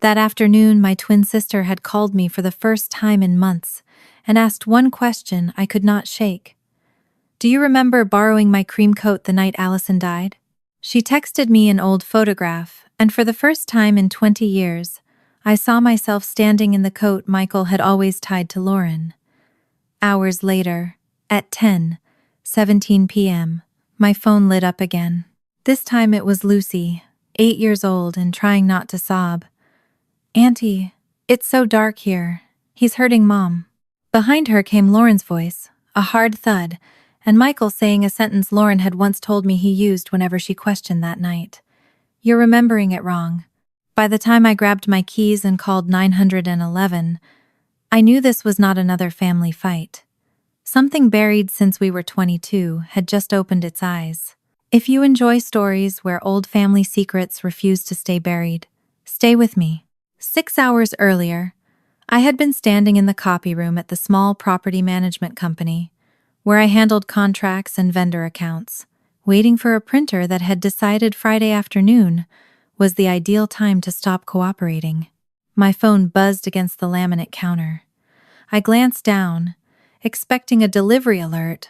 That afternoon, my twin sister had called me for the first time in months and asked one question I could not shake. "Do you remember borrowing my cream coat the night Allison died?" She texted me an old photograph, and for the first time in 20 years, I saw myself standing in the coat Michael had always tied to Lauren. Hours later, at 10:17 p.m., my phone lit up again. This time it was Lucy, 8 years old and trying not to sob. "Auntie, it's so dark here. He's hurting Mom." Behind her came Lauren's voice, a hard thud, and Michael saying a sentence Lauren had once told me he used whenever she questioned that night. "You're remembering it wrong." By the time I grabbed my keys and called 911, I knew this was not another family fight. Something buried since we were 22 had just opened its eyes. If you enjoy stories where old family secrets refuse to stay buried, stay with me. 6 hours earlier, I had been standing in the copy room at the small property management company, where I handled contracts and vendor accounts, waiting for a printer that had decided Friday afternoon was the ideal time to stop cooperating. My phone buzzed against the laminate counter. I glanced down, expecting a delivery alert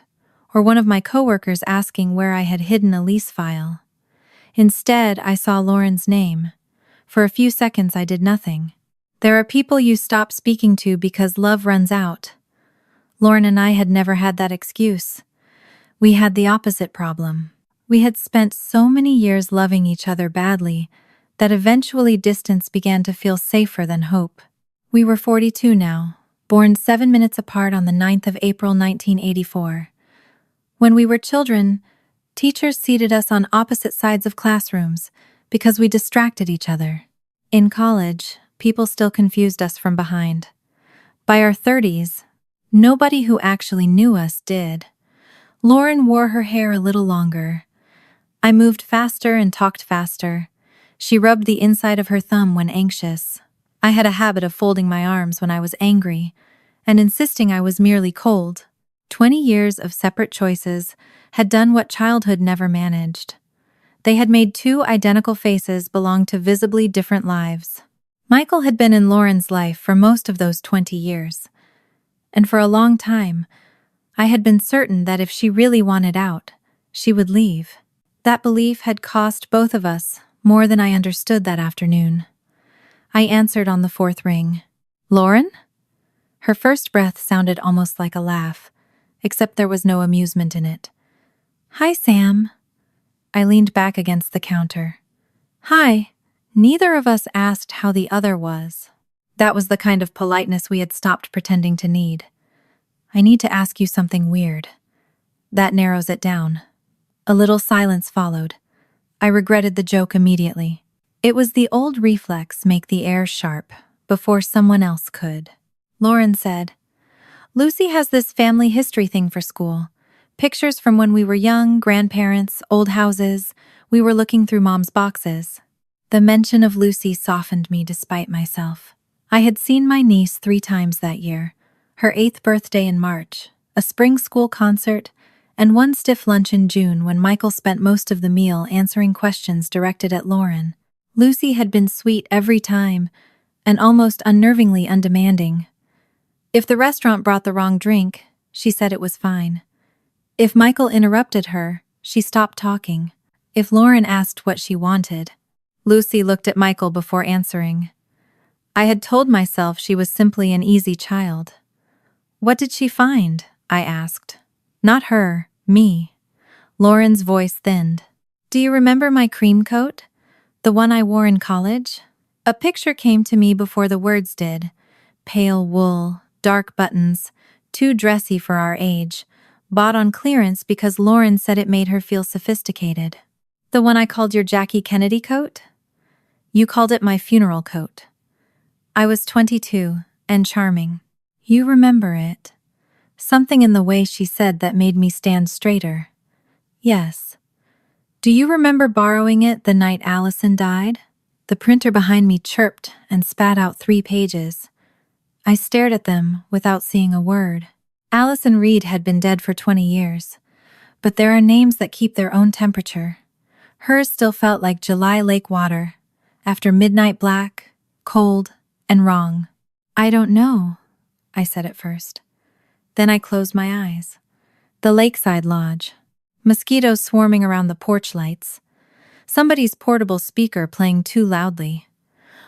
or one of my coworkers asking where I had hidden a lease file. Instead, I saw Lauren's name. For a few seconds, I did nothing. There are people you stop speaking to because love runs out. Lauren and I had never had that excuse. We had the opposite problem. We had spent so many years loving each other badly that eventually distance began to feel safer than hope. We were 42 now, born 7 minutes apart on the 9th of April 1984. When we were children, teachers seated us on opposite sides of classrooms because we distracted each other. In college, people still confused us from behind. By our 30s, nobody who actually knew us did. Lauren wore her hair a little longer. I moved faster and talked faster. She rubbed the inside of her thumb when anxious. I had a habit of folding my arms when I was angry and insisting I was merely cold. 20 years of separate choices had done what childhood never managed. They had made two identical faces belong to visibly different lives. Michael had been in Lauren's life for most of those 20 years, and for a long time, I had been certain that if she really wanted out, she would leave. That belief had cost both of us more than I understood that afternoon. I answered on the fourth ring. "Lauren?" Her first breath sounded almost like a laugh, except there was no amusement in it. "Hi, Sam." I leaned back against the counter. "Hi." Neither of us asked how the other was. That was the kind of politeness we had stopped pretending to need. "I need to ask you something weird." That narrows it down. A little silence followed. I regretted the joke immediately. It was the old reflex, make the air sharp, before someone else could. Lauren said, "Lucy has this family history thing for school. Pictures from when we were young, grandparents, old houses. We were looking through Mom's boxes." The mention of Lucy softened me despite myself. I had seen my niece 3 times that year, her 8th birthday in March, a spring school concert, and one stiff lunch in June when Michael spent most of the meal answering questions directed at Lauren. Lucy had been sweet every time, and almost unnervingly undemanding. If the restaurant brought the wrong drink, she said it was fine. If Michael interrupted her, she stopped talking. If Lauren asked what she wanted, Lucy looked at Michael before answering. I had told myself she was simply an easy child. "What did she find?" I asked. "Not her, me." Lauren's voice thinned. "Do you remember my cream coat? The one I wore in college?" A picture came to me before the words did. Pale wool, dark buttons, too dressy for our age, bought on clearance because Lauren said it made her feel sophisticated. "The one I called your Jackie Kennedy coat?" "You called it my funeral coat." I was 22 and charming. "You remember it." Something in the way she said that made me stand straighter. "Yes." "Do you remember borrowing it the night Allison died?" The printer behind me chirped and spat out 3 pages. I stared at them without seeing a word. Allison Reed had been dead for 20 years, but there are names that keep their own temperature. Hers still felt like July lake water, after midnight black, cold, and wrong. I don't know, I said at first. Then I closed my eyes. The lakeside lodge. Mosquitoes swarming around the porch lights. Somebody's portable speaker playing too loudly.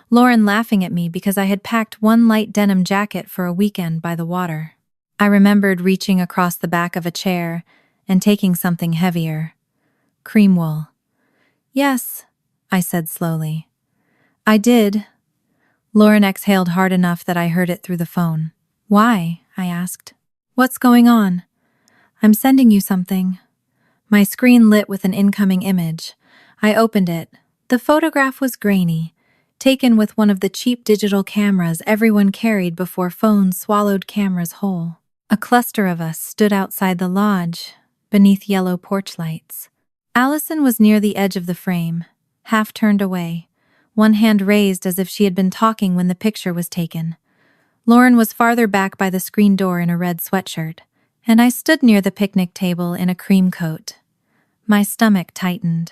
Lauren laughing at me because I had packed one light denim jacket for a weekend by the water. I remembered reaching across the back of a chair and taking something heavier. Cream wool. Yes, I said slowly. I did. Lauren exhaled hard enough that I heard it through the phone. Why? I asked. What's going on? I'm sending you something. My screen lit with an incoming image. I opened it. The photograph was grainy, taken with one of the cheap digital cameras everyone carried before phones swallowed cameras whole. A cluster of us stood outside the lodge, beneath yellow porch lights. Allison was near the edge of the frame, half turned away, one hand raised as if she had been talking when the picture was taken. Lauren was farther back by the screen door in a red sweatshirt, and I stood near the picnic table in a cream coat. My stomach tightened.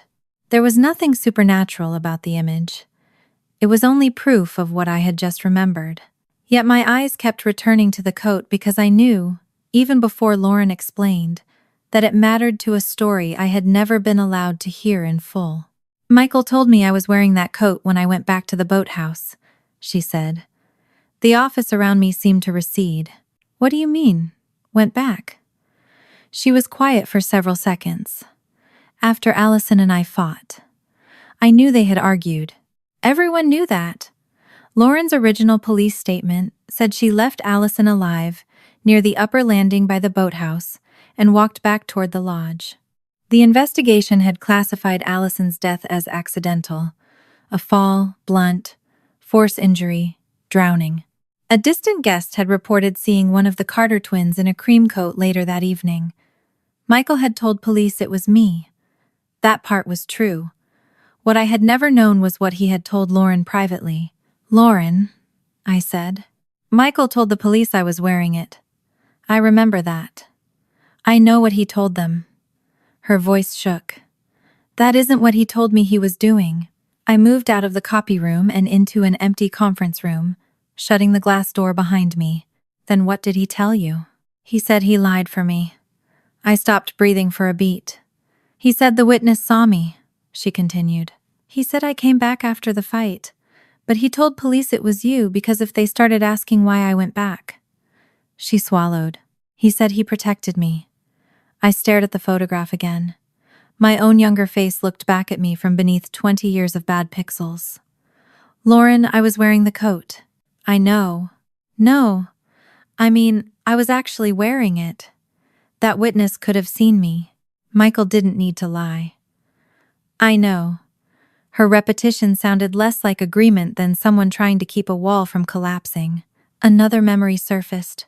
There was nothing supernatural about the image. It was only proof of what I had just remembered. Yet my eyes kept returning to the coat because I knew, even before Lauren explained, that it mattered to a story I had never been allowed to hear in full. Michael told me I was wearing that coat when I went back to the boathouse, she said. The office around me seemed to recede. What do you mean? Went back? She was quiet for several seconds. After Allison and I fought. I knew they had argued. Everyone knew that. Lauren's original police statement said she left Allison alive near the upper landing by the boathouse and walked back toward the lodge. The investigation had classified Allison's death as accidental, a fall, blunt, force injury, drowning. A distant guest had reported seeing one of the Carter twins in a cream coat later that evening. Michael had told police it was me. That part was true. What I had never known was what he had told Lauren privately. Lauren, I said. Michael told the police I was wearing it. I remember that. I know what he told them. Her voice shook. That isn't what he told me he was doing. I moved out of the copy room and into an empty conference room, shutting the glass door behind me. Then what did he tell you? He said he lied for me. I stopped breathing for a beat. He said the witness saw me, she continued. He said I came back after the fight, but he told police it was you because if they started asking why I went back. She swallowed. He said he protected me. I stared at the photograph again. My own younger face looked back at me from beneath 20 years of bad pixels. Lauren, I was wearing the coat. I know. No. I mean, I was actually wearing it. That witness could have seen me. Michael didn't need to lie. I know. Her repetition sounded less like agreement than someone trying to keep a wall from collapsing. Another memory surfaced,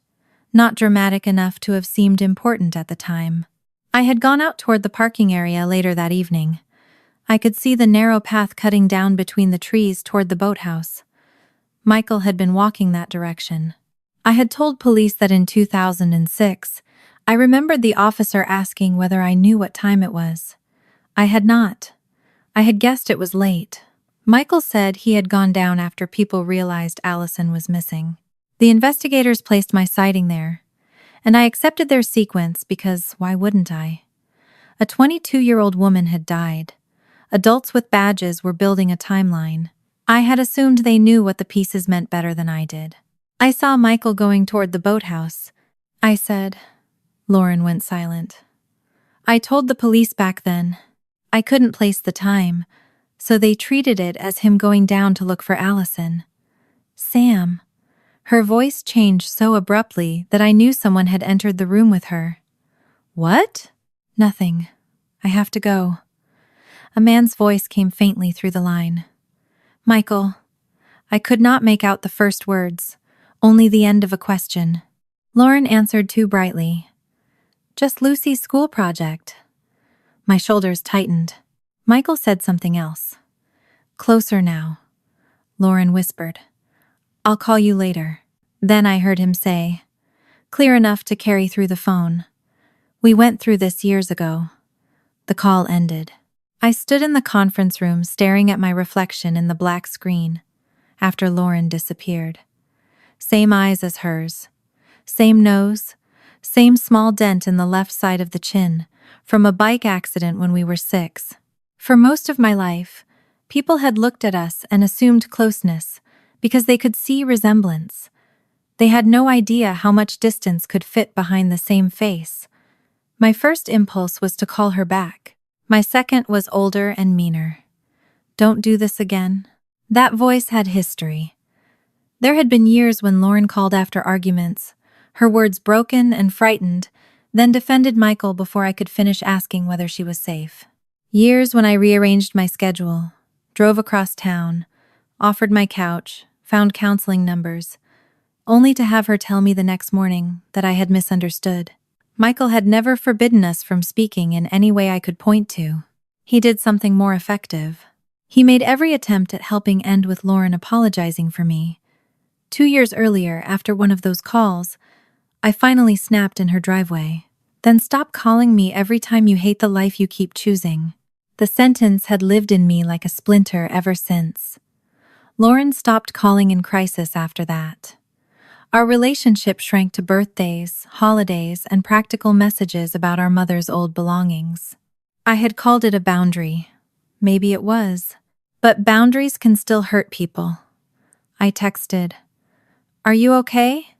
not dramatic enough to have seemed important at the time. I had gone out toward the parking area later that evening. I could see the narrow path cutting down between the trees toward the boathouse. Michael had been walking that direction. I had told police that in 2006, I remembered the officer asking whether I knew what time it was. I had not. I had guessed it was late. Michael said he had gone down after people realized Allison was missing. The investigators placed my sighting there, and I accepted their sequence because why wouldn't I? A 22-year-old woman had died. Adults with badges were building a timeline. I had assumed they knew what the pieces meant better than I did. I saw Michael going toward the boathouse. I said. Lauren went silent. I told the police back then. I couldn't place the time, so they treated it as him going down to look for Allison. Sam. Her voice changed so abruptly that I knew someone had entered the room with her. What? Nothing. I have to go. A man's voice came faintly through the line. Michael. I could not make out the first words, only the end of a question. Lauren answered too brightly. Just Lucy's school project. My shoulders tightened. Michael said something else. Closer now. Lauren whispered. I'll call you later. Then I heard him say, clear enough to carry through the phone. We went through this years ago. The call ended. I stood in the conference room staring at my reflection in the black screen. after Lauren disappeared. Same eyes as hers. Same nose. Same small dent in the left side of the chin, from a bike accident when we were 6. For most of my life, people had looked at us and assumed closeness because they could see resemblance. They had no idea how much distance could fit behind the same face. My first impulse was to call her back. My second was older and meaner. "Don't do this again." That voice had history. There had been years when Lauren called after arguments, her words broken and frightened, then defended Michael before I could finish asking whether she was safe. Years when I rearranged my schedule, drove across town, offered my couch, found counseling numbers, only to have her tell me the next morning that I had misunderstood. Michael had never forbidden us from speaking in any way I could point to. He did something more effective. He made every attempt at helping end with Lauren apologizing for me. 2 years earlier, after one of those calls, I finally snapped in her driveway. "Then stop calling me every time you hate the life you keep choosing." The sentence had lived in me like a splinter ever since. Lauren stopped calling in crisis after that. Our relationship shrank to birthdays, holidays, and practical messages about our mother's old belongings. I had called it a boundary. Maybe it was. But boundaries can still hurt people. I texted, "Are you okay?"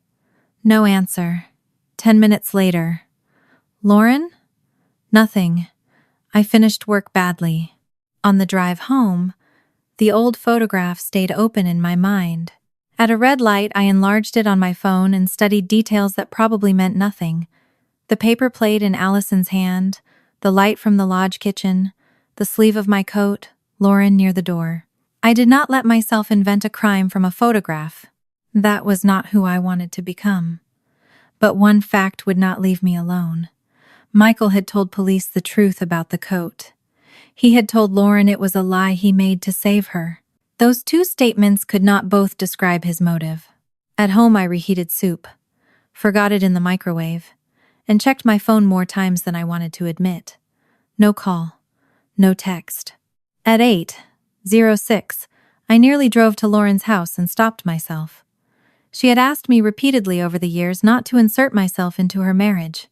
No answer. 10 minutes later. "Lauren?" Nothing. I finished work badly. On the drive home, the old photograph stayed open in my mind. At a red light, I enlarged it on my phone and studied details that probably meant nothing. The paper plate in Allison's hand, the light from the lodge kitchen, the sleeve of my coat, Lauren near the door. I did not let myself invent a crime from a photograph. That was not who I wanted to become. But one fact would not leave me alone. Michael had told police the truth about the coat. He had told Lauren it was a lie he made to save her. Those two statements could not both describe his motive. At home, I reheated soup, forgot it in the microwave, and checked my phone more times than I wanted to admit. No call. No text. At 8:06, I nearly drove to Lauren's house and stopped myself. She had asked me repeatedly over the years not to insert myself into her marriage.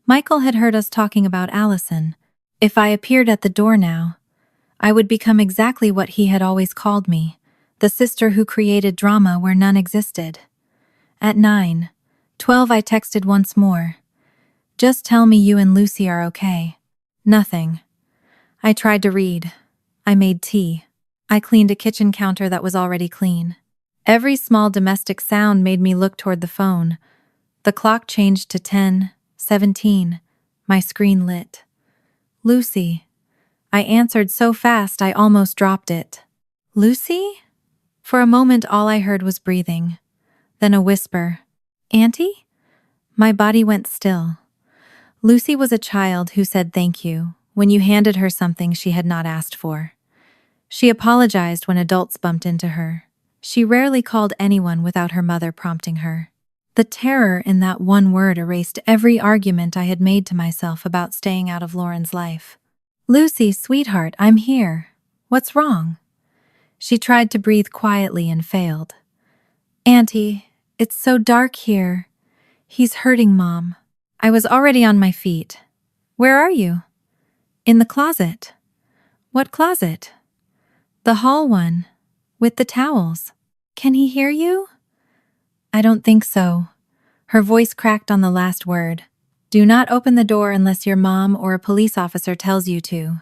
Michael had heard us talking about Allison. If I appeared at the door now, I would become exactly what he had always called me, the sister who created drama where none existed. At 9:12, I texted once more. "Just tell me you and Lucy are okay." Nothing. I tried to read. I made tea. I cleaned a kitchen counter that was already clean. Every small domestic sound made me look toward the phone. The clock changed to 10:17. My screen lit. "Lucy." I answered so fast I almost dropped it. "Lucy?" For a moment all I heard was breathing. Then a whisper. "Auntie?" My body went still. Lucy was a child who said thank you when you handed her something she had not asked for. She apologized when adults bumped into her. She rarely called anyone without her mother prompting her. The terror in that one word erased every argument I had made to myself about staying out of Lauren's life. "Lucy, sweetheart, I'm here. What's wrong?" She tried to breathe quietly and failed. "Auntie, it's so dark here. He's hurting Mom." I was already on my feet. "Where are you?" "In the closet." "What closet?" "The hall one, with the towels." "Can he hear you?" "I don't think so." Her voice cracked on the last word. "Do not open the door unless your mom or a police officer tells you to.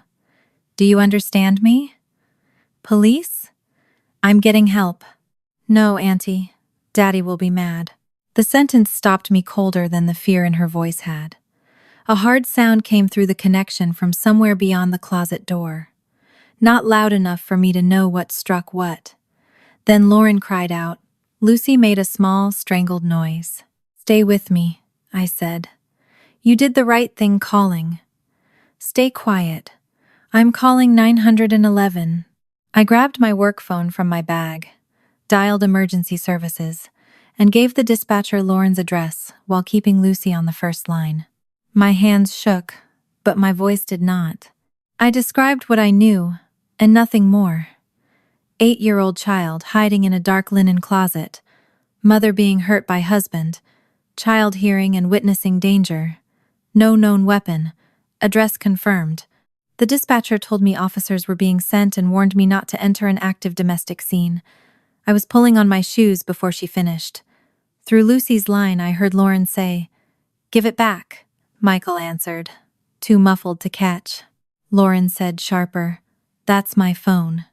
Do you understand me?" "Police?" "I'm getting help." "No, Auntie. Daddy will be mad." The sentence stopped me colder than the fear in her voice had. A hard sound came through the connection from somewhere beyond the closet door. Not loud enough for me to know what struck what. Then Lauren cried out. Lucy made a small, strangled noise. "Stay with me," I said. "You did the right thing calling." "Stay quiet. I'm calling 911. I grabbed my work phone from my bag, dialed emergency services, and gave the dispatcher Lauren's address while keeping Lucy on the first line. My hands shook, but my voice did not. I described what I knew, and nothing more. 8-year-old child hiding in a dark linen closet. Mother being hurt by husband. Child hearing and witnessing danger. No known weapon. Address confirmed. The dispatcher told me officers were being sent and warned me not to enter an active domestic scene. I was pulling on my shoes before she finished. Through Lucy's line, I heard Lauren say, "Give it back," Michael answered, too muffled to catch. Lauren said sharper, "That's my phone."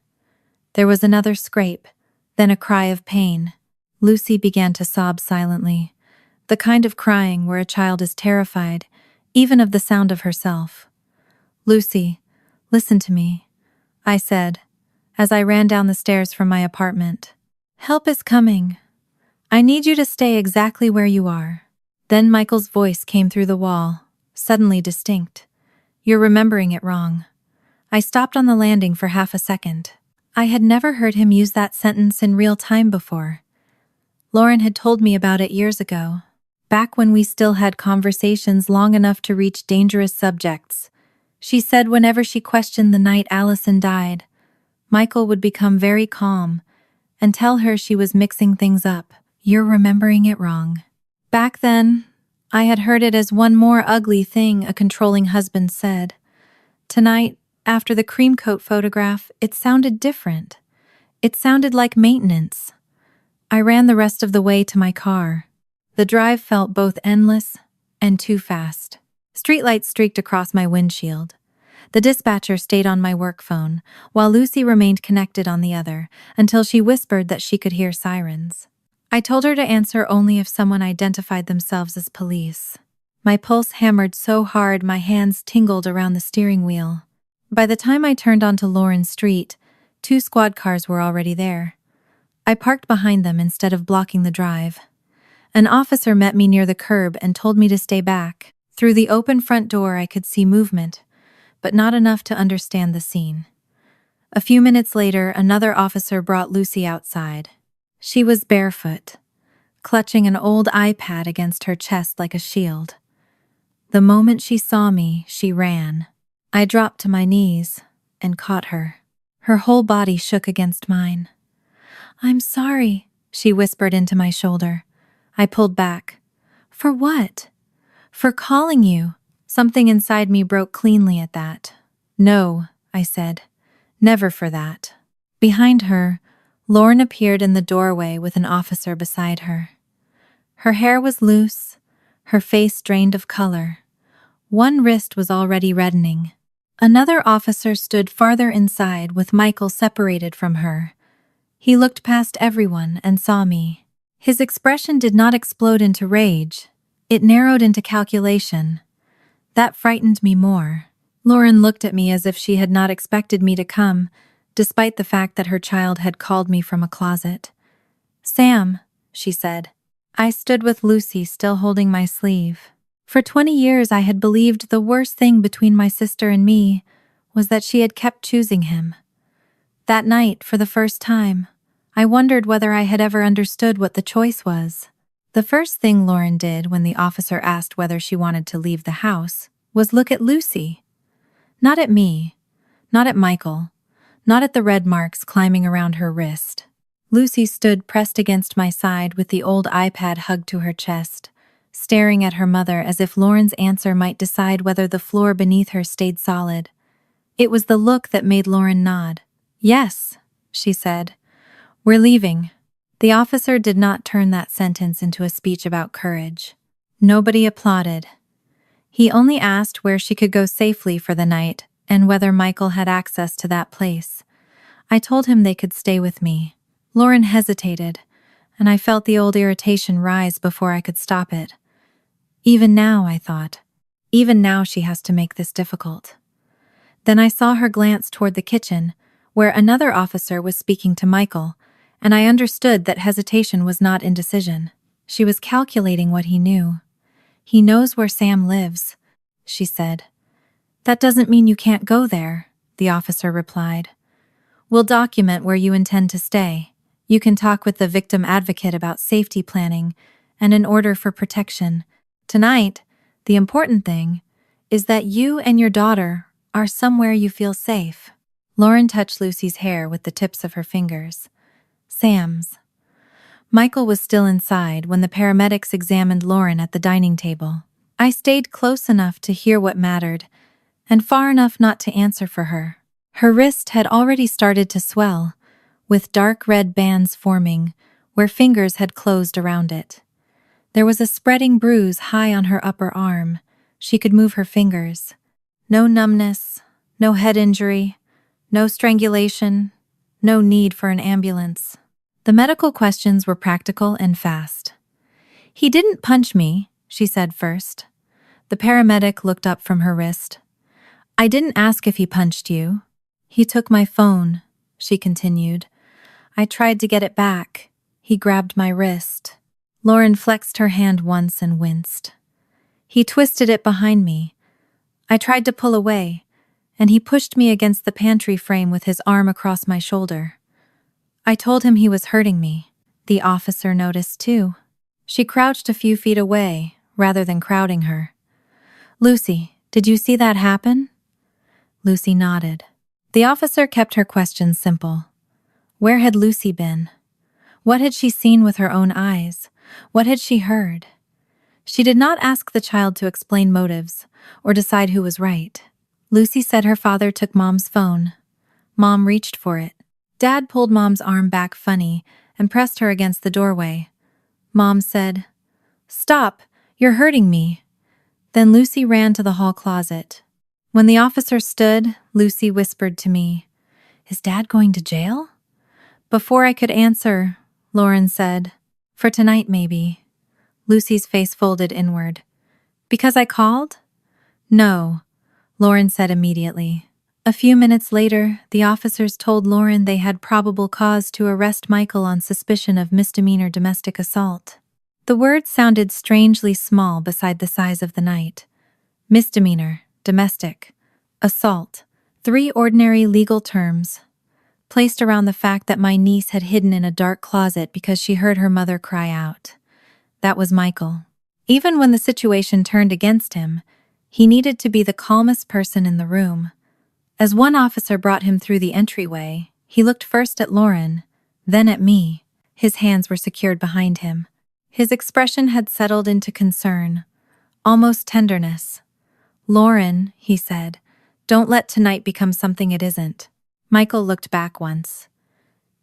There was another scrape, then a cry of pain. Lucy began to sob silently, the kind of crying where a child is terrified, even of the sound of herself. "Lucy, listen to me," I said, as I ran down the stairs from my apartment. "Help is coming. I need you to stay exactly where you are." Then Michael's voice came through the wall, suddenly distinct. "You're remembering it wrong." I stopped on the landing for half a second. I had never heard him use that sentence in real time before. Lauren had told me about it years ago, back when we still had conversations long enough to reach dangerous subjects. She said whenever she questioned the night Allison died, Michael would become very calm and tell her she was mixing things up. "You're remembering it wrong." Back then, I had heard it as one more ugly thing a controlling husband said. Tonight, after the cream coat photograph, it sounded different. It sounded like maintenance. I ran the rest of the way to my car. The drive felt both endless and too fast. Streetlights streaked across my windshield. The dispatcher stayed on my work phone, while Lucy remained connected on the other, until she whispered that she could hear sirens. I told her to answer only if someone identified themselves as police. My pulse hammered so hard my hands tingled around the steering wheel. By the time I turned onto Lauren Street, 2 squad cars were already there. I parked behind them instead of blocking the drive. An officer met me near the curb and told me to stay back. Through the open front door I could see movement, but not enough to understand the scene. A few minutes later, another officer brought Lucy outside. She was barefoot, clutching an old iPad against her chest like a shield. The moment she saw me, she ran. I dropped to my knees and caught her. Her whole body shook against mine. "I'm sorry," she whispered into my shoulder. I pulled back. "For what?" "For calling you." Something inside me broke cleanly at that. "No," I said. "Never for that." Behind her, Lauren appeared in the doorway with an officer beside her. Her hair was loose, her face drained of color. One wrist was already reddening. Another officer stood farther inside with Michael separated from her. He looked past everyone and saw me. His expression did not explode into rage. It narrowed into calculation. That frightened me more. Lauren looked at me as if she had not expected me to come, despite the fact that her child had called me from a closet. "Sam," she said. I stood with Lucy still holding my sleeve. For 20 years I had believed the worst thing between my sister and me was that she had kept choosing him. That night, for the first time, I wondered whether I had ever understood what the choice was. The first thing Lauren did when the officer asked whether she wanted to leave the house was look at Lucy. Not at me, not at Michael, not at the red marks climbing around her wrist. Lucy stood pressed against my side with the old iPad hugged to her chest, staring at her mother as if Lauren's answer might decide whether the floor beneath her stayed solid. It was the look that made Lauren nod. "Yes," she said. "We're leaving." The officer did not turn that sentence into a speech about courage. Nobody applauded. He only asked where she could go safely for the night and whether Michael had access to that place. I told him they could stay with me. Lauren hesitated, and I felt the old irritation rise before I could stop it. Even now, I thought, even now she has to make this difficult. Then I saw her glance toward the kitchen, where another officer was speaking to Michael, and I understood that hesitation was not indecision. She was calculating what he knew. "He knows where Sam lives," she said. "That doesn't mean you can't go there," the officer replied. "We'll document where you intend to stay. You can talk with the victim advocate about safety planning and an order for protection. Tonight, the important thing is that you and your daughter are somewhere you feel safe." Lauren touched Lucy's hair with the tips of her fingers. Sam's. Michael was still inside when the paramedics examined Lauren at the dining table. I stayed close enough to hear what mattered, and far enough not to answer for her. Her wrist had already started to swell, with dark red bands forming where fingers had closed around it. There was a spreading bruise high on her upper arm. She could move her fingers. No numbness, no head injury, no strangulation, no need for an ambulance. The medical questions were practical and fast. "He didn't punch me," she said first. The paramedic looked up from her wrist. "I didn't ask if he punched you." "He took my phone," she continued. "I tried to get it back. He grabbed my wrist." Lauren flexed her hand once and winced. "He twisted it behind me. I tried to pull away, and he pushed me against the pantry frame with his arm across my shoulder. I told him he was hurting me." The officer noticed too. She crouched a few feet away, rather than crowding her. "Lucy, did you see that happen?" Lucy nodded. The officer kept her questions simple. Where had Lucy been? What had she seen with her own eyes? What had she heard? She did not ask the child to explain motives or decide who was right. Lucy said her father took Mom's phone. Mom reached for it. Dad pulled Mom's arm back funny and pressed her against the doorway. Mom said, "Stop, you're hurting me." Then Lucy ran to the hall closet. When the officer stood, Lucy whispered to me, "Is Dad going to jail?" Before I could answer, Lauren said, "For tonight, maybe." Lucy's face folded inward. "Because I called?" "No," Lauren said immediately. A few minutes later, the officers told Lauren they had probable cause to arrest Michael on suspicion of misdemeanor domestic assault. The words sounded strangely small beside the size of the night. Misdemeanor, domestic, assault, 3 ordinary legal terms, placed around the fact that my niece had hidden in a dark closet because she heard her mother cry out. That was Michael. Even when the situation turned against him, he needed to be the calmest person in the room. As one officer brought him through the entryway, he looked first at Lauren, then at me. His hands were secured behind him. His expression had settled into concern, almost tenderness. "Lauren," he said, "don't let tonight become something it isn't." Michael looked back once.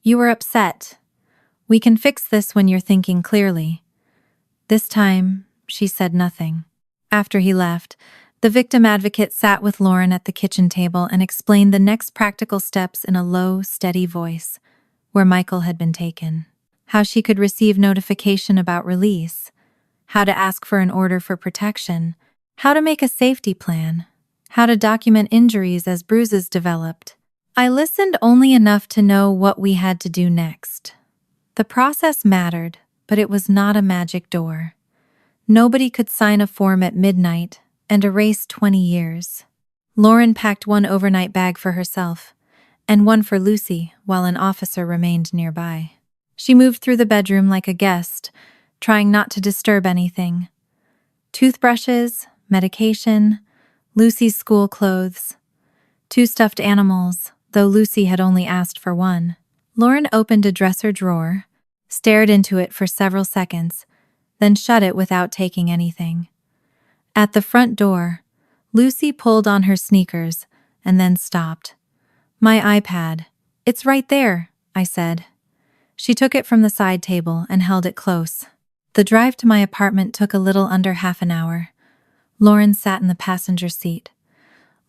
"You were upset. We can fix this when you're thinking clearly." This time, she said nothing. After he left, the victim advocate sat with Lauren at the kitchen table and explained the next practical steps in a low, steady voice, where Michael had been taken. How she could receive notification about release, how to ask for an order for protection, how to make a safety plan, how to document injuries as bruises developed. I listened only enough to know what we had to do next. The process mattered, but it was not a magic door. Nobody could sign a form at midnight and erase 20 years. Lauren packed one overnight bag for herself, and one for Lucy while an officer remained nearby. She moved through the bedroom like a guest, trying not to disturb anything. Toothbrushes, medication, Lucy's school clothes, 2 stuffed animals, though Lucy had only asked for one. Lauren opened a dresser drawer, stared into it for several seconds, then shut it without taking anything. At the front door, Lucy pulled on her sneakers and then stopped. "My iPad. It's right there," I said. She took it from the side table and held it close. The drive to my apartment took a little under half an hour. Lauren sat in the passenger seat.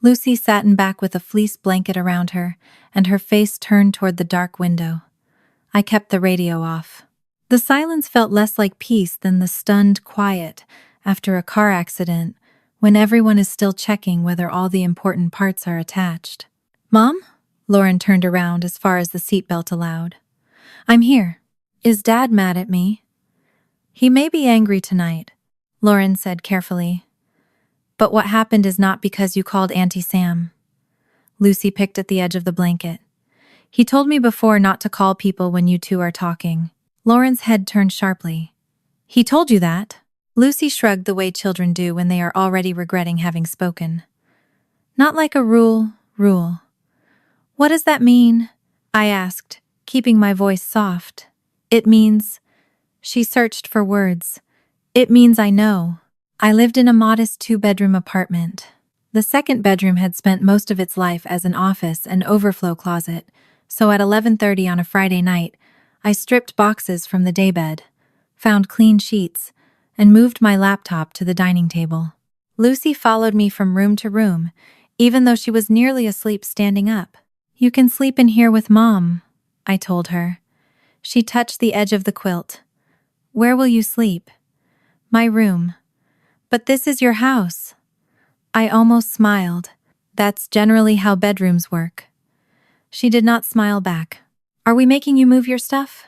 Lucy sat in back with a fleece blanket around her and her face turned toward the dark window. I kept the radio off. The silence felt less like peace than the stunned quiet after a car accident when everyone is still checking whether all the important parts are attached. "Mom?" Lauren turned around as far as the seatbelt allowed. "I'm here. Is Dad mad at me?" "He may be angry tonight," Lauren said carefully. "But what happened is not because you called Auntie Sam." Lucy picked at the edge of the blanket. "He told me before not to call people when you two are talking." Lauren's head turned sharply. "He told you that?" Lucy shrugged the way children do when they are already regretting having spoken. "Not like a rule. What does that mean? I asked, keeping my voice soft. It means... She searched for words. It means I know. I lived in a modest 2-bedroom apartment. The second bedroom had spent most of its life as an office and overflow closet, so at 11:30 on a Friday night, I stripped boxes from the daybed, found clean sheets, and moved my laptop to the dining table. Lucy followed me from room to room, even though she was nearly asleep standing up. You can sleep in here with Mom, I told her. She touched the edge of the quilt. Where will you sleep? My room. But this is your house. I almost smiled. That's generally how bedrooms work. She did not smile back. Are we making you move your stuff?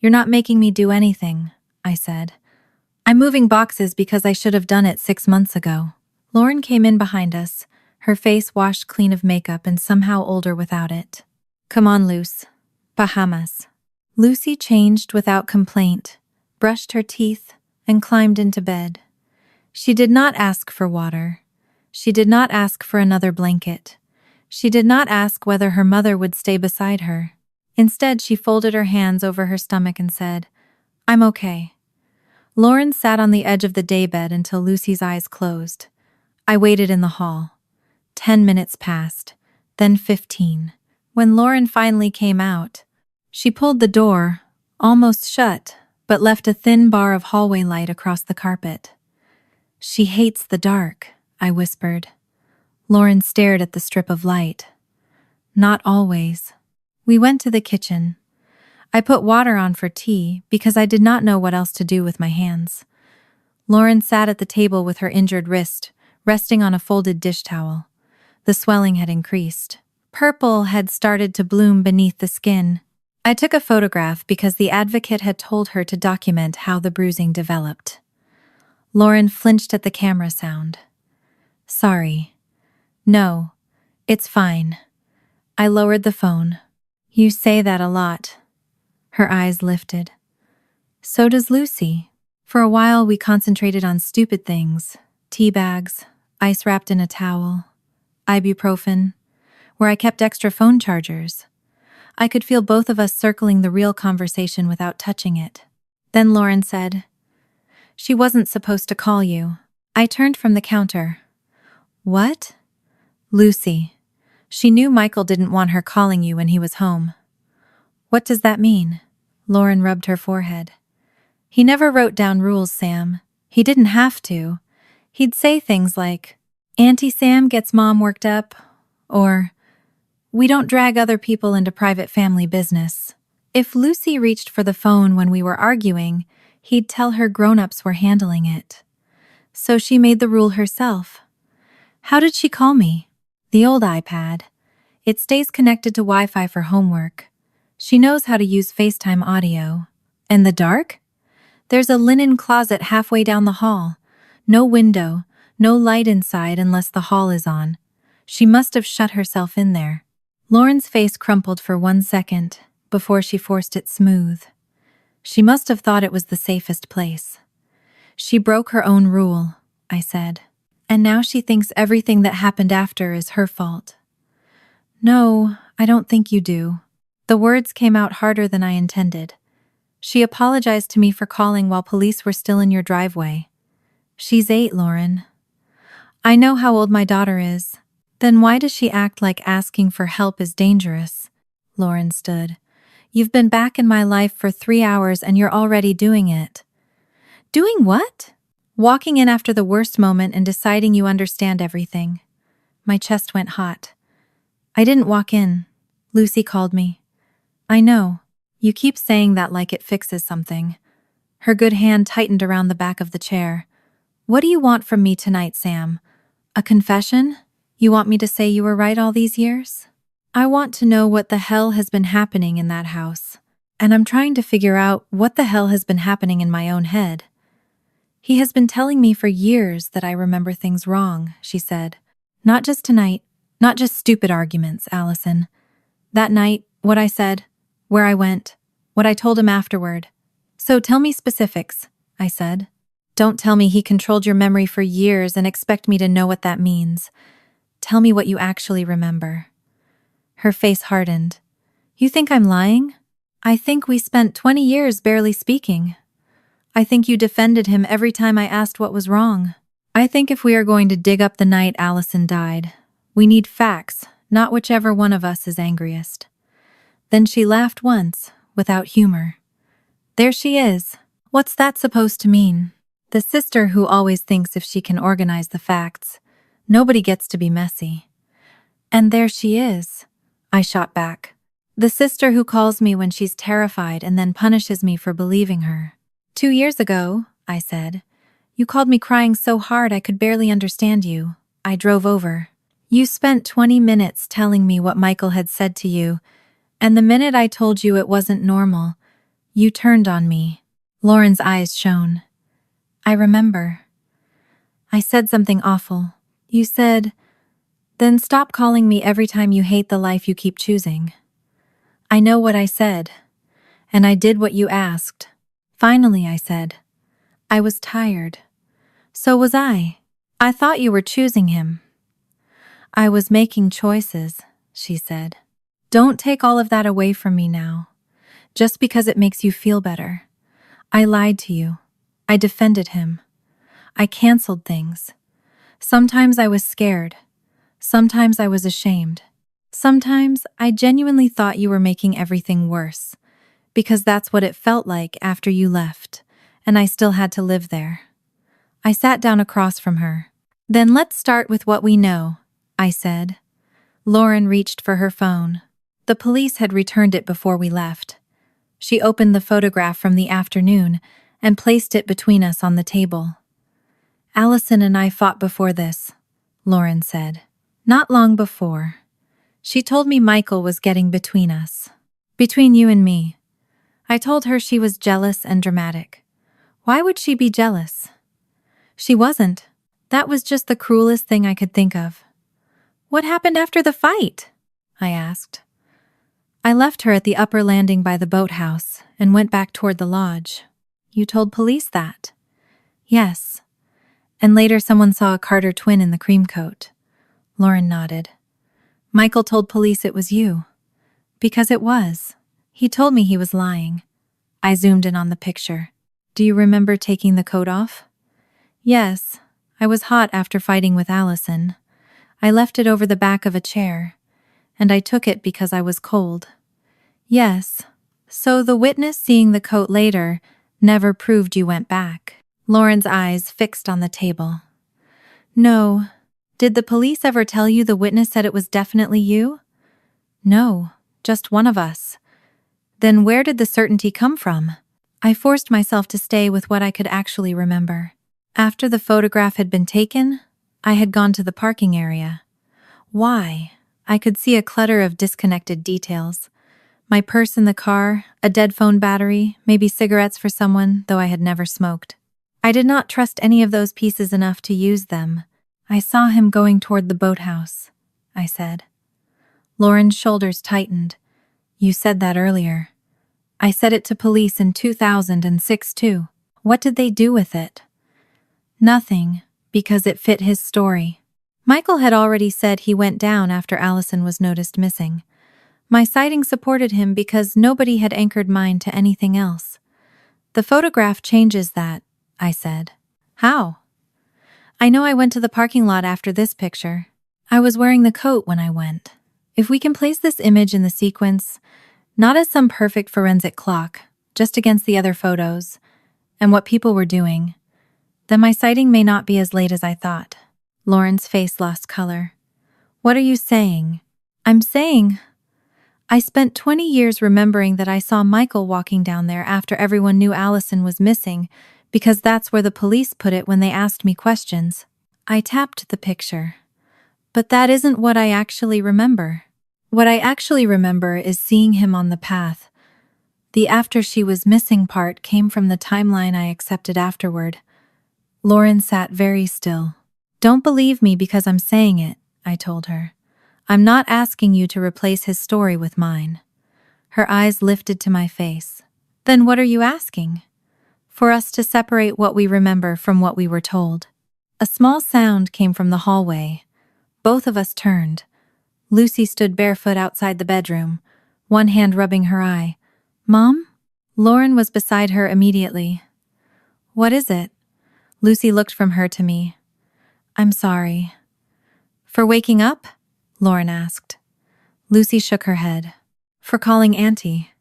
You're not making me do anything, I said. I'm moving boxes because I should have done it 6 months ago. Lauren came in behind us, her face washed clean of makeup and somehow older without it. Come on, Luce. Bahamas. Lucy changed without complaint, brushed her teeth, and climbed into bed. She did not ask for water. She did not ask for another blanket. She did not ask whether her mother would stay beside her. Instead, she folded her hands over her stomach and said, I'm okay. Lauren sat on the edge of the daybed until Lucy's eyes closed. I waited in the hall. 10 minutes passed, then 15. When Lauren finally came out, she pulled the door, almost shut, but left a thin bar of hallway light across the carpet. She hates the dark, I whispered. Lauren stared at the strip of light. Not always. We went to the kitchen. I put water on for tea because I did not know what else to do with my hands. Lauren sat at the table with her injured wrist, resting on a folded dish towel. The swelling had increased. Purple had started to bloom beneath the skin. I took a photograph because the advocate had told her to document how the bruising developed. Lauren flinched at the camera sound. Sorry. No, it's fine. I lowered the phone. You say that a lot. Her eyes lifted. So does Lucy. For a while we concentrated on stupid things. Tea bags, ice wrapped in a towel, ibuprofen, where I kept extra phone chargers. I could feel both of us circling the real conversation without touching it. Then Lauren said, She wasn't supposed to call you. I turned from the counter. What? Lucy. She knew Michael didn't want her calling you when he was home. What does that mean? Lauren rubbed her forehead. He never wrote down rules, Sam. He didn't have to. He'd say things like, Auntie Sam gets Mom worked up, or, we don't drag other people into private family business. If Lucy reached for the phone when we were arguing, he'd tell her grown-ups were handling it. So she made the rule herself. How did she call me? The old iPad. It stays connected to Wi-Fi for homework. She knows how to use FaceTime audio. In the dark? There's a linen closet halfway down the hall. No window, no light inside unless the hall is on. She must have shut herself in there. Lauren's face crumpled for 1 second before she forced it smooth. She must have thought it was the safest place. She broke her own rule, I said. And now she thinks everything that happened after is her fault. No, I don't think you do. The words came out harder than I intended. She apologized to me for calling while police were still in your driveway. She's 8, Lauren. I know how old my daughter is. Then why does she act like asking for help is dangerous? Lauren stood. You've been back in my life for 3 hours and you're already doing it. Doing what? Walking in after the worst moment and deciding you understand everything. My chest went hot. I didn't walk in. Lucy called me. I know. You keep saying that like it fixes something. Her good hand tightened around the back of the chair. What do you want from me tonight, Sam? A confession? You want me to say you were right all these years? I want to know what the hell has been happening in that house. And I'm trying to figure out what the hell has been happening in my own head. He has been telling me for years that I remember things wrong, she said. Not just tonight, not just stupid arguments, Allison. That night, what I said, where I went, what I told him afterward. So tell me specifics, I said. Don't tell me he controlled your memory for years and expect me to know what that means. Tell me what you actually remember. Her face hardened. You think I'm lying? I think we spent 20 years barely speaking. I think you defended him every time I asked what was wrong. I think if we are going to dig up the night Allison died, we need facts, not whichever one of us is angriest. Then she laughed once, without humor. There she is. What's that supposed to mean? The sister who always thinks if she can organize the facts, nobody gets to be messy. And there she is, I shot back. The sister who calls me when she's terrified and then punishes me for believing her. 2 years ago, I said, you called me crying so hard I could barely understand you. I drove over. You spent 20 minutes telling me what Michael had said to you, and the minute I told you it wasn't normal, you turned on me. Lauren's eyes shone. I remember. I said something awful. You said, then stop calling me every time you hate the life you keep choosing. I know what I said, and I did what you asked. Finally, I said, I was tired. So was I. I thought you were choosing him. I was making choices, she said. Don't take all of that away from me now, just because it makes you feel better. I lied to you. I defended him. I canceled things. Sometimes I was scared. Sometimes I was ashamed. Sometimes I genuinely thought you were making everything worse, because that's what it felt like after you left, and I still had to live there. I sat down across from her. Then let's start with what we know, I said. Lauren reached for her phone. The police had returned it before we left. She opened the photograph from the afternoon and placed it between us on the table. Allison and I fought before this, Lauren said. Not long before. She told me Michael was getting between us. Between you and me. I told her she was jealous and dramatic. Why would she be jealous? She wasn't. That was just the cruelest thing I could think of. What happened after the fight? I asked. I left her at the upper landing by the boathouse and went back toward the lodge. You told police that? Yes. And later someone saw a Carter twin in the cream coat. Lauren nodded. Michael told police it was you. Because it was. He told me he was lying. I zoomed in on the picture. Do you remember taking the coat off? Yes. I was hot after fighting with Allison. I left it over the back of a chair, and I took it because I was cold. Yes. So the witness seeing the coat later never proved you went back. Lauren's eyes fixed on the table. No. Did the police ever tell you the witness said it was definitely you? No, just one of us. Then where did the certainty come from? I forced myself to stay with what I could actually remember. After the photograph had been taken, I had gone to the parking area. Why? I could see a clutter of disconnected details. My purse in the car, a dead phone battery, maybe cigarettes for someone, though I had never smoked. I did not trust any of those pieces enough to use them. I saw him going toward the boathouse, I said. Lauren's shoulders tightened. You said that earlier. I said it to police in 2006 too. What did they do with it? Nothing, because it fit his story. Michael had already said he went down after Allison was noticed missing. My sighting supported him because nobody had anchored mine to anything else. The photograph changes that, I said. How? I know I went to the parking lot after this picture. I was wearing the coat when I went. If we can place this image in the sequence, not as some perfect forensic clock, just against the other photos, and what people were doing, then my sighting may not be as late as I thought. Lauren's face lost color. What are you saying? I'm saying, I spent 20 years remembering that I saw Michael walking down there after everyone knew Allison was missing, because that's where the police put it when they asked me questions. I tapped the picture. But that isn't what I actually remember. What I actually remember is seeing him on the path. The after she was missing part came from the timeline I accepted afterward. Lauren sat very still. Don't believe me because I'm saying it, I told her. I'm not asking you to replace his story with mine. Her eyes lifted to my face. Then what are you asking? For us to separate what we remember from what we were told. A small sound came from the hallway. Both of us turned. Lucy stood barefoot outside the bedroom, one hand rubbing her eye. "Mom?" Lauren was beside her immediately. "What is it?" Lucy looked from her to me. "I'm sorry." "For waking up?" Lauren asked. Lucy shook her head. "For calling Auntie."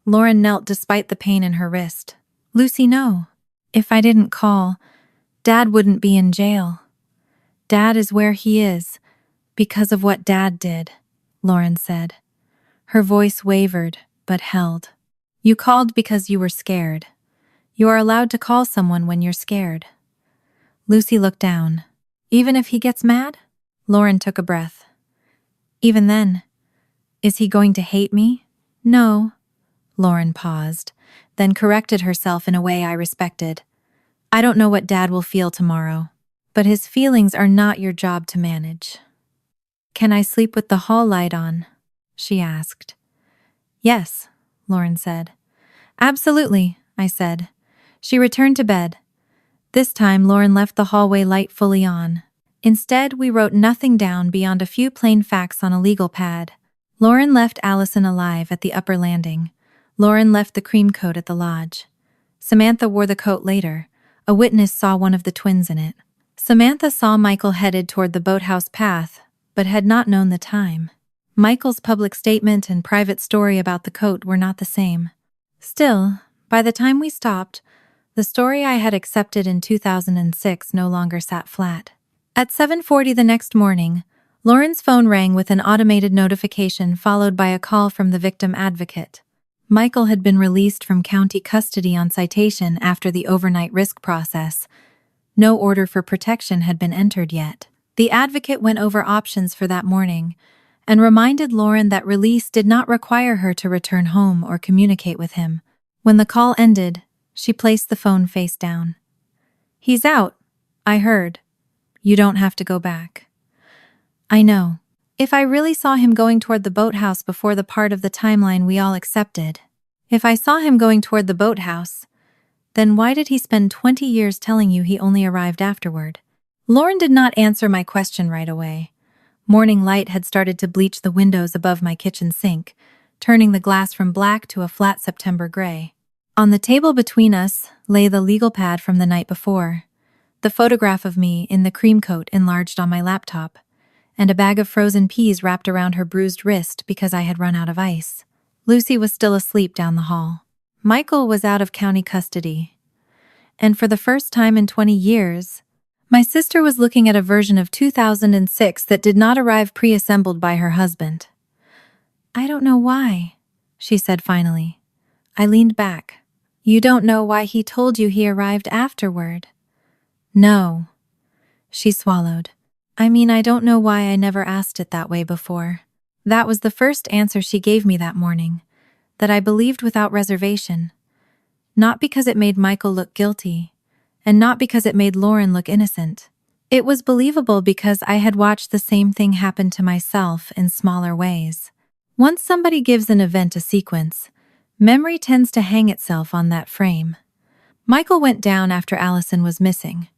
Lauren knelt despite the pain in her wrist. "Lucy, no. If I didn't call, Dad wouldn't be in jail. Dad is where he is because of what Dad did," Lauren said. Her voice wavered, but held. "You called because you were scared. You are allowed to call someone when you're scared." Lucy looked down. "Even if he gets mad?" Lauren took a breath. "Even then? Is he going to hate me?" "No." Lauren paused, then corrected herself in a way I respected. "I don't know what Dad will feel tomorrow, but his feelings are not your job to manage." "Can I sleep with the hall light on?" she asked. "Yes," Lauren said. "Absolutely," I said. She returned to bed. This time, Lauren left the hallway light fully on. Instead, we wrote nothing down beyond a few plain facts on a legal pad. Lauren left Allison alive at the upper landing. Lauren left the cream coat at the lodge. Samantha wore the coat later. A witness saw one of the twins in it. Samantha saw Michael headed toward the boathouse path, but had not known the time. Michael's public statement and private story about the coat were not the same. Still, by the time we stopped, the story I had accepted in 2006 no longer sat flat. At 7:40 the next morning, Lauren's phone rang with an automated notification followed by a call from the victim advocate. Michael had been released from county custody on citation after the overnight risk process. No order for protection had been entered yet. The advocate went over options for that morning and reminded Lauren that release did not require her to return home or communicate with him. When the call ended, she placed the phone face down. "He's out, I heard. You don't have to go back." "I know. If I really saw him going toward the boathouse before the part of the timeline we all accepted, if I saw him going toward the boathouse, then why did he spend 20 years telling you he only arrived afterward?" Lauren did not answer my question right away. Morning light had started to bleach the windows above my kitchen sink, turning the glass from black to a flat September gray. On the table between us lay the legal pad from the night before, the photograph of me in the cream coat enlarged on my laptop, and a bag of frozen peas wrapped around her bruised wrist because I had run out of ice. Lucy was still asleep down the hall. Michael was out of county custody. And for the first time in 20 years, my sister was looking at a version of 2006 that did not arrive pre-assembled by her husband. "I don't know why," she said finally. I leaned back. "You don't know why he told you he arrived afterward?" "No." She swallowed. "I mean, I don't know why I never asked it that way before." That was the first answer she gave me that morning, that I believed without reservation. Not because it made Michael look guilty, and not because it made Lauren look innocent. It was believable because I had watched the same thing happen to myself in smaller ways. Once somebody gives an event a sequence, memory tends to hang itself on that frame. Michael went down after Allison was missing.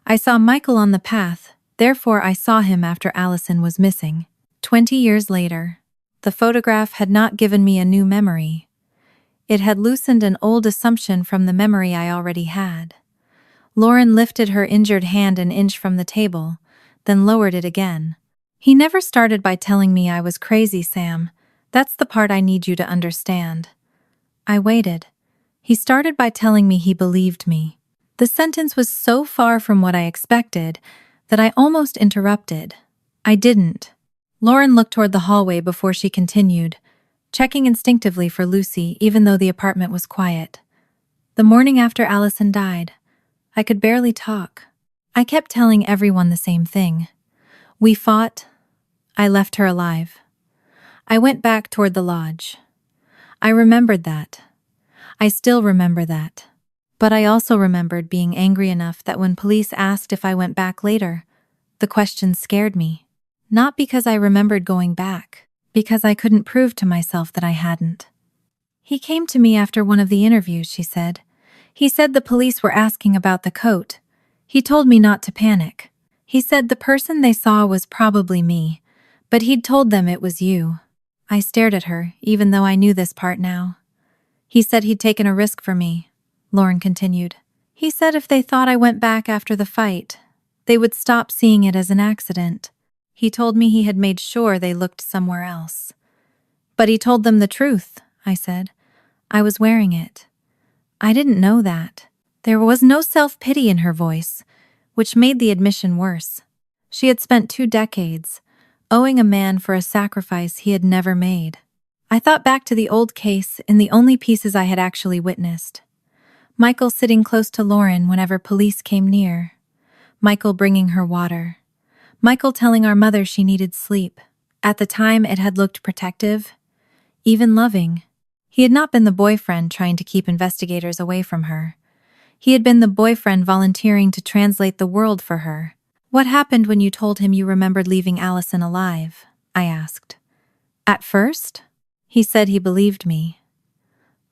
I saw Michael on the path, therefore I saw him after Allison was missing. 20 years later, the photograph had not given me a new memory. It had loosened an old assumption from the memory I already had. Lauren lifted her injured hand an inch from the table, then lowered it again. "He never started by telling me I was crazy, Sam. That's the part I need you to understand." I waited. "He started by telling me he believed me." The sentence was so far from what I expected that I almost interrupted. I didn't. Lauren looked toward the hallway before she continued, checking instinctively for Lucy even though the apartment was quiet. "The morning after Allison died, I could barely talk. I kept telling everyone the same thing. We fought. I left her alive. I went back toward the lodge. I remembered that. I still remember that. But I also remembered being angry enough that when police asked if I went back later, the question scared me. Not because I remembered going back, because I couldn't prove to myself that I hadn't." "He came to me after one of the interviews," she said. "He said the police were asking about the coat. He told me not to panic. He said the person they saw was probably me, But he'd told them it was you. I stared at her, even though I knew this part now. He said he'd taken a risk for me, Lauren continued. He said if they thought I went back after the fight, they would stop seeing it as an accident. He told me he had made sure they looked somewhere else. But he told them the truth, I said. I was wearing it. I didn't know that. There was no self-pity in her voice, which made the admission worse. She had spent 2 decades, owing a man for a sacrifice he had never made. I thought back to the old case and the only pieces I had actually witnessed. Michael sitting close to Lauren whenever police came near. Michael bringing her water. Michael telling our mother she needed sleep. At the time, it had looked protective, even loving. He had not been the boyfriend trying to keep investigators away from her. He had been the boyfriend volunteering to translate the world for her. What happened when you told him you remembered leaving Allison alive? I asked. At first, he said he believed me.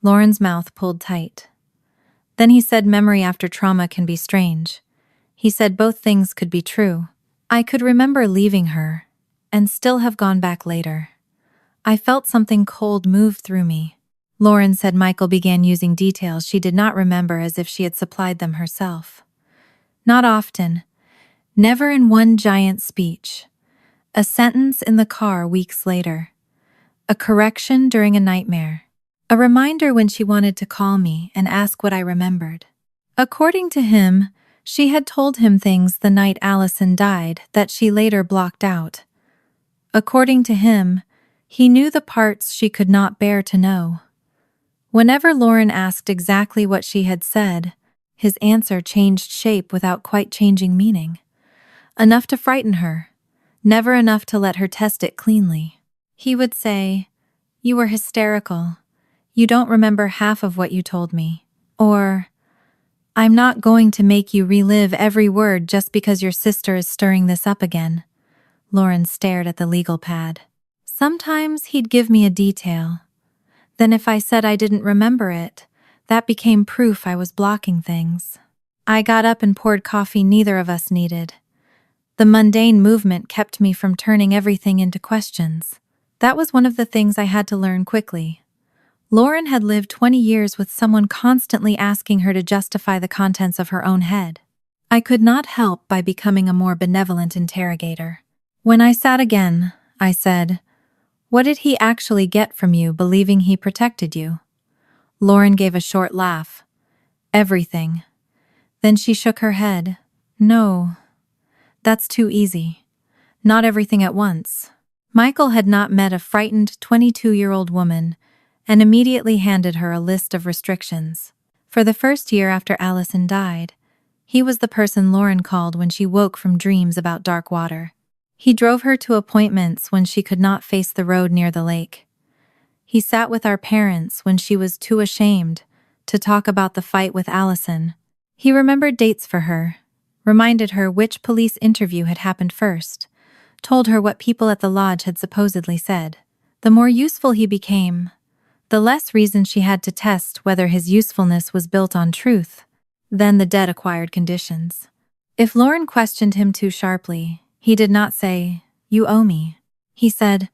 Lauren's mouth pulled tight. Then he said memory after trauma can be strange. He said both things could be true. I could remember leaving her, and still have gone back later. I felt something cold move through me. Lauren said Michael began using details she did not remember as if she had supplied them herself. Not often. Never in one giant speech. A sentence in the car weeks later. A correction during a nightmare. A reminder when she wanted to call me and ask what I remembered. According to him, she had told him things the night Allison died that she later blocked out. According to him, he knew the parts she could not bear to know. Whenever Lauren asked exactly what she had said, his answer changed shape without quite changing meaning. Enough to frighten her, never enough to let her test it cleanly. He would say, "You were hysterical. You don't remember half of what you told me." Or, "I'm not going to make you relive every word just because your sister is stirring this up again." Lauren stared at the legal pad. Sometimes he'd give me a detail. Then if I said I didn't remember it, that became proof I was blocking things. I got up and poured coffee neither of us needed. The mundane movement kept me from turning everything into questions. That was one of the things I had to learn quickly. Lauren had lived 20 years with someone constantly asking her to justify the contents of her own head. I could not help by becoming a more benevolent interrogator. When I sat again, I said, "What did he actually get from you believing he protected you?" Lauren gave a short laugh. "Everything." Then she shook her head. "No, that's too easy. Not everything at once." Michael had not met a frightened 22-year-old woman and immediately handed her a list of restrictions. For the first year after Allison died, he was the person Lauren called when she woke from dreams about dark water. He drove her to appointments when she could not face the road near the lake. He sat with our parents when she was too ashamed to talk about the fight with Allison. He remembered dates for her, reminded her which police interview had happened first, told her what people at the lodge had supposedly said. The more useful he became, the less reason she had to test whether his usefulness was built on truth, then the debt acquired conditions. If Lauren questioned him too sharply, he did not say, "You owe me." He said,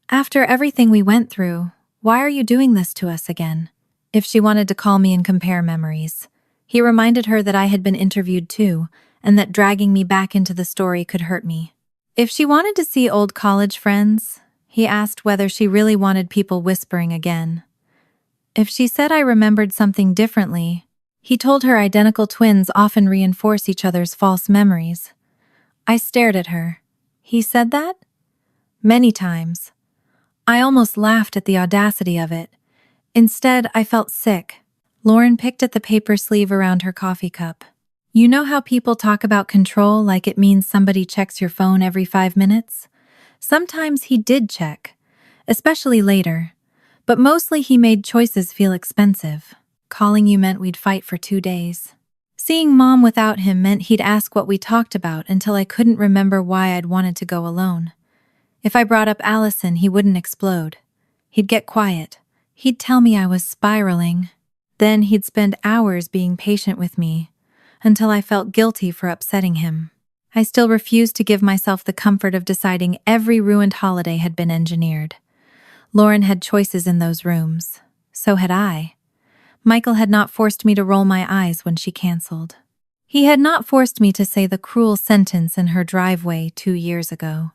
"After everything we went through, why are you doing this to us again?" If she wanted to call me and compare memories, he reminded her that I had been interviewed too, and that dragging me back into the story could hurt me. If she wanted to see old college friends, he asked whether she really wanted people whispering again. If she said I remembered something differently, he told her identical twins often reinforce each other's false memories. I stared at her. He said that? Many times. I almost laughed at the audacity of it. Instead, I felt sick. Lauren picked at the paper sleeve around her coffee cup. "You know how people talk about control like it means somebody checks your phone every 5 minutes? Sometimes he did check, especially later, but mostly he made choices feel expensive. Calling you meant we'd fight for 2 days. Seeing Mom without him meant he'd ask what we talked about until I couldn't remember why I'd wanted to go alone. If I brought up Allison, he wouldn't explode. He'd get quiet. He'd tell me I was spiraling. Then he'd spend hours being patient with me, until I felt guilty for upsetting him. I still refused to give myself the comfort of deciding every ruined holiday had been engineered. Lauren had choices in those rooms. So had I. Michael had not forced me to roll my eyes when she canceled. He had not forced me to say the cruel sentence in her driveway 2 years ago.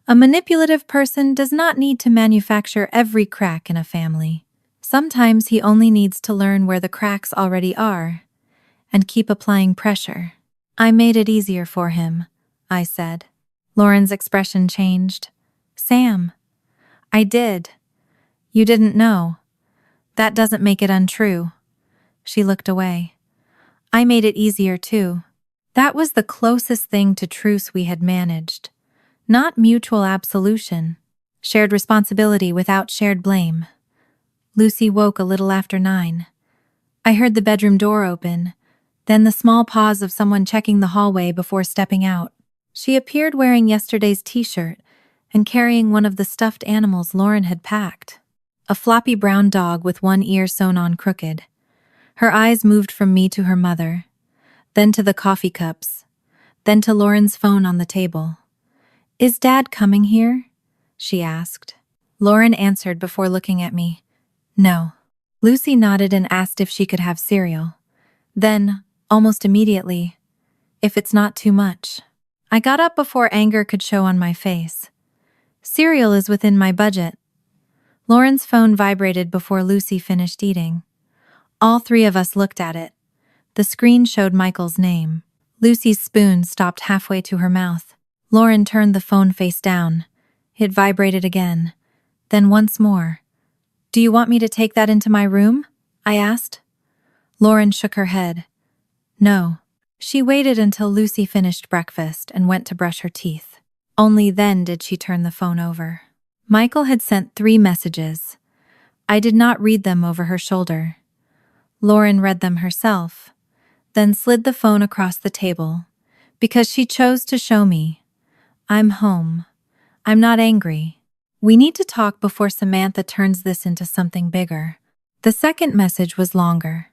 A manipulative person does not need to manufacture every crack in a family. Sometimes he only needs to learn where the cracks already are and keep applying pressure. I made it easier for him, I said. Lauren's expression changed. Sam. I did. You didn't know. That doesn't make it untrue. She looked away. I made it easier too. That was the closest thing to truce we had managed. Not mutual absolution. Shared responsibility without shared blame. Lucy woke a little after 9. I heard the bedroom door open, then the small pause of someone checking the hallway before stepping out. She appeared wearing yesterday's t-shirt and carrying one of the stuffed animals Lauren had packed. A floppy brown dog with one ear sewn on crooked. Her eyes moved from me to her mother, then to the coffee cups, then to Lauren's phone on the table. Is Dad coming here? She asked. Lauren answered before looking at me. No. Lucy nodded and asked if she could have cereal. Then, almost immediately, if it's not too much. I got up before anger could show on my face. Cereal is within my budget. Lauren's phone vibrated before Lucy finished eating. All 3 of us looked at it. The screen showed Michael's name. Lucy's spoon stopped halfway to her mouth. Lauren turned the phone face down. It vibrated again. Then once more. Do you want me to take that into my room? I asked. Lauren shook her head. No. She waited until Lucy finished breakfast and went to brush her teeth. Only then did she turn the phone over. Michael had sent 3 messages. I did not read them over her shoulder. Lauren read them herself, then slid the phone across the table, because she chose to show me. I'm home. I'm not angry. We need to talk before Samantha turns this into something bigger. The second message was longer.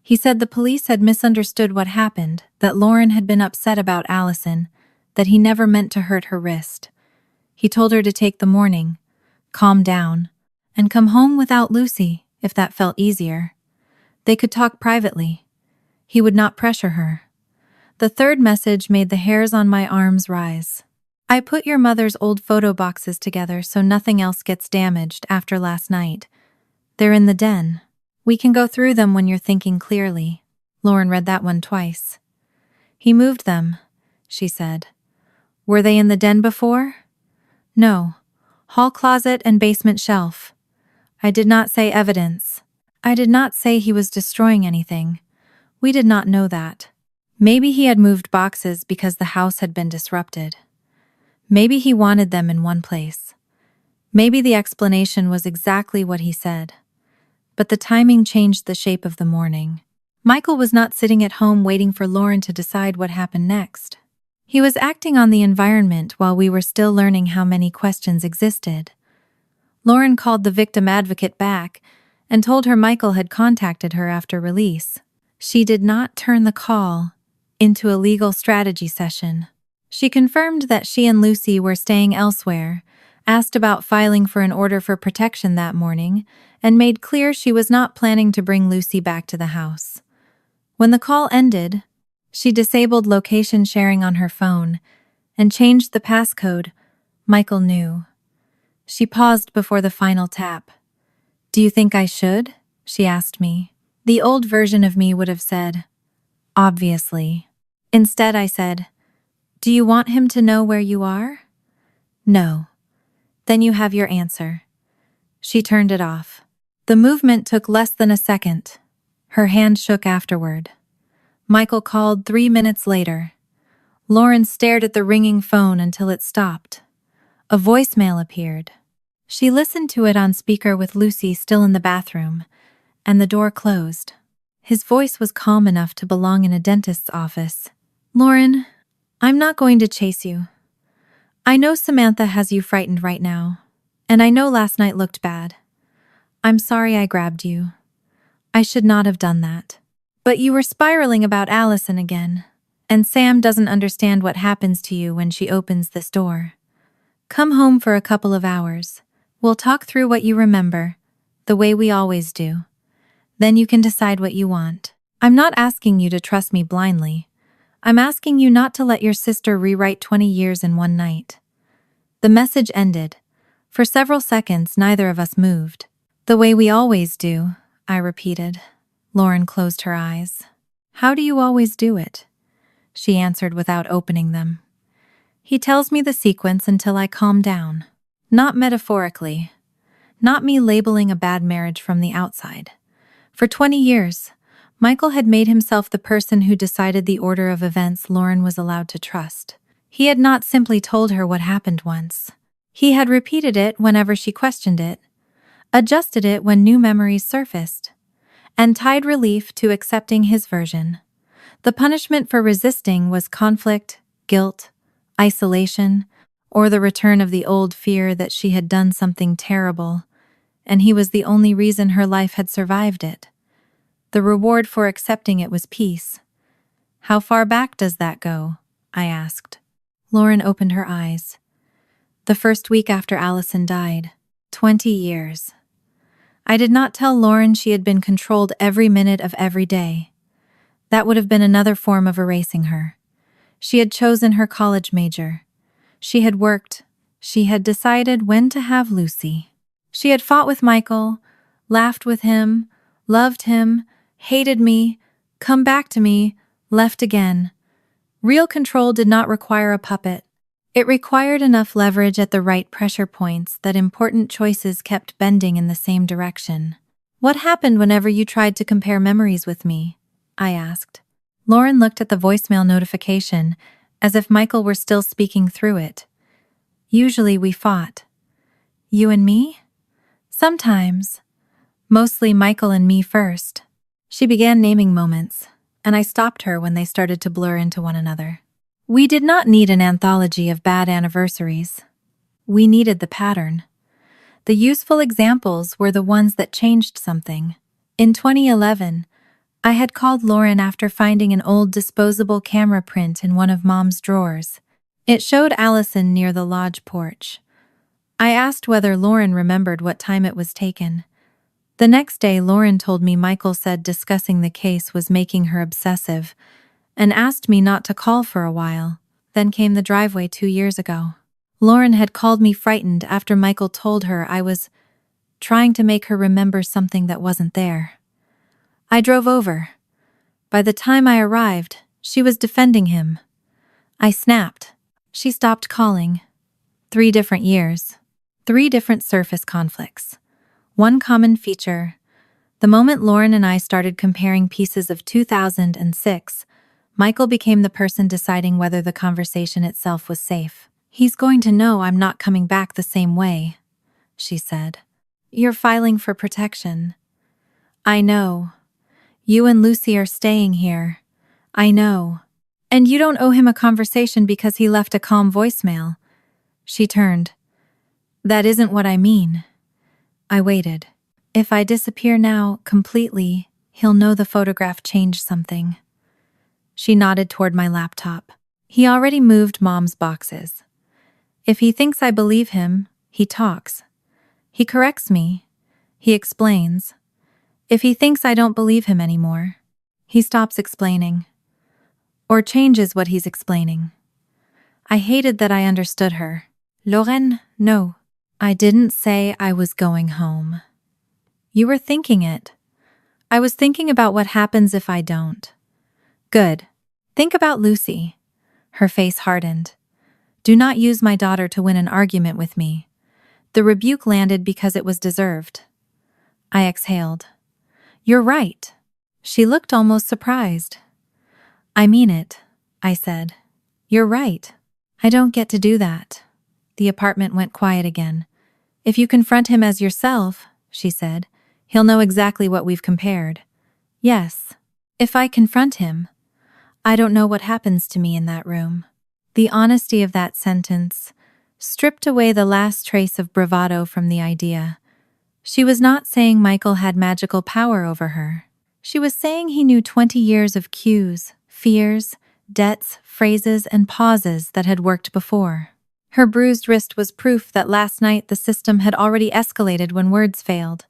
He said the police had misunderstood what happened, that Lauren had been upset about Allison, that he never meant to hurt her wrist. He told her to take the morning, calm down, and come home without Lucy, if that felt easier. They could talk privately. He would not pressure her. The third message made the hairs on my arms rise. I put your mother's old photo boxes together so nothing else gets damaged after last night. They're in the den. We can go through them when you're thinking clearly. Lauren read that one twice. He moved them, she said. Were they in the den before? No. Hall closet and basement shelf. I did not say evidence. I did not say he was destroying anything. We did not know that. Maybe he had moved boxes because the house had been disrupted. Maybe he wanted them in one place. Maybe the explanation was exactly what he said. But the timing changed the shape of the morning. Michael was not sitting at home waiting for Lauren to decide what happened next. He was acting on the environment while we were still learning how many questions existed. Lauren called the victim advocate back and told her Michael had contacted her after release. She did not turn the call into a legal strategy session. She confirmed that she and Lucy were staying elsewhere, asked about filing for an order for protection that morning, and made clear she was not planning to bring Lucy back to the house. When the call ended, she disabled location sharing on her phone and changed the passcode. Michael knew. She paused before the final tap. Do you think I should? She asked me. The old version of me would have said, obviously. Instead, I said, do you want him to know where you are? No. Then you have your answer. She turned it off. The movement took less than a second. Her hand shook afterward. Michael called 3 minutes later. Lauren stared at the ringing phone until it stopped. A voicemail appeared. She listened to it on speaker with Lucy still in the bathroom, and the door closed. His voice was calm enough to belong in a dentist's office. Lauren, I'm not going to chase you. I know Samantha has you frightened right now, and I know last night looked bad. I'm sorry I grabbed you. I should not have done that. But you were spiraling about Allison again, And Sam doesn't understand what happens to you when she opens this door. Come home for a couple of hours. We'll talk through what you remember, the way we always do. Then you can decide what you want. I'm not asking you to trust me blindly. I'm asking you not to let your sister rewrite 20 years in one night. The message ended. For several seconds, neither of us moved. The way we always do, I repeated. Lauren closed her eyes. How do you always do it? She answered without opening them. He tells me the sequence until I calm down. Not metaphorically. Not me labeling a bad marriage from the outside. For 20 years, Michael had made himself the person who decided the order of events Lauren was allowed to trust. He had not simply told her what happened once. He had repeated it whenever she questioned it, adjusted it when new memories surfaced, and tied relief to accepting his version. The punishment for resisting was conflict, guilt, isolation, or the return of the old fear that she had done something terrible, and he was the only reason her life had survived it. The reward for accepting it was peace. How far back does that go? I asked. Lauren opened her eyes. The first week after Allison died. 20 years. I did not tell Lauren she had been controlled every minute of every day. That would have been another form of erasing her. She had chosen her college major. She had worked. She had decided when to have Lucy. She had fought with Michael, laughed with him, loved him, hated me, come back to me, left again. Real control did not require a puppet. It required enough leverage at the right pressure points that important choices kept bending in the same direction. What happened whenever you tried to compare memories with me? I asked. Lauren looked at the voicemail notification as if Michael were still speaking through it. Usually we fought. You and me? Sometimes. Mostly Michael and me first. She began naming moments, and I stopped her when they started to blur into one another. We did not need an anthology of bad anniversaries. We needed the pattern. The useful examples were the ones that changed something. In 2011, I had called Lauren after finding an old disposable camera print in one of Mom's drawers. It showed Allison near the lodge porch. I asked whether Lauren remembered what time it was taken. The next day, Lauren told me Michael said discussing the case was making her obsessive, and asked me not to call for a while. Then came the driveway 2 years ago. Lauren had called me frightened after Michael told her I was trying to make her remember something that wasn't there. I drove over. By the time I arrived, she was defending him. I snapped. She stopped calling. 3 different years. 3 different surface conflicts. One common feature. The moment Lauren and I started comparing pieces of 2006, Michael became the person deciding whether the conversation itself was safe. He's going to know I'm not coming back the same way, she said. You're filing for protection. I know. You and Lucy are staying here. I know. And you don't owe him a conversation because he left a calm voicemail. She turned. That isn't what I mean. I waited. If I disappear now, completely, he'll know the photograph changed something. She nodded toward my laptop. He already moved Mom's boxes. If he thinks I believe him, he talks. He corrects me. He explains. If he thinks I don't believe him anymore, he stops explaining. Or changes what he's explaining. I hated that I understood her. Lauren, no. I didn't say I was going home. You were thinking it. I was thinking about what happens if I don't. Good. Think about Lucy. Her face hardened. Do not use my daughter to win an argument with me. The rebuke landed because it was deserved. I exhaled. You're right. She looked almost surprised. I mean it, I said. You're right. I don't get to do that. The apartment went quiet again. If you confront him as yourself, she said, he'll know exactly what we've compared. Yes. If I confront him, I don't know what happens to me in that room. The honesty of that sentence stripped away the last trace of bravado from the idea. She was not saying Michael had magical power over her. She was saying he knew 20 years of cues, fears, debts, phrases, and pauses that had worked before. Her bruised wrist was proof that last night the system had already escalated when words failed.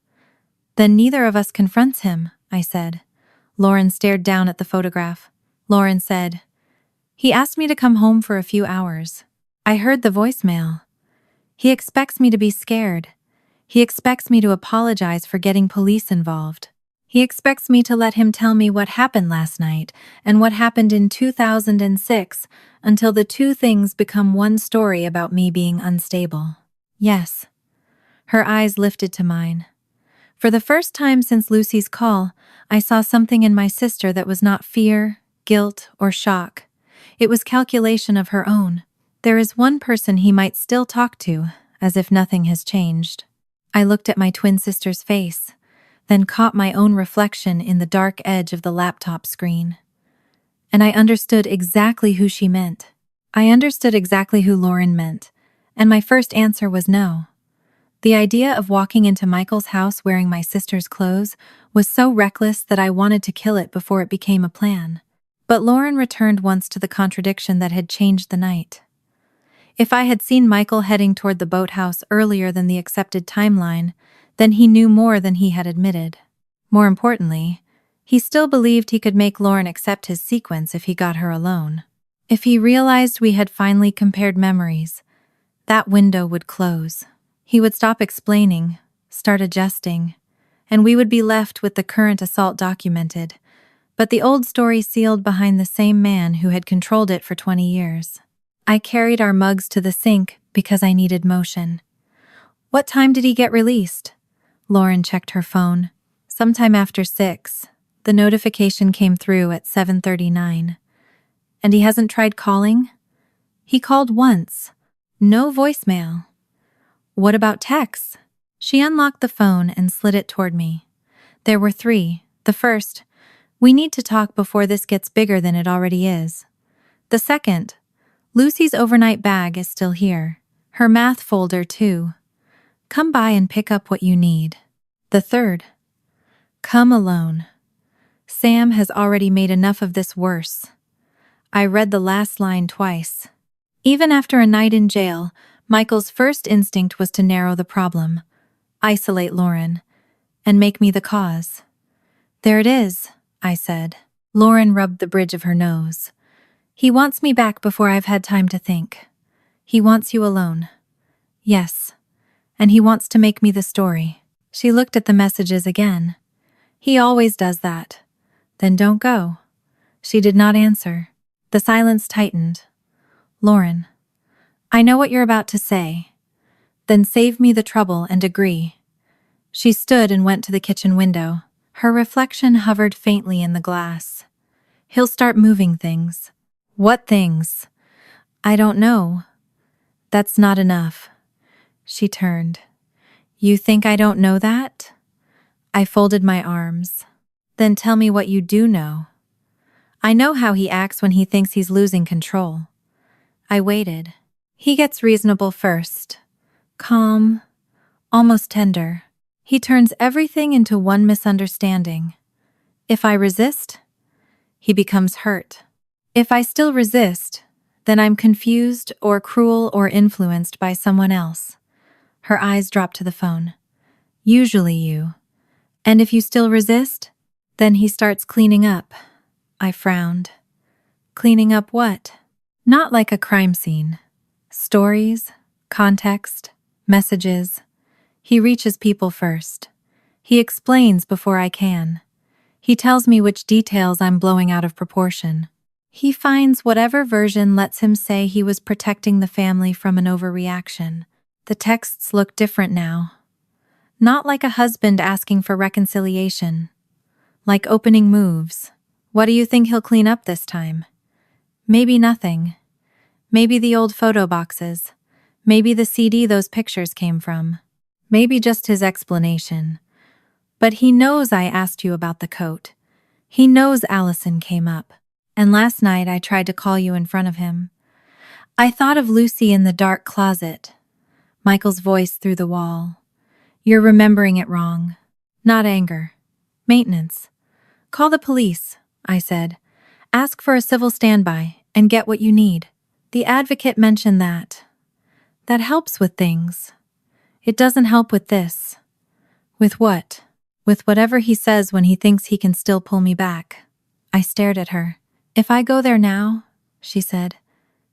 "Then neither of us confronts him," I said. Lauren stared down at the photograph. Lauren said, "He asked me to come home for a few hours. I heard the voicemail. He expects me to be scared. He expects me to apologize for getting police involved. He expects me to let him tell me what happened last night and what happened in 2006 until the two things become one story about me being unstable." Yes. Her eyes lifted to mine. For the first time since Lucy's call, I saw something in my sister that was not fear, guilt, or shock. It was calculation of her own. There is one person he might still talk to, as if nothing has changed. I looked at my twin sister's face, then caught my own reflection in the dark edge of the laptop screen. And I understood exactly who she meant. I understood exactly who Lauren meant, and my first answer was no. The idea of walking into Michael's house wearing my sister's clothes was so reckless that I wanted to kill it before it became a plan. But Lauren returned once to the contradiction that had changed the night. If I had seen Michael heading toward the boathouse earlier than the accepted timeline, then he knew more than he had admitted. More importantly, he still believed he could make Lauren accept his sequence if he got her alone. If he realized we had finally compared memories, that window would close. He would stop explaining, start adjusting, and we would be left with the current assault documented, but the old story sealed behind the same man who had controlled it for 20 years. I carried our mugs to the sink because I needed motion. "What time did he get released?" Lauren checked her phone. "Sometime after 6. The notification came through at 7:39. "And he hasn't tried calling?" "He called once. No voicemail." "What about texts?" She unlocked the phone and slid it toward me. There were 3. The first, "We need to talk before this gets bigger than it already is." The second, "Lucy's overnight bag is still here. Her math folder too. Come by and pick up what you need." The third, "Come alone. Sam has already made enough of this worse." I read the last line twice. Even after a night in jail, Michael's first instinct was to narrow the problem, isolate Lauren, and make me the cause. "There it is," I said. Lauren rubbed the bridge of her nose. "He wants me back before I've had time to think. He wants you alone." "Yes. And he wants to make me the story." She looked at the messages again. "He always does that." "Then don't go." She did not answer. The silence tightened. "Lauren, I know what you're about to say. Then save me the trouble and agree." She stood and went to the kitchen window. Her reflection hovered faintly in the glass. "He'll start moving things." "What things?" "I don't know." "That's not enough." She turned. "You think I don't know that?" I folded my arms. "Then tell me what you do know." "I know how he acts when he thinks he's losing control." I waited. "He gets reasonable first. Calm, almost tender. He turns everything into one misunderstanding. If I resist, he becomes hurt. If I still resist, then I'm confused or cruel or influenced by someone else." Her eyes dropped to the phone. "Usually you. And if you still resist, then he starts cleaning up." I frowned. "Cleaning up what?" "Not like a crime scene. Stories, context, messages. He reaches people first. He explains before I can. He tells me which details I'm blowing out of proportion. He finds whatever version lets him say he was protecting the family from an overreaction. The texts look different now. Not like a husband asking for reconciliation. Like opening moves. What do you think he'll clean up this time? Maybe nothing. Maybe the old photo boxes. Maybe the CD those pictures came from. Maybe just his explanation. But he knows I asked you about the coat. He knows Allison came up. And last night I tried to call you in front of him. I thought of Lucy in the dark closet. Michael's voice through the wall. You're remembering it wrong. Not anger. Maintenance. Call the police, I said. Ask for a civil standby and get what you need. The advocate mentioned that. That helps with things. It doesn't help with this. With what? With whatever he says when he thinks he can still pull me back. I stared at her. If I go there now, she said,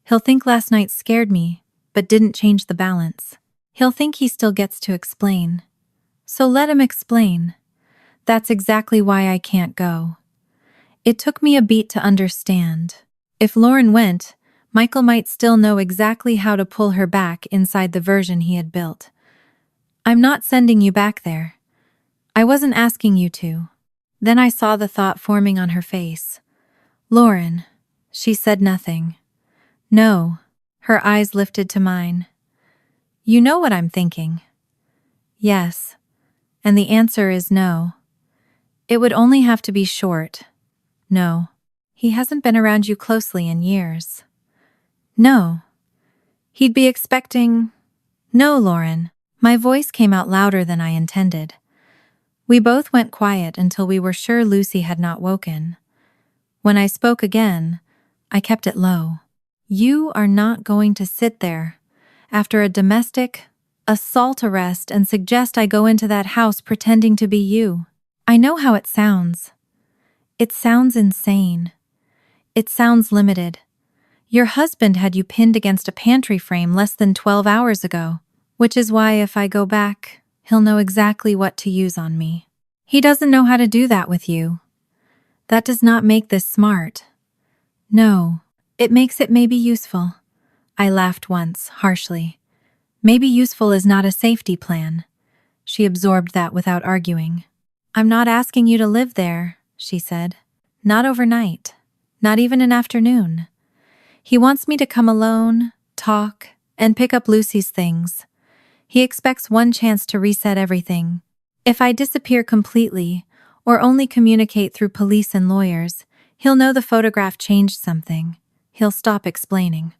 he'll think last night scared me, but didn't change the balance. He'll think he still gets to explain. So let him explain. That's exactly why I can't go. It took me a beat to understand. If Lauren went, Michael might still know exactly how to pull her back inside the version he had built. I'm not sending you back there. I wasn't asking you to. Then I saw the thought forming on her face. Lauren. She said nothing. No. Her eyes lifted to mine. You know what I'm thinking. Yes. And the answer is no. It would only have to be short. No. He hasn't been around you closely in years. No. He'd be expecting... No, Lauren. My voice came out louder than I intended. We both went quiet until we were sure Lucy had not woken. When I spoke again, I kept it low. You are not going to sit there after a domestic assault arrest and suggest I go into that house pretending to be you. I know how it sounds. It sounds insane. It sounds limited. Your husband had you pinned against a pantry frame less than 12 hours ago, which is why if I go back, he'll know exactly what to use on me. He doesn't know how to do that with you. That does not make this smart. No, it makes it maybe useful. I laughed once, harshly. Maybe useful is not a safety plan. She absorbed that without arguing. I'm not asking you to live there, she said. Not overnight. Not even an afternoon. He wants me to come alone, talk, and pick up Lucy's things. He expects one chance to reset everything. If I disappear completely, or only communicate through police and lawyers, he'll know the photograph changed something. He'll stop explaining.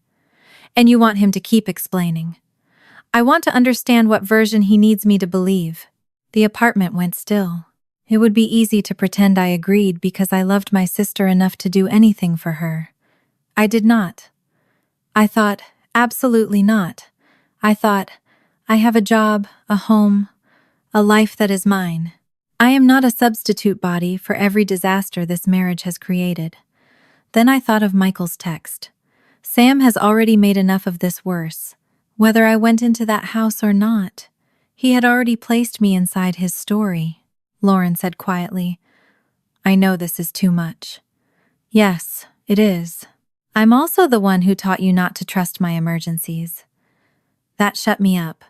And you want him to keep explaining. I want to understand what version he needs me to believe. The apartment went still. It would be easy to pretend I agreed because I loved my sister enough to do anything for her. I did not. I thought, absolutely not. I thought, I have a job, a home, a life that is mine. I am not a substitute body for every disaster this marriage has created. Then I thought of Michael's text. Sam has already made enough of this worse. Whether I went into that house or not, he had already placed me inside his story. Lauren said quietly, I know this is too much. Yes, it is. I'm also the one who taught you not to trust my emergencies. That shut me up.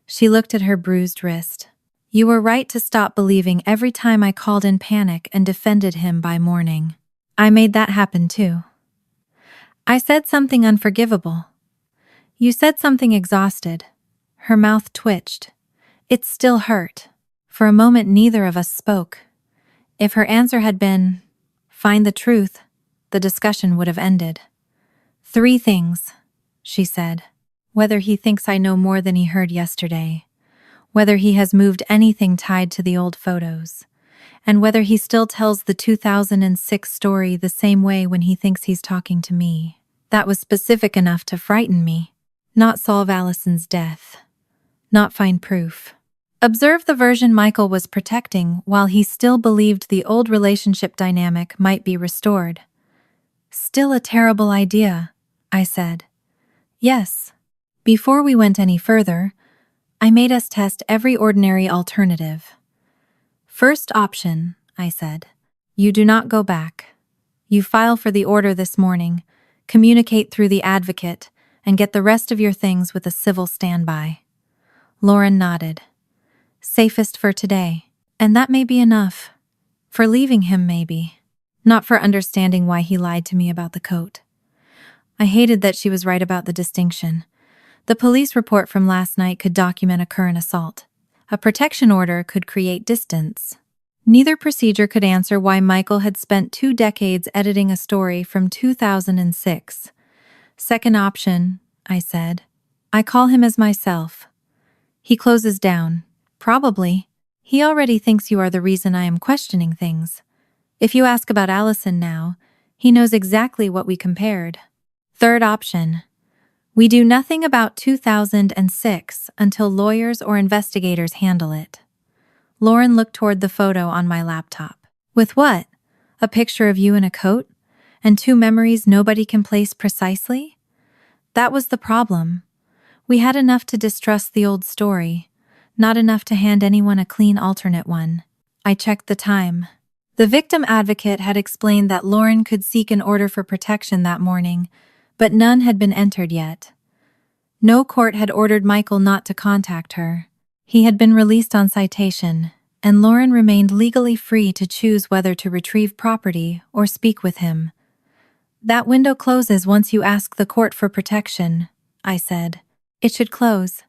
She looked at her bruised wrist. You were right to stop believing every time I called in panic and defended him by morning. I made that happen too. I said something unforgivable. You said something exhausted. Her mouth twitched. It still hurt. For a moment neither of us spoke. If her answer had been, find the truth, the discussion would have ended. 3 things, she said. Whether he thinks I know more than he heard yesterday, whether he has moved anything tied to the old photos, and whether he still tells the 2006 story the same way when he thinks he's talking to me. That was specific enough to frighten me. Not solve Allison's death. Not find proof. Observe the version Michael was protecting while he still believed the old relationship dynamic might be restored. Still a terrible idea, I said. Yes. Before we went any further, I made us test every ordinary alternative. First option, I said. You do not go back. You file for the order this morning, communicate through the advocate, and get the rest of your things with a civil standby. Lauren nodded. Safest for today. And that may be enough. For leaving him, maybe. Not for understanding why he lied to me about the coat. I hated that she was right about the distinction. The police report from last night could document a current assault. A protection order could create distance. Neither procedure could answer why Michael had spent 2 decades editing a story from 2006. Second option, I said. I call him as myself. He closes down. Probably. He already thinks you are the reason I am questioning things. If you ask about Allison now, He knows exactly what we compared. Third option. We do nothing about 2006 until lawyers or investigators handle it. Lauren looked toward the photo on my laptop. With what? A picture of you in a coat? And two memories nobody can place precisely? That was the problem. We had enough to distrust the old story, not enough to hand anyone a clean alternate one. I checked the time. The victim advocate had explained that Lauren could seek an order for protection that morning, but none had been entered yet. No court had ordered Michael not to contact her. He had been released on citation, and Lauren remained legally free to choose whether to retrieve property or speak with him. That window closes once you ask the court for protection, I said. It should close.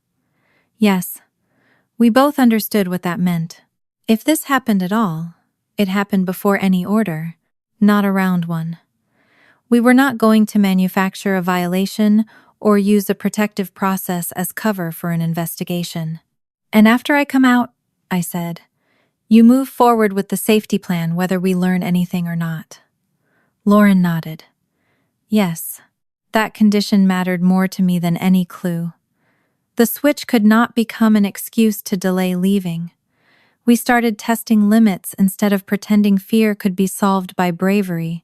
Yes. We both understood what that meant. If this happened at all, it happened before any order, not around one. We were not going to manufacture a violation or use a protective process as cover for an investigation. And after I come out, I said, you move forward with the safety plan whether we learn anything or not. Lauren nodded. Yes, that condition mattered more to me than any clue. The switch could not become an excuse to delay leaving. We started testing limits instead of pretending fear could be solved by bravery.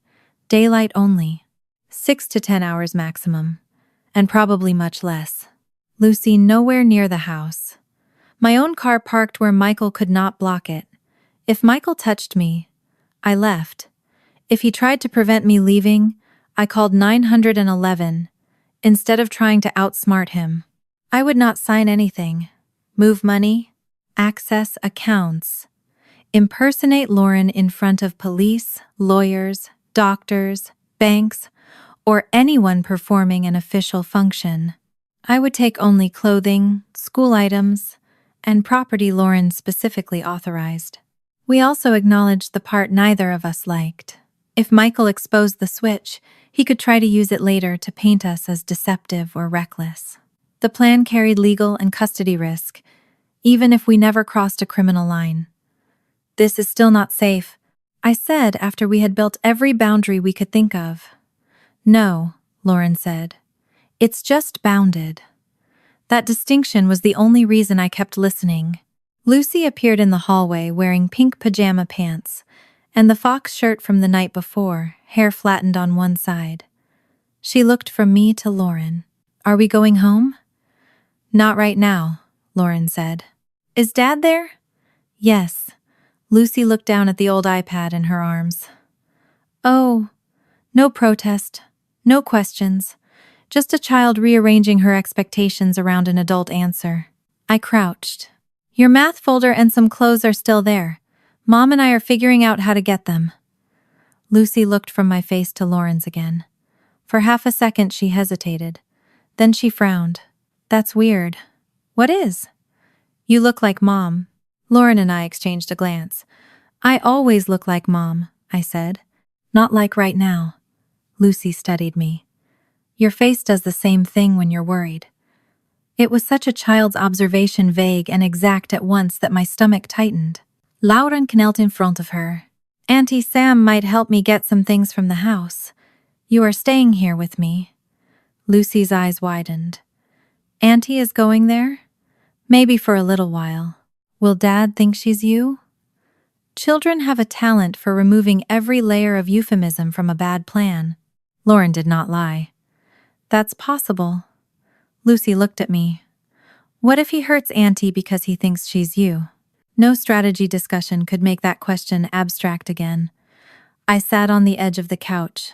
Daylight only. 6 to 10 hours maximum. And probably much less. Lucy nowhere near the house. My own car parked where Michael could not block it. If Michael touched me, I left. If he tried to prevent me leaving, I called 911, instead of trying to outsmart him. I would not sign anything. Move money, access accounts, impersonate Lauren in front of police, lawyers, doctors, banks, or anyone performing an official function. I would take only clothing, school items, and property Lauren specifically authorized. We also acknowledged the part neither of us liked. If Michael exposed the switch, he could try to use it later to paint us as deceptive or reckless. The plan carried legal and custody risk, even if we never crossed a criminal line. This is still not safe, I said after we had built every boundary we could think of. No, Lauren said. It's just bounded. That distinction was the only reason I kept listening. Lucy appeared in the hallway wearing pink pajama pants and the fox shirt from the night before, hair flattened on one side. She looked from me to Lauren. Are we going home? Not right now, Lauren said. Is Dad there? Yes. Lucy looked down at the old iPad in her arms. Oh, no protest, no questions, just a child rearranging her expectations around an adult answer. I crouched. Your math folder and some clothes are still there. Mom and I are figuring out how to get them. Lucy looked from my face to Lauren's again. For half a second she hesitated. Then she frowned. That's weird. What is? You look like Mom. Lauren and I exchanged a glance. I always look like Mom, I said. Not like right now. Lucy studied me. Your face does the same thing when you're worried. It was such a child's observation, vague and exact at once, that my stomach tightened. Lauren knelt in front of her. Auntie Sam might help me get some things from the house. You are staying here with me. Lucy's eyes widened. Auntie is going there? Maybe for a little while. Will Dad think she's you? Children have a talent for removing every layer of euphemism from a bad plan. Lauren did not lie. That's possible. Lucy looked at me. What if he hurts Auntie because he thinks she's you? No strategy discussion could make that question abstract again. I sat on the edge of the couch.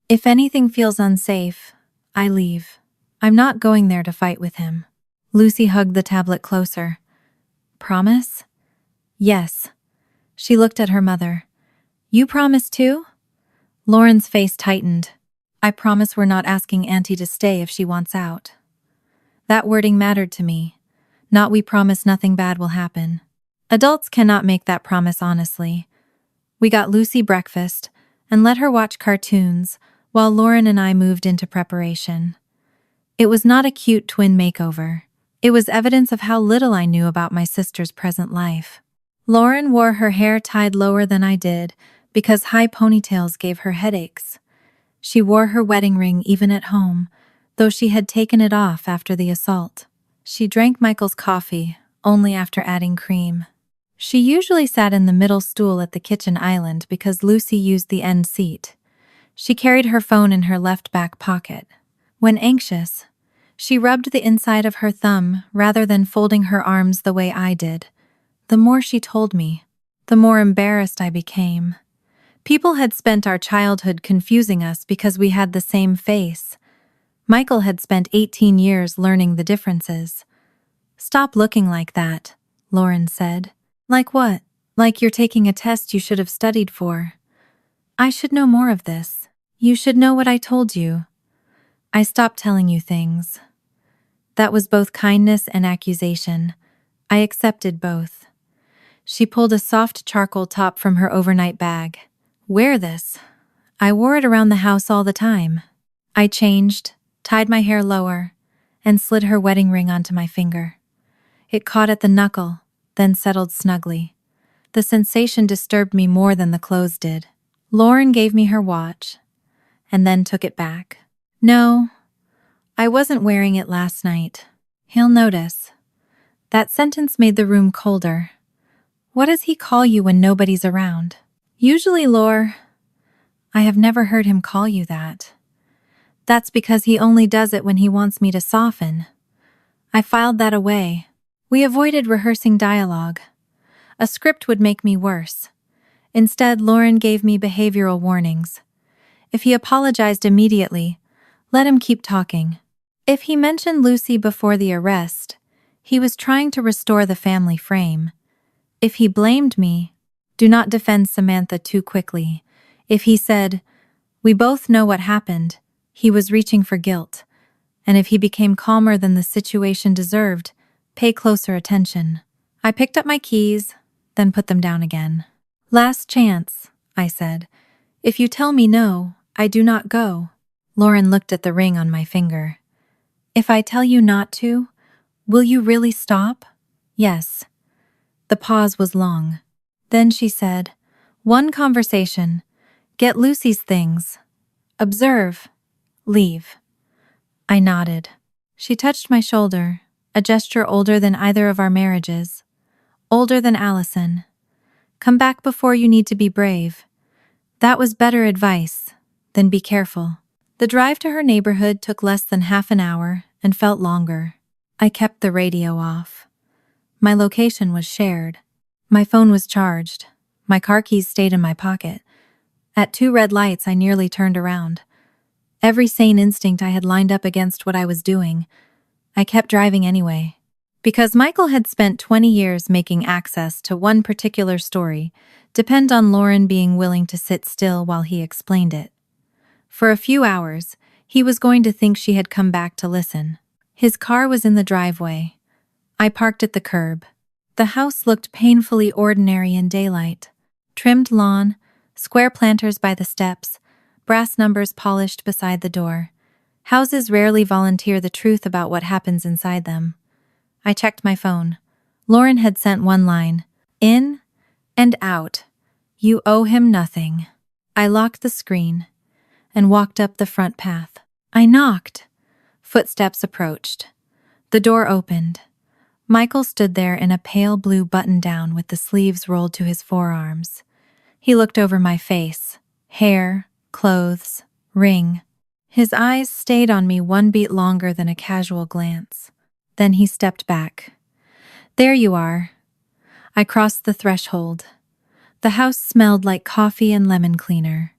If anything feels unsafe, I leave. I'm not going there to fight with him. Lucy hugged the tablet closer. Promise? Yes. She looked at her mother. You promise too? Lauren's face tightened. I promise we're not asking Auntie to stay if she wants out. That wording mattered to me. Not we promise nothing bad will happen. Adults cannot make that promise honestly. We got Lucy breakfast and let her watch cartoons while Lauren and I moved into preparation. It was not a cute twin makeover. It was evidence of how little I knew about my sister's present life. Lauren wore her hair tied lower than I did because high ponytails gave her headaches. She wore her wedding ring even at home, though she had taken it off after the assault. She drank Michael's coffee, only after adding cream. She usually sat in the middle stool at the kitchen island because Lucy used the end seat. She carried her phone in her left back pocket. When anxious, she rubbed the inside of her thumb rather than folding her arms the way I did. The more she told me, the more embarrassed I became. People had spent our childhood confusing us because we had the same face. Michael had spent 18 years learning the differences. "Stop looking like that," Lauren said. "Like what? Like you're taking a test you should have studied for." "I should know more of this. You should know what I told you. I stopped telling you things." That was both kindness and accusation. I accepted both. She pulled a soft charcoal top from her overnight bag. "Wear this." I wore it around the house all the time. I changed, tied my hair lower, and slid her wedding ring onto my finger. It caught at the knuckle, then settled snugly. The sensation disturbed me more than the clothes did. Lauren gave me her watch, and then took it back. "No, I wasn't wearing it last night. He'll notice." That sentence made the room colder. "What does he call you when nobody's around?" "Usually, Laure." "I have never heard him call you that." "That's because he only does it when he wants me to soften." I filed that away. We avoided rehearsing dialogue. A script would make me worse. Instead, Lauren gave me behavioral warnings. If he apologized immediately, let him keep talking. If he mentioned Lucy before the arrest, he was trying to restore the family frame. If he blamed me, do not defend Samantha too quickly. If he said, "We both know what happened," he was reaching for guilt. And if he became calmer than the situation deserved, pay closer attention. I picked up my keys, then put them down again. "Last chance," I said. "If you tell me no, I do not go." Lauren looked at the ring on my finger. "If I tell you not to, will you really stop?" "Yes." The pause was long. Then she said, "One conversation. Get Lucy's things. Observe. Leave." I nodded. She touched my shoulder, a gesture older than either of our marriages. Older than Allison. "Come back before you need to be brave." That was better advice than "be careful." The drive to her neighborhood took less than half an hour and felt longer. I kept the radio off. My location was shared. My phone was charged. My car keys stayed in my pocket. At 2 red lights, I nearly turned around. Every sane instinct I had lined up against what I was doing. I kept driving anyway. Because Michael had spent 20 years making access to one particular story depend on Lauren being willing to sit still while he explained it. For a few hours, he was going to think she had come back to listen. His car was in the driveway. I parked at the curb. The house looked painfully ordinary in daylight. Trimmed lawn, square planters by the steps, brass numbers polished beside the door. Houses rarely volunteer the truth about what happens inside them. I checked my phone. Lauren had sent one line, "In and out. You owe him nothing." I locked the screen and walked up the front path. I knocked. Footsteps approached. The door opened. Michael stood there in a pale blue button-down with the sleeves rolled to his forearms. He looked over my face, hair, clothes, ring. His eyes stayed on me one beat longer than a casual glance. Then he stepped back. "There you are." I crossed the threshold. The house smelled like coffee and lemon cleaner.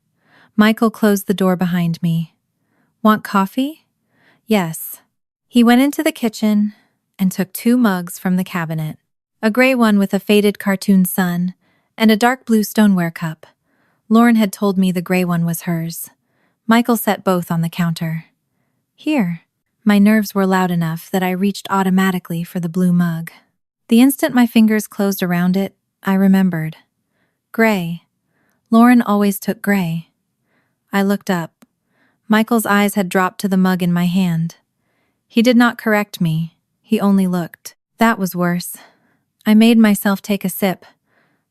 Michael closed the door behind me. "Want coffee?" "Yes." He went into the kitchen and took 2 mugs from the cabinet, a gray one with a faded cartoon sun and a dark blue stoneware cup. Lauren had told me the gray one was hers. Michael set both on the counter. "Here." My nerves were loud enough that I reached automatically for the blue mug. The instant my fingers closed around it, I remembered. Gray. Lauren always took gray. I looked up. Michael's eyes had dropped to the mug in my hand. He did not correct me. He only looked. That was worse. I made myself take a sip.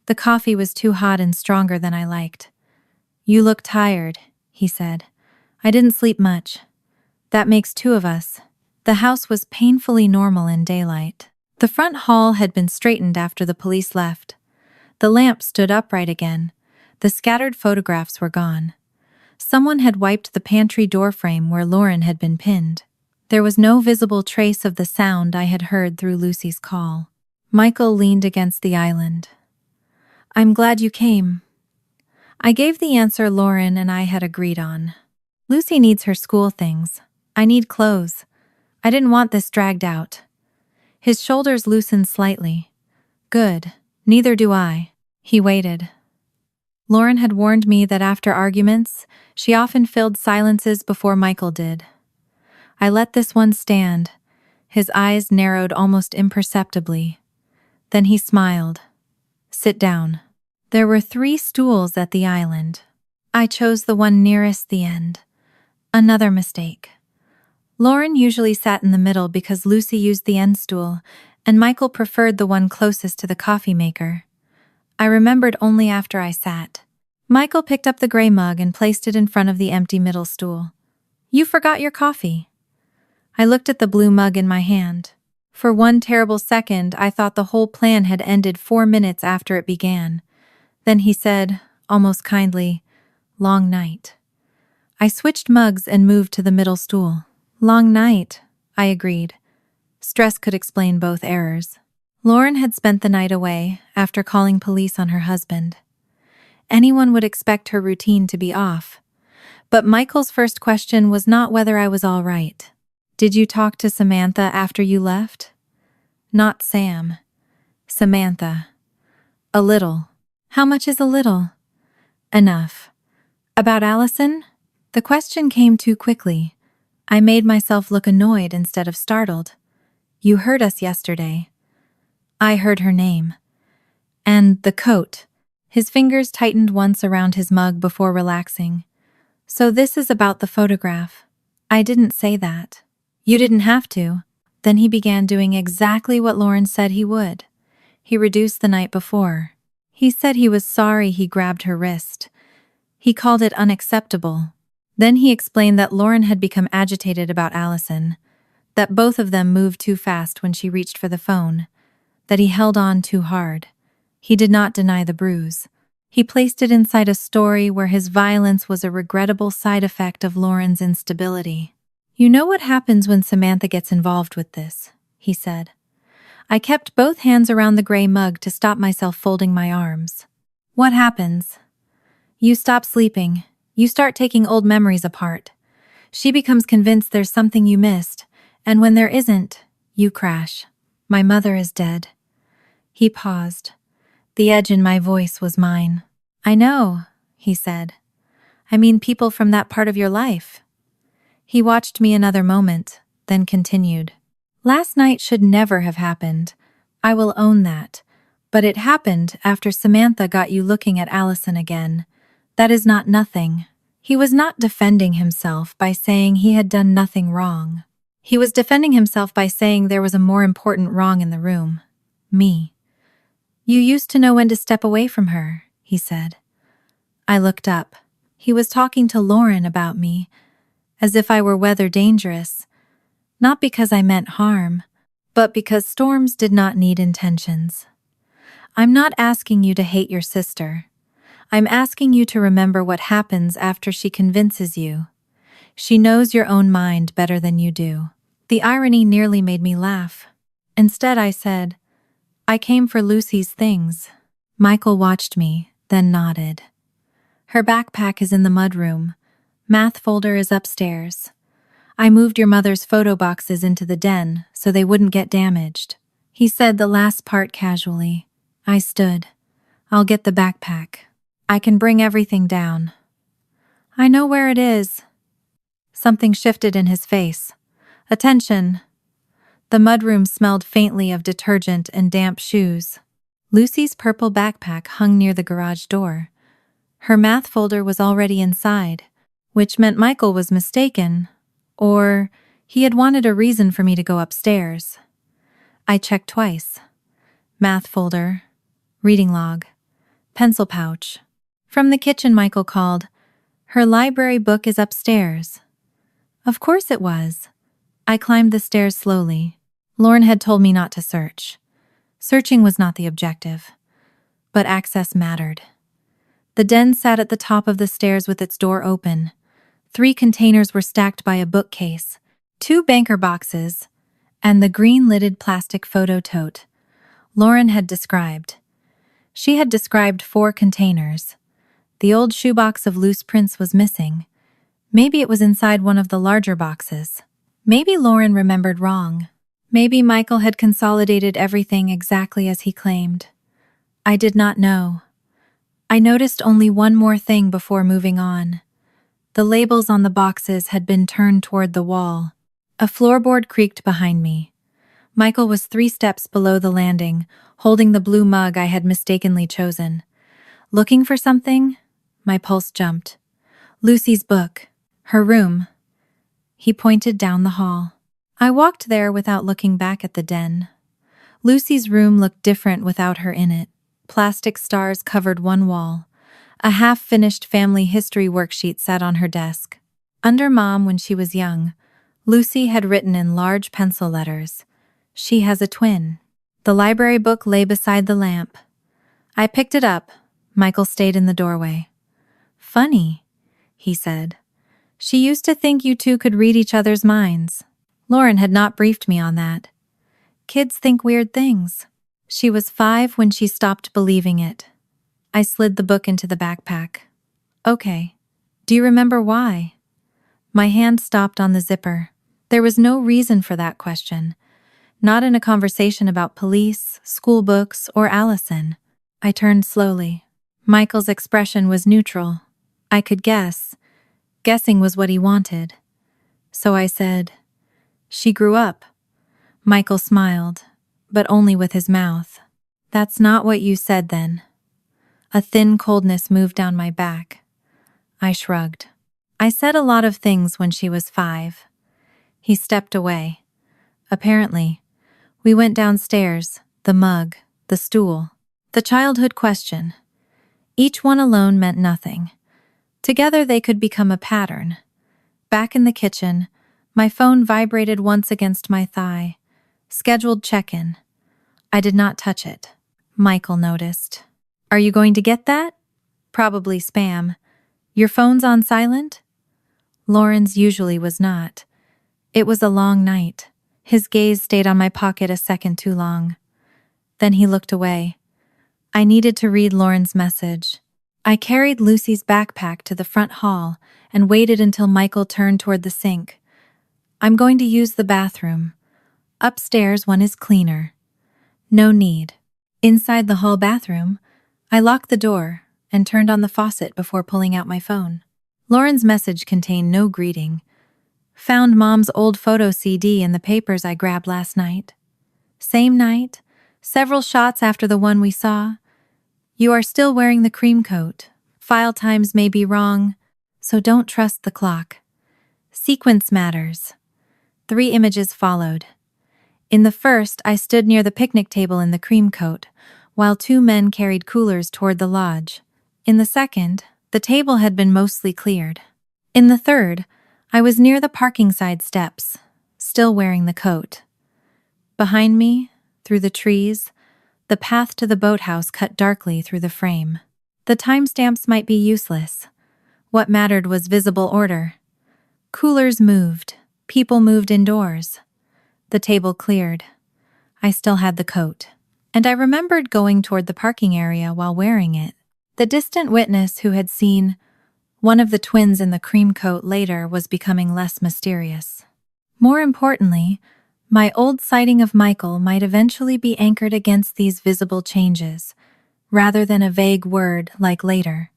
The coffee was too hot and stronger than I liked. "You look tired," he said. I didn't sleep much. That makes two of us. The house was painfully normal in daylight. The front hall had been straightened after the police left. The lamp stood upright again. The scattered photographs were gone. Someone had wiped the pantry doorframe where Lauren had been pinned. There was no visible trace of the sound I had heard through Lucy's call. Michael leaned against the island. "I'm glad you came." I gave the answer Lauren and I had agreed on. "Lucy needs her school things. I need clothes. I didn't want this dragged out." His shoulders loosened slightly. "Good. Neither do I." He waited. Lauren had warned me that after arguments, she often filled silences before Michael did. I let this one stand. His eyes narrowed almost imperceptibly. Then he smiled. "Sit down." There were 3 stools at the island. I chose the one nearest the end. Another mistake. Lauren usually sat in the middle because Lucy used the end stool, and Michael preferred the one closest to the coffee maker. I remembered only after I sat. Michael picked up the gray mug and placed it in front of the empty middle stool. "You forgot your coffee." I looked at the blue mug in my hand. For one terrible second, I thought the whole plan had ended 4 minutes after it began. Then he said, almost kindly, "Long night." I switched mugs and moved to the middle stool. "Long night," I agreed. Stress could explain both errors. Lauren had spent the night away after calling police on her husband. Anyone would expect her routine to be off. But Michael's first question was not whether I was all right. "Did you talk to Samantha after you left?" "Not Sam. Samantha." "A little." "How much is a little?" "Enough." "About Allison?" The question came too quickly. I made myself look annoyed instead of startled. "You heard us yesterday." I heard her name. "And the coat." His fingers tightened once around his mug before relaxing. "So this is about the photograph." "I didn't say that." "You didn't have to." Then he began doing exactly what Lauren said he would. He reduced the night before. He said he was sorry he grabbed her wrist. He called it unacceptable. Then he explained that Lauren had become agitated about Allison, that both of them moved too fast when she reached for the phone, that he held on too hard. He did not deny the bruise. He placed it inside a story where his violence was a regrettable side effect of Lauren's instability. "You know what happens when Samantha gets involved with this," he said. I kept both hands around the gray mug to stop myself folding my arms. "What happens?" "You stop sleeping. You start taking old memories apart. She becomes convinced there's something you missed, and when there isn't, you crash. My mother is dead." He paused. The edge in my voice was mine. "I know," he said. "I mean people from that part of your life." He watched me another moment, then continued. "Last night should never have happened. I will own that. But it happened after Samantha got you looking at Allison again. That is not nothing." He was not defending himself by saying he had done nothing wrong. He was defending himself by saying there was a more important wrong in the room. Me. "You used to know when to step away from her," he said. I looked up. He was talking to Lauren about me, as if I were weather dangerous. Not because I meant harm, but because storms did not need intentions. "I'm not asking you to hate your sister. I'm asking you to remember what happens after she convinces you. She knows your own mind better than you do." The irony nearly made me laugh. Instead, I said, "I came for Lucy's things." Michael watched me, then nodded. "Her backpack is in the mudroom. Math folder is upstairs. I moved your mother's photo boxes into the den so they wouldn't get damaged." He said the last part casually. I stood. "I'll get the backpack. I can bring everything down." "I know where it is." Something shifted in his face. "Attention." The mudroom smelled faintly of detergent and damp shoes. Lucy's purple backpack hung near the garage door. Her math folder was already inside, which meant Michael was mistaken, or he had wanted a reason for me to go upstairs. I checked twice. Math folder, reading log, pencil pouch. From the kitchen, Michael called, Her library book is upstairs. Of course it was. I climbed the stairs slowly. Lauren had told me not to search. Searching was not the objective, but access mattered. The den sat at the top of the stairs with its door open. 3 containers were stacked by a bookcase, 2 banker boxes, and the green-lidded plastic photo tote Lauren had described. She had described 4 containers. The old shoebox of loose prints was missing. Maybe it was inside one of the larger boxes. Maybe Lauren remembered wrong. Maybe Michael had consolidated everything exactly as he claimed. I did not know. I noticed only one more thing before moving on. The labels on the boxes had been turned toward the wall. A floorboard creaked behind me. Michael was 3 steps below the landing, holding the blue mug I had mistakenly chosen. Looking for something? My pulse jumped. Lucy's book. Her room. He pointed down the hall. I walked there without looking back at the den. Lucy's room looked different without her in it. Plastic stars covered one wall. A half-finished family history worksheet sat on her desk. Under Mom when she was young, Lucy had written in large pencil letters, "She has a twin." The library book lay beside the lamp. I picked it up. Michael stayed in the doorway. "Funny," he said. "She used to think you two could read each other's minds." Lauren had not briefed me on that. Kids think weird things. She was 5 when she stopped believing it. I slid the book into the backpack. "Okay. Do you remember why?" My hand stopped on the zipper. There was no reason for that question. Not in a conversation about police, school books, or Allison. I turned slowly. Michael's expression was neutral. I could guess. Guessing was what he wanted. So I said, "She grew up." Michael smiled, but only with his mouth. "That's not what you said then." A thin coldness moved down my back. I shrugged. "I said a lot of things when she was 5. He stepped away. Apparently, we went downstairs, the mug, the stool, the childhood question. Each one alone meant nothing. Together they could become a pattern. Back in the kitchen, my phone vibrated once against my thigh. Scheduled check-in. I did not touch it. Michael noticed. "Are you going to get that?" "Probably spam. Your phone's on silent?" Lauren's usually was not. It was a long night. His gaze stayed on my pocket a second too long. Then he looked away. I needed to read Lauren's message. I carried Lucy's backpack to the front hall and waited until Michael turned toward the sink. "I'm going to use the bathroom. Upstairs one is cleaner." "No need." Inside the hall bathroom, I locked the door and turned on the faucet before pulling out my phone. Lauren's message contained no greeting. "Found Mom's old photo CD in the papers I grabbed last night. Same night, several shots after the one we saw. You are still wearing the cream coat. File times may be wrong, so don't trust the clock. Sequence matters." 3 images followed. In the first, I stood near the picnic table in the cream coat, while 2 men carried coolers toward the lodge. In the second, the table had been mostly cleared. In the third, I was near the parking side steps, still wearing the coat. Behind me, through the trees, the path to the boathouse cut darkly through the frame. The timestamps might be useless. What mattered was visible order. Coolers moved. People moved indoors. The table cleared. I still had the coat. And I remembered going toward the parking area while wearing it. The distant witness who had seen one of the twins in the cream coat later was becoming less mysterious. More importantly, my old sighting of Michael might eventually be anchored against these visible changes, rather than a vague word like later.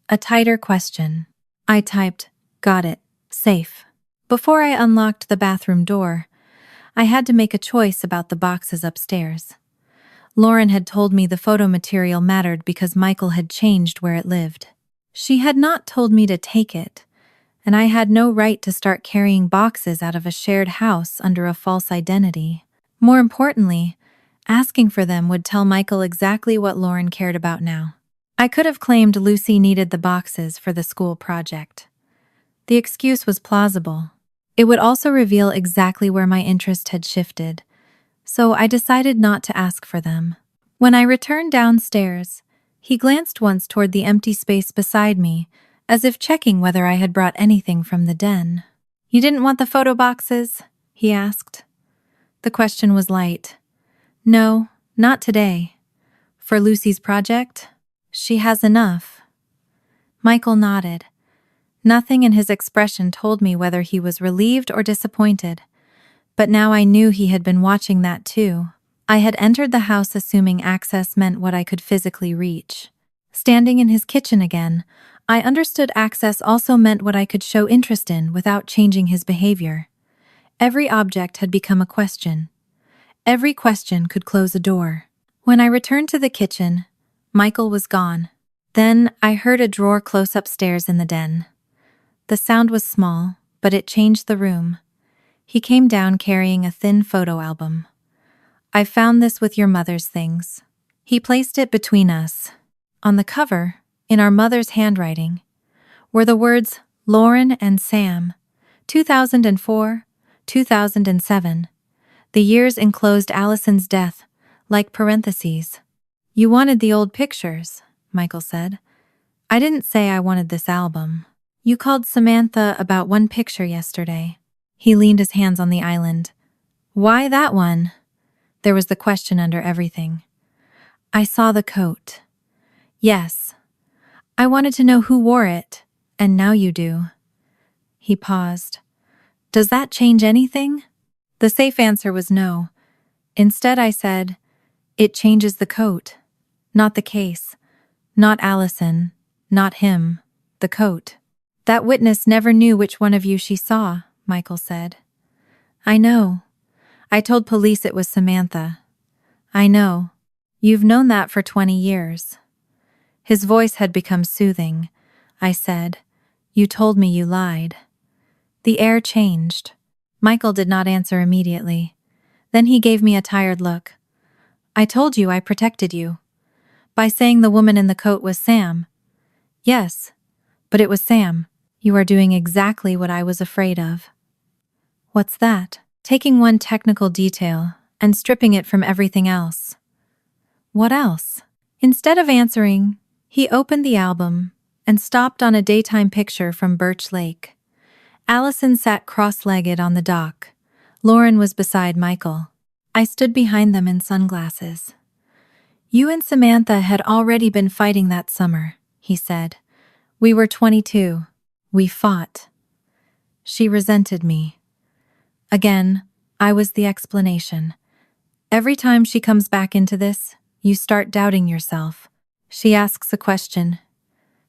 A tighter question. I typed, "Got it. Safe." Before I unlocked the bathroom door, I had to make a choice about the boxes upstairs. Lauren had told me the photo material mattered because Michael had changed where it lived. She had not told me to take it, and I had no right to start carrying boxes out of a shared house under a false identity. More importantly, asking for them would tell Michael exactly what Lauren cared about now. I could have claimed Lucy needed the boxes for the school project. The excuse was plausible. It would also reveal exactly where my interest had shifted, so I decided not to ask for them. When I returned downstairs, he glanced once toward the empty space beside me, as if checking whether I had brought anything from the den. "You didn't want the photo boxes?" he asked. The question was light. "No, not today. For Lucy's project? She has enough." Michael nodded. Nothing in his expression told me whether he was relieved or disappointed, but now I knew he had been watching that too. I had entered the house assuming access meant what I could physically reach. Standing in his kitchen again, I understood access also meant what I could show interest in without changing his behavior. Every object had become a question. Every question could close a door. When I returned to the kitchen, Michael was gone. Then I heard a drawer close upstairs in the den. The sound was small, but it changed the room. He came down carrying a thin photo album. "I found this with your mother's things." He placed it between us. On the cover, in our mother's handwriting, were the words Lauren and Sam, 2004, 2007. The years enclosed Allison's death, like parentheses. "You wanted the old pictures," Michael said. "I didn't say I wanted this album. You called Samantha about one picture yesterday." He leaned his hands on the island. "Why that one?" There was the question under everything. "I saw the coat." "Yes. I wanted to know who wore it, and now you do." He paused. "Does that change anything?" The safe answer was no. Instead, I said, "It changes the coat, not the case, not Allison, not him, the coat." "That witness never knew which one of you she saw," Michael said. "I know. I told police it was Samantha." "I know. You've known that for 20 years. His voice had become soothing. I said, "You told me you lied." The air changed. Michael did not answer immediately. Then he gave me a tired look. "I told you I protected you. By saying the woman in the coat was Sam." "Yes, but it was Sam. You are doing exactly what I was afraid of." "What's that?" "Taking one technical detail and stripping it from everything else." "What else?" Instead of answering, he opened the album and stopped on a daytime picture from Birch Lake. Allison sat cross-legged on the dock. Lauren was beside Michael. I stood behind them in sunglasses. "You and Samantha had already been fighting that summer," he said. "We were 22. We fought. She resented me." Again, I was the explanation. "Every time she comes back into this, you start doubting yourself. She asks a question.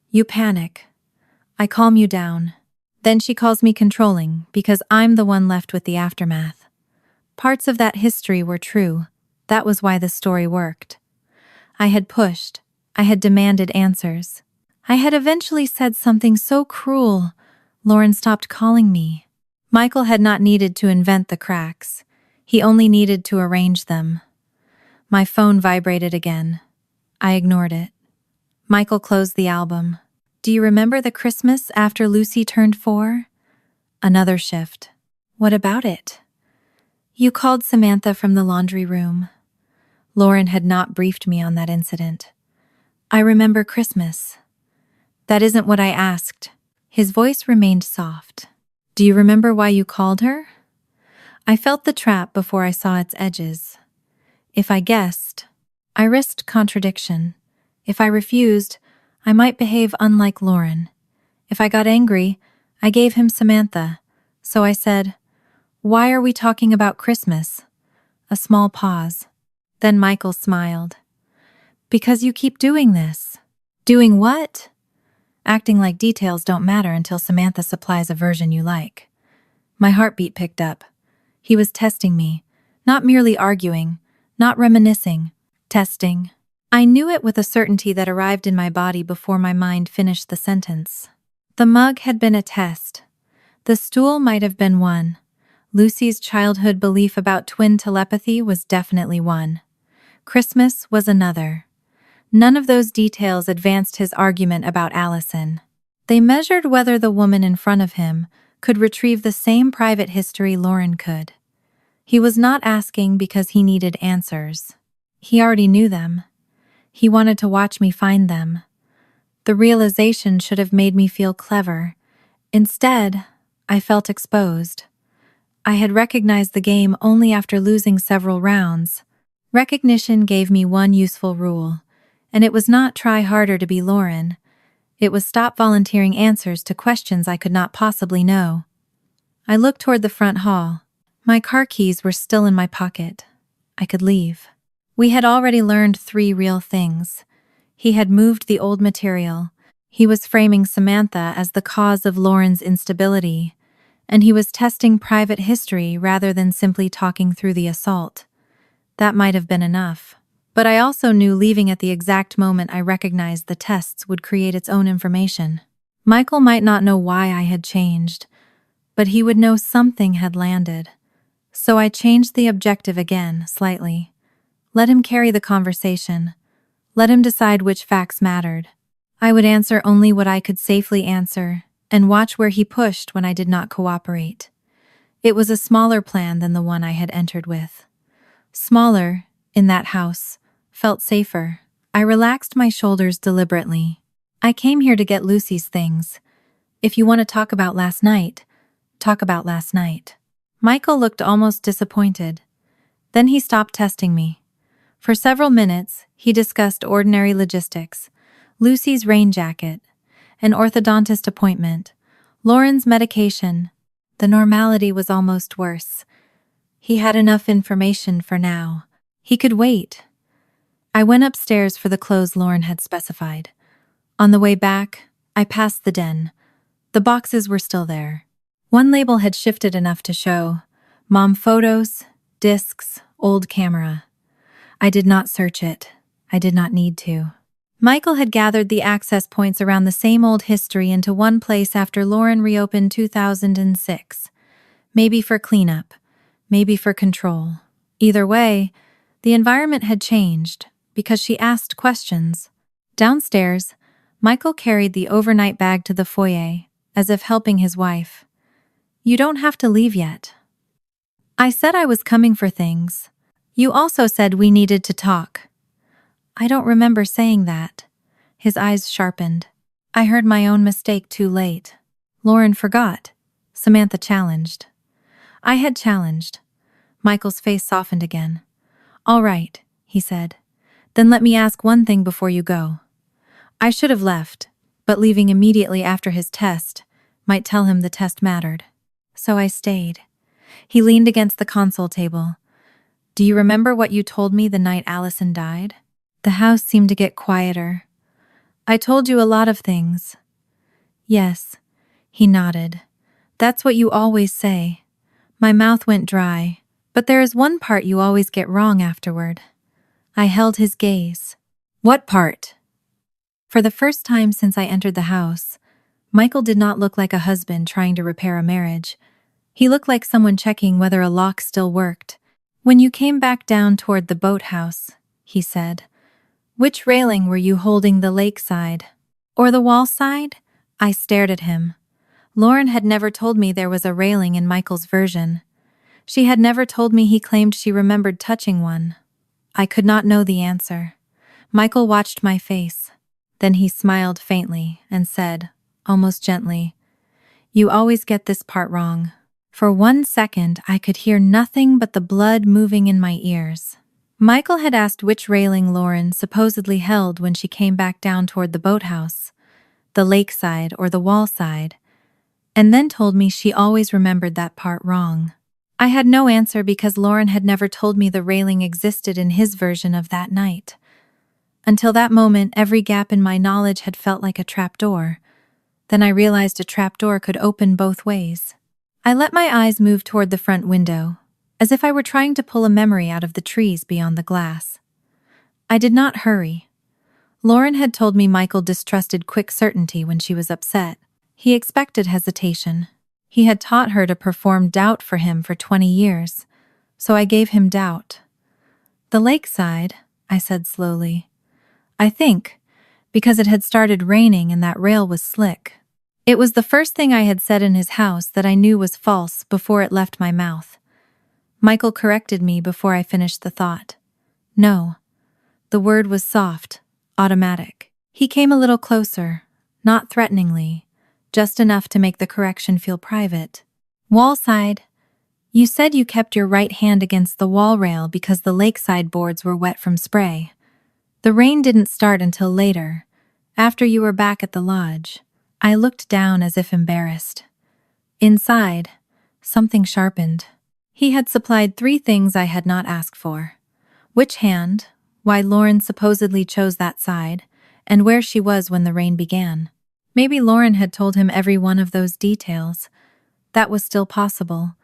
You panic. I calm you down. Then she calls me controlling because I'm the one left with the aftermath." Parts of that history were true. That was why the story worked. I had pushed. I had demanded answers. I had eventually said something so cruel, Lauren stopped calling me. Michael had not needed to invent the cracks. He only needed to arrange them. My phone vibrated again. I ignored it. Michael closed the album. "Do you remember the Christmas after Lucy turned 4? Another shift. "What about it?" "You called Samantha from the laundry room." Lauren had not briefed me on that incident. "I remember Christmas." "That isn't what I asked." His voice remained soft. "Do you remember why you called her?" I felt the trap before I saw its edges. If I guessed, I risked contradiction. If I refused, I might behave unlike Lauren. If I got angry, I gave him Samantha. So I said, "Why are we talking about Christmas?" A small pause. Then Michael smiled. "Because you keep doing this." "Doing what?" "Acting like details don't matter until Samantha supplies a version you like." My heartbeat picked up. He was testing me, not merely arguing, not reminiscing, testing. I knew it with a certainty that arrived in my body before my mind finished the sentence. The mug had been a test. The stool might have been one. Lucy's childhood belief about twin telepathy was definitely one. Christmas was another. None of those details advanced his argument about Allison. They measured whether the woman in front of him could retrieve the same private history Lauren could. He was not asking because he needed answers. He already knew them. He wanted to watch me find them. The realization should have made me feel clever. Instead, I felt exposed. I had recognized the game only after losing several rounds. Recognition gave me one useful rule, and it was not try harder to be Lauren. It was stop volunteering answers to questions I could not possibly know. I looked toward the front hall. My car keys were still in my pocket. I could leave. We had already learned 3 real things. He had moved the old material. He was framing Samantha as the cause of Lauren's instability, and he was testing private history rather than simply talking through the assault. That might have been enough. But I also knew leaving at the exact moment I recognized the tests would create its own information. Michael might not know why I had changed, but he would know something had landed. So I changed the objective again, slightly. Let him carry the conversation. Let him decide which facts mattered. I would answer only what I could safely answer, and watch where he pushed when I did not cooperate. It was a smaller plan than the one I had entered with. Smaller, in that house, felt safer. I relaxed my shoulders deliberately. I came here to get Lucy's things. If you want to talk about last night, talk about last night. Michael looked almost disappointed. Then he stopped testing me. For several minutes, he discussed ordinary logistics, Lucy's rain jacket, an orthodontist appointment, Lauren's medication. The normality was almost worse. He had enough information for now. He could wait. I went upstairs for the clothes Lauren had specified. On the way back, I passed the den. The boxes were still there. One label had shifted enough to show mom photos, discs, old camera. I did not search it. I did not need to. Michael had gathered the access points around the same old history into one place after Lauren reopened 2006. Maybe for cleanup, maybe for control. Either way, the environment had changed because she asked questions. Downstairs, Michael carried the overnight bag to the foyer, as if helping his wife. You don't have to leave yet. I said I was coming for things. You also said we needed to talk. I don't remember saying that. His eyes sharpened. I heard my own mistake too late. Lauren forgot. Samantha challenged. I had challenged. Michael's face softened again. All right, he said. Then let me ask one thing before you go. I should have left, but leaving immediately after his test might tell him the test mattered. So I stayed. He leaned against the console table. Do you remember what you told me the night Allison died? The house seemed to get quieter. I told you a lot of things. Yes, he nodded. That's what you always say. My mouth went dry, but there is one part you always get wrong afterward. I held his gaze. What part? For the first time since I entered the house, Michael did not look like a husband trying to repair a marriage. He looked like someone checking whether a lock still worked. When you came back down toward the boathouse, he said, which railing were you holding, the lakeside or the wall side? I stared at him. Lauren had never told me there was a railing in Michael's version. She had never told me he claimed she remembered touching one. I could not know the answer. Michael watched my face. Then he smiled faintly and said, almost gently, You always get this part wrong. For 1 second, I could hear nothing but the blood moving in my ears. Michael had asked which railing Lauren supposedly held when she came back down toward the boathouse, the lakeside or the wall side, and then told me she always remembered that part wrong. I had no answer because Lauren had never told me the railing existed in his version of that night. Until that moment, every gap in my knowledge had felt like a trapdoor. Then I realized a trapdoor could open both ways. I let my eyes move toward the front window, as if I were trying to pull a memory out of the trees beyond the glass. I did not hurry. Lauren had told me Michael distrusted quick certainty when she was upset. He expected hesitation. He had taught her to perform doubt for him for 20 years, so I gave him doubt. The lakeside, I said slowly. I think, because it had started raining and that rail was slick. It was the first thing I had said in his house that I knew was false before it left my mouth. Michael corrected me before I finished the thought. No. The word was soft, automatic. He came a little closer, not threateningly, just enough to make the correction feel private. Wall side. You said you kept your right hand against the wall rail because the lakeside boards were wet from spray. The rain didn't start until later, after you were back at the lodge. I looked down as if embarrassed. Inside, something sharpened. He had supplied 3 things I had not asked for. Which hand, why Lauren supposedly chose that side, and where she was when the rain began. Maybe Lauren had told him every one of those details. That was still possible.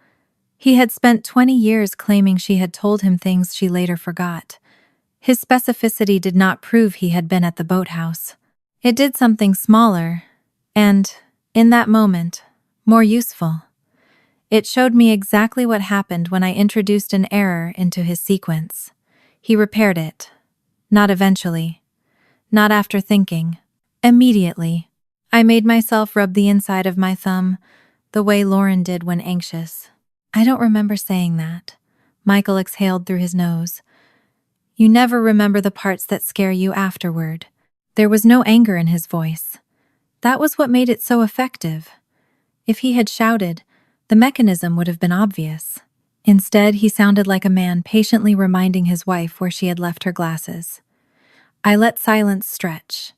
He had spent 20 years claiming she had told him things she later forgot. His specificity did not prove he had been at the boathouse. It did something smaller, and, in that moment, more useful. It showed me exactly what happened when I introduced an error into his sequence. He repaired it. Not eventually. Not after thinking. Immediately. I made myself rub the inside of my thumb, the way Lauren did when anxious. I don't remember saying that. Michael exhaled through his nose. You never remember the parts that scare you afterward. There was no anger in his voice. That was what made it so effective. If he had shouted, the mechanism would have been obvious. Instead, he sounded like a man patiently reminding his wife where she had left her glasses. I let silence stretch.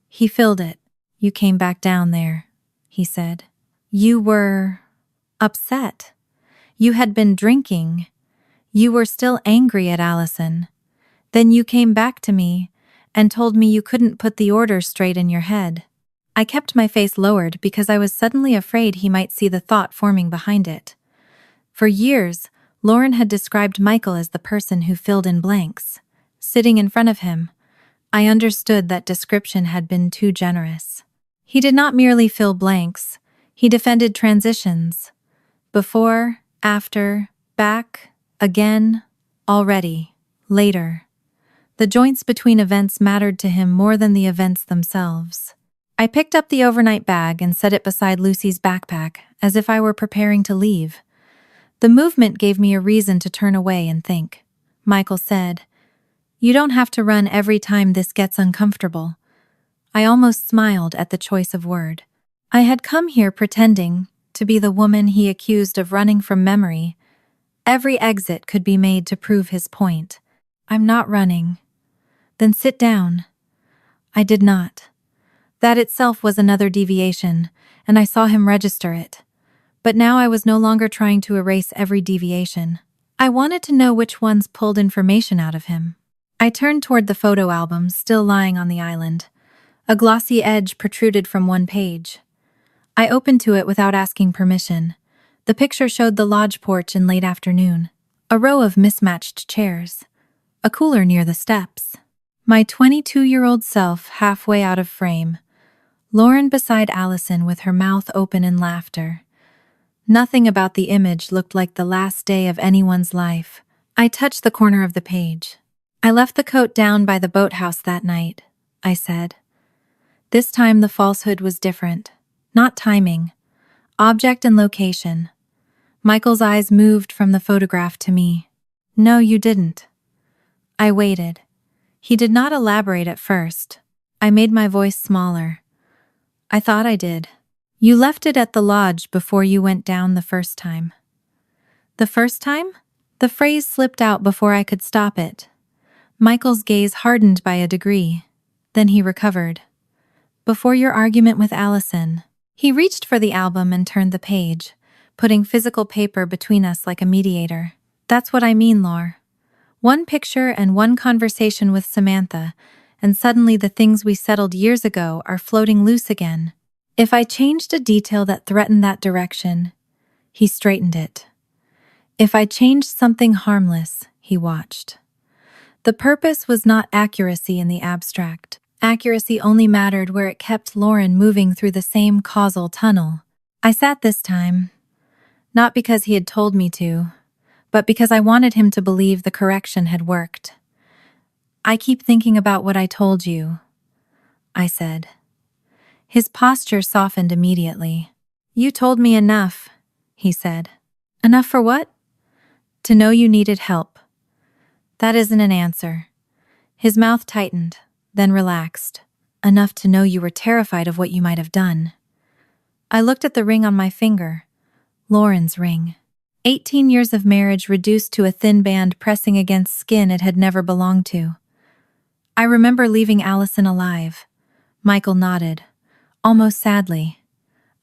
He filled it. You came back down there, he said. You were upset. You had been drinking. You were still angry at Allison. Then you came back to me and told me you couldn't put the order straight in your head. I kept my face lowered because I was suddenly afraid he might see the thought forming behind it. For years, Lauren had described Michael as the person who filled in blanks. Sitting in front of him, I understood that description had been too generous. He did not merely fill blanks, he defended transitions. Before, after, back, again, already, later. The joints between events mattered to him more than the events themselves. I picked up the overnight bag and set it beside Lucy's backpack, as if I were preparing to leave. The movement gave me a reason to turn away and think. Michael said, You don't have to run every time this gets uncomfortable. I almost smiled at the choice of word. I had come here pretending to be the woman he accused of running from memory. Every exit could be made to prove his point. I'm not running. Then sit down. I did not. That itself was another deviation, and I saw him register it. But now I was no longer trying to erase every deviation. I wanted to know which ones pulled information out of him. I turned toward the photo album still lying on the island. A glossy edge protruded from one page. I opened to it without asking permission. The picture showed the lodge porch in late afternoon. A row of mismatched chairs. A cooler near the steps. My 22-year-old self halfway out of frame. Lauren beside Allison with her mouth open in laughter. Nothing about the image looked like the last day of anyone's life. I touched the corner of the page. I left the coat down by the boathouse that night, I said. This time the falsehood was different. Not timing. Object and location. Michael's eyes moved from the photograph to me. No, you didn't. I waited. He did not elaborate at first. I made my voice smaller. I thought I did. You left it at the lodge before you went down the first time. The first time? The phrase slipped out before I could stop it. Michael's gaze hardened by a degree. Then he recovered. Before your argument with Allison. He reached for the album and turned the page, putting physical paper between us like a mediator. That's what I mean, Laure. One picture and one conversation with Samantha, and suddenly the things we settled years ago are floating loose again. If I changed a detail that threatened that direction, he straightened it. If I changed something harmless, he watched. The purpose was not accuracy in the abstract. Accuracy only mattered where it kept Lauren moving through the same causal tunnel. I sat this time, not because he had told me to, but because I wanted him to believe the correction had worked. I keep thinking about what I told you, I said. His posture softened immediately. You told me enough, he said. Enough for what? To know you needed help. That isn't an answer. His mouth tightened, then relaxed. Enough to know you were terrified of what you might have done. I looked at the ring on my finger. Lauren's ring. 18 years of marriage reduced to a thin band pressing against skin it had never belonged to. I remember leaving Allison alive. Michael nodded, almost sadly.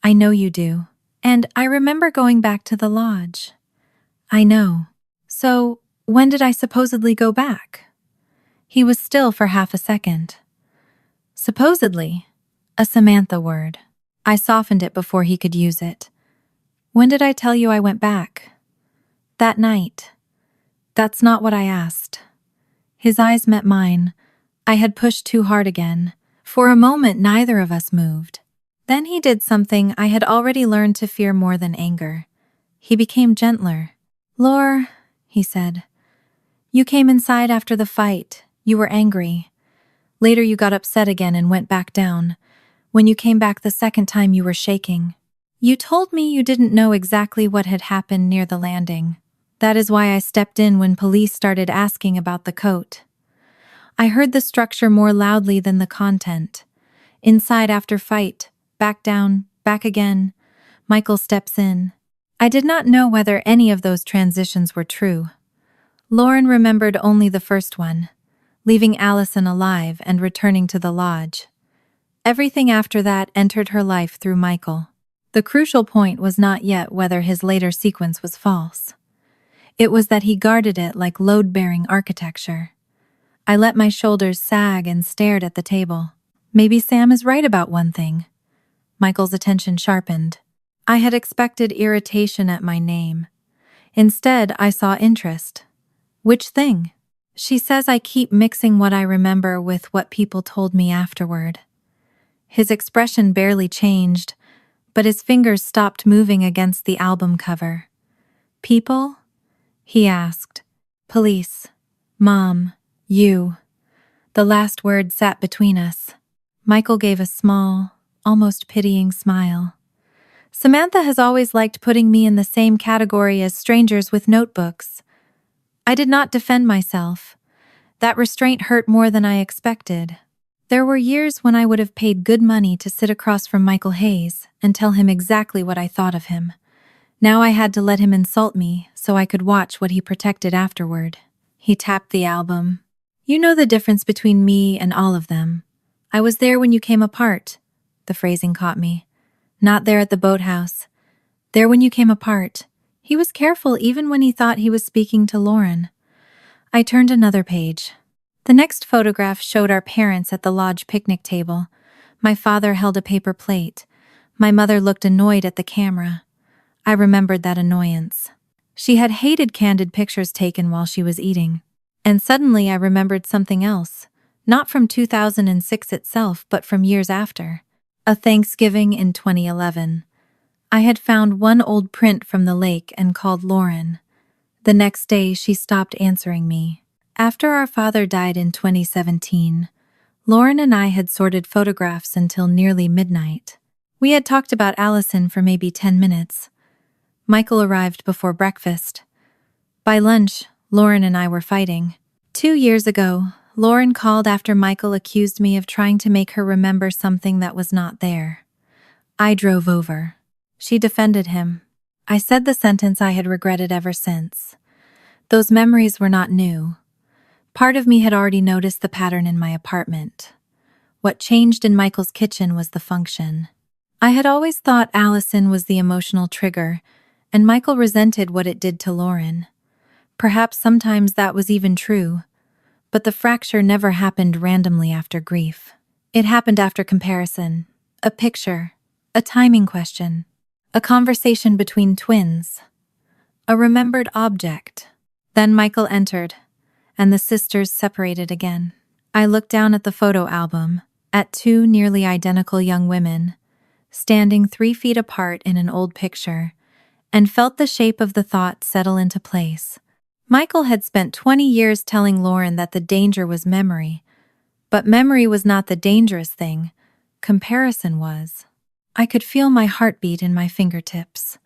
I know you do. And I remember going back to the lodge. I know. So, when did I supposedly go back? He was still for half a second. Supposedly, a Samantha word. I softened it before he could use it. When did I tell you I went back? That night. That's not what I asked. His eyes met mine. I had pushed too hard again. For a moment, neither of us moved. Then he did something I had already learned to fear more than anger. He became gentler. Laure, he said, you came inside after the fight. You were angry. Later you got upset again and went back down. When you came back the second time, you were shaking. You told me you didn't know exactly what had happened near the landing. That is why I stepped in when police started asking about the coat. I heard the structure more loudly than the content. Inside after fight, back down, back again. Michael steps in. I did not know whether any of those transitions were true. Lauren remembered only the first one, leaving Allison alive and returning to the lodge. Everything after that entered her life through Michael. The crucial point was not yet whether his later sequence was false. It was that he guarded it like load-bearing architecture. I let my shoulders sag and stared at the table. Maybe Sam is right about one thing. Michael's attention sharpened. I had expected irritation at my name. Instead, I saw interest. Which thing? She says I keep mixing what I remember with what people told me afterward. His expression barely changed, but his fingers stopped moving against the album cover. People? He asked. Police. Mom. You. The last word sat between us. Michael gave a small, almost pitying smile. Samantha has always liked putting me in the same category as strangers with notebooks. I did not defend myself. That restraint hurt more than I expected. There were years when I would have paid good money to sit across from Michael Hayes and tell him exactly what I thought of him. Now I had to let him insult me so I could watch what he protected afterward. He tapped the album. You know the difference between me and all of them. I was there when you came apart. The phrasing caught me. Not there at the boathouse. There when you came apart. He was careful even when he thought he was speaking to Lauren. I turned another page. The next photograph showed our parents at the lodge picnic table. My father held a paper plate. My mother looked annoyed at the camera. I remembered that annoyance. She had hated candid pictures taken while she was eating. And suddenly I remembered something else, not from 2006 itself, but from years after. A Thanksgiving in 2011. I had found one old print from the lake and called Lauren. The next day, she stopped answering me. After our father died in 2017, Lauren and I had sorted photographs until nearly midnight. We had talked about Allison for maybe 10 minutes. Michael arrived before breakfast. By lunch, Lauren and I were fighting. 2 years ago, Lauren called after Michael accused me of trying to make her remember something that was not there. I drove over. She defended him. I said the sentence I had regretted ever since. Those memories were not new. Part of me had already noticed the pattern in my apartment. What changed in Michael's kitchen was the function. I had always thought Allison was the emotional trigger, and Michael resented what it did to Lauren. Perhaps sometimes that was even true, but the fracture never happened randomly after grief. It happened after comparison, a picture, a timing question, a conversation between twins, a remembered object. Then Michael entered, and the sisters separated again. I looked down at the photo album, at 2 nearly identical young women, standing 3 feet apart in an old picture, and felt the shape of the thought settle into place. Michael had spent 20 years telling Lauren that the danger was memory, but memory was not the dangerous thing. Comparison was. I could feel my heartbeat in my fingertips.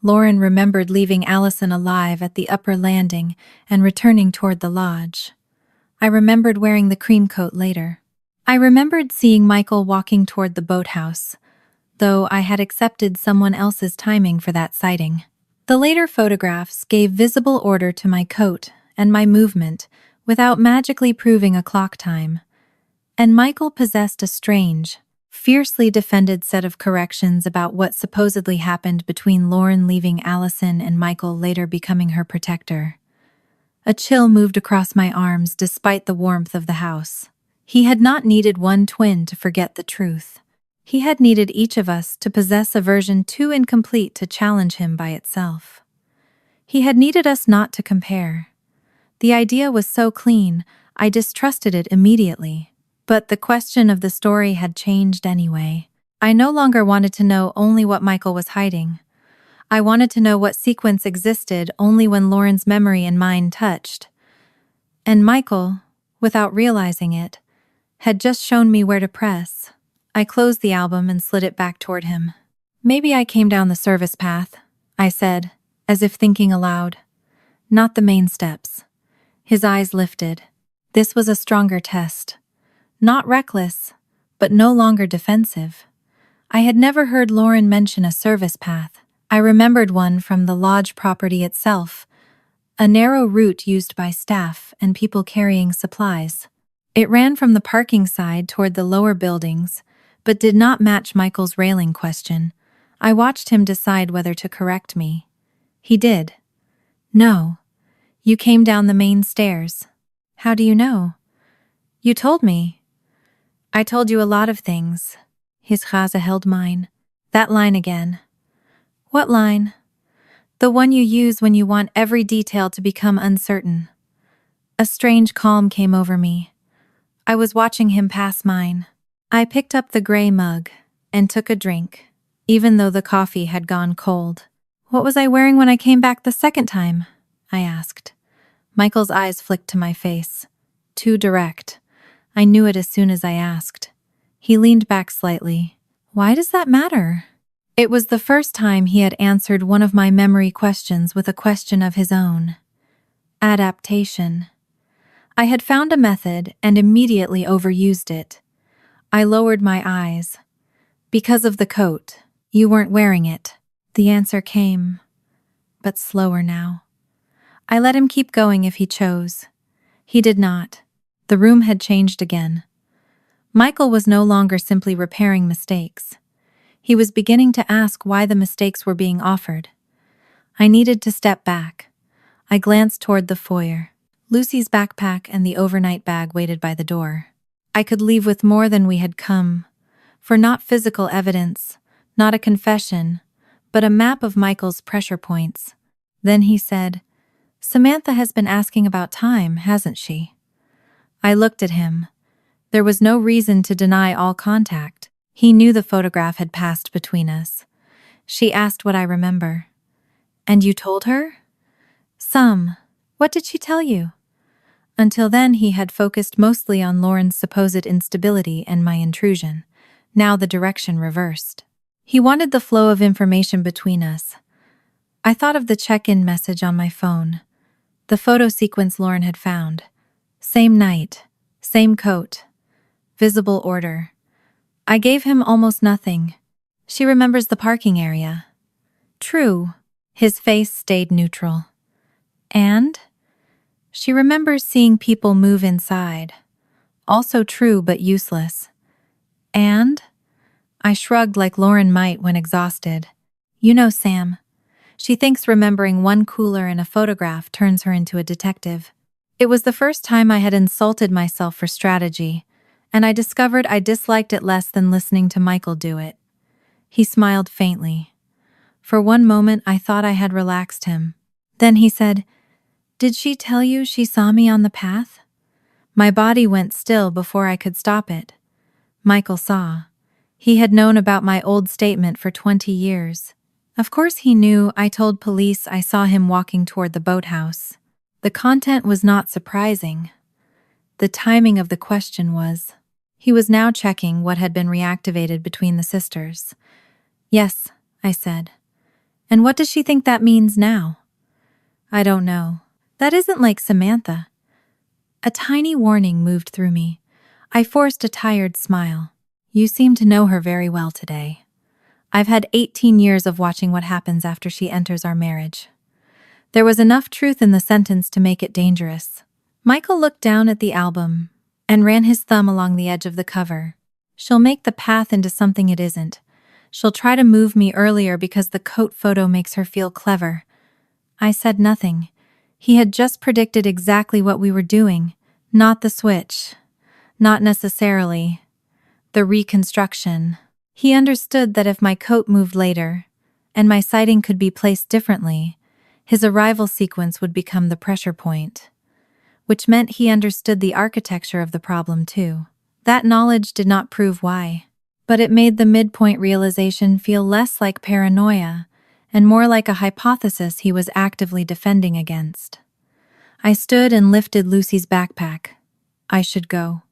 Lauren remembered leaving Allison alive at the upper landing and returning toward the lodge. I remembered wearing the cream coat later. I remembered seeing Michael walking toward the boathouse, though I had accepted someone else's timing for that sighting. The later photographs gave visible order to my coat and my movement without magically proving a clock time. And Michael possessed a strange, fiercely defended set of corrections about what supposedly happened between Lauren leaving Allison and Michael later becoming her protector. A chill moved across my arms despite the warmth of the house. He had not needed one twin to forget the truth. He had needed each of us to possess a version too incomplete to challenge him by itself. He had needed us not to compare. The idea was so clean, I distrusted it immediately. But the question of the story had changed anyway. I no longer wanted to know only what Michael was hiding. I wanted to know what sequence existed only when Lauren's memory and mine touched. And Michael, without realizing it, had just shown me where to press. I closed the album and slid it back toward him. Maybe I came down the service path, I said, as if thinking aloud. Not the main steps. His eyes lifted. This was a stronger test. Not reckless, but no longer defensive. I had never heard Lauren mention a service path. I remembered one from the lodge property itself, a narrow route used by staff and people carrying supplies. It ran from the parking side toward the lower buildings, but did not match Michael's railing question. I watched him decide whether to correct me. He did. No. You came down the main stairs. How do you know? You told me. I told you a lot of things. His chaza held mine. That line again. What line? The one you use when you want every detail to become uncertain. A strange calm came over me. I was watching him pass mine. I picked up the gray mug and took a drink, even though the coffee had gone cold. What was I wearing when I came back the second time? I asked. Michael's eyes flicked to my face. Too direct. I knew it as soon as I asked. He leaned back slightly. Why does that matter? It was the first time he had answered one of my memory questions with a question of his own. Adaptation. I had found a method and immediately overused it. I lowered my eyes. Because of the coat. You weren't wearing it. The answer came, but slower now. I let him keep going if he chose. He did not. The room had changed again. Michael was no longer simply repairing mistakes. He was beginning to ask why the mistakes were being offered. I needed to step back. I glanced toward the foyer. Lucy's backpack and the overnight bag waited by the door. I could leave with more than we had come, for not physical evidence, not a confession, but a map of Michael's pressure points. Then he said, Samantha has been asking about time, hasn't she? I looked at him. There was no reason to deny all contact. He knew the photograph had passed between us. She asked what I remember. And you told her? Some. What did she tell you? Until then he had focused mostly on Lauren's supposed instability and my intrusion. Now the direction reversed. He wanted the flow of information between us. I thought of the check-in message on my phone. The photo sequence Lauren had found. Same night. Same coat. Visible order. I gave him almost nothing. She remembers the parking area. True. His face stayed neutral. And? She remembers seeing people move inside. Also true but useless. And? I shrugged like Lauren might when exhausted. You know Sam. She thinks remembering one cooler in a photograph turns her into a detective. It was the first time I had insulted myself for strategy, and I discovered I disliked it less than listening to Michael do it. He smiled faintly. For one moment I thought I had relaxed him. Then he said, Did she tell you she saw me on the path? My body went still before I could stop it. Michael saw. He had known about my old statement for 20 years. Of course he knew I told police I saw him walking toward the boathouse. The content was not surprising. The timing of the question was. He was now checking what had been reactivated between the sisters. Yes, I said. And what does she think that means now? I don't know. That isn't like Samantha. A tiny warning moved through me. I forced a tired smile. You seem to know her very well today. I've had 18 years of watching what happens after she enters our marriage. There was enough truth in the sentence to make it dangerous. Michael looked down at the album and ran his thumb along the edge of the cover. She'll make the path into something it isn't. She'll try to move me earlier because the coat photo makes her feel clever. I said nothing. He had just predicted exactly what we were doing, not the switch. Not necessarily. The reconstruction. He understood that if my coat moved later, and my sighting could be placed differently, his arrival sequence would become the pressure point. Which meant he understood the architecture of the problem too. That knowledge did not prove why, but it made the midpoint realization feel less like paranoia and more like a hypothesis he was actively defending against. I stood and lifted Lucy's backpack. I should go.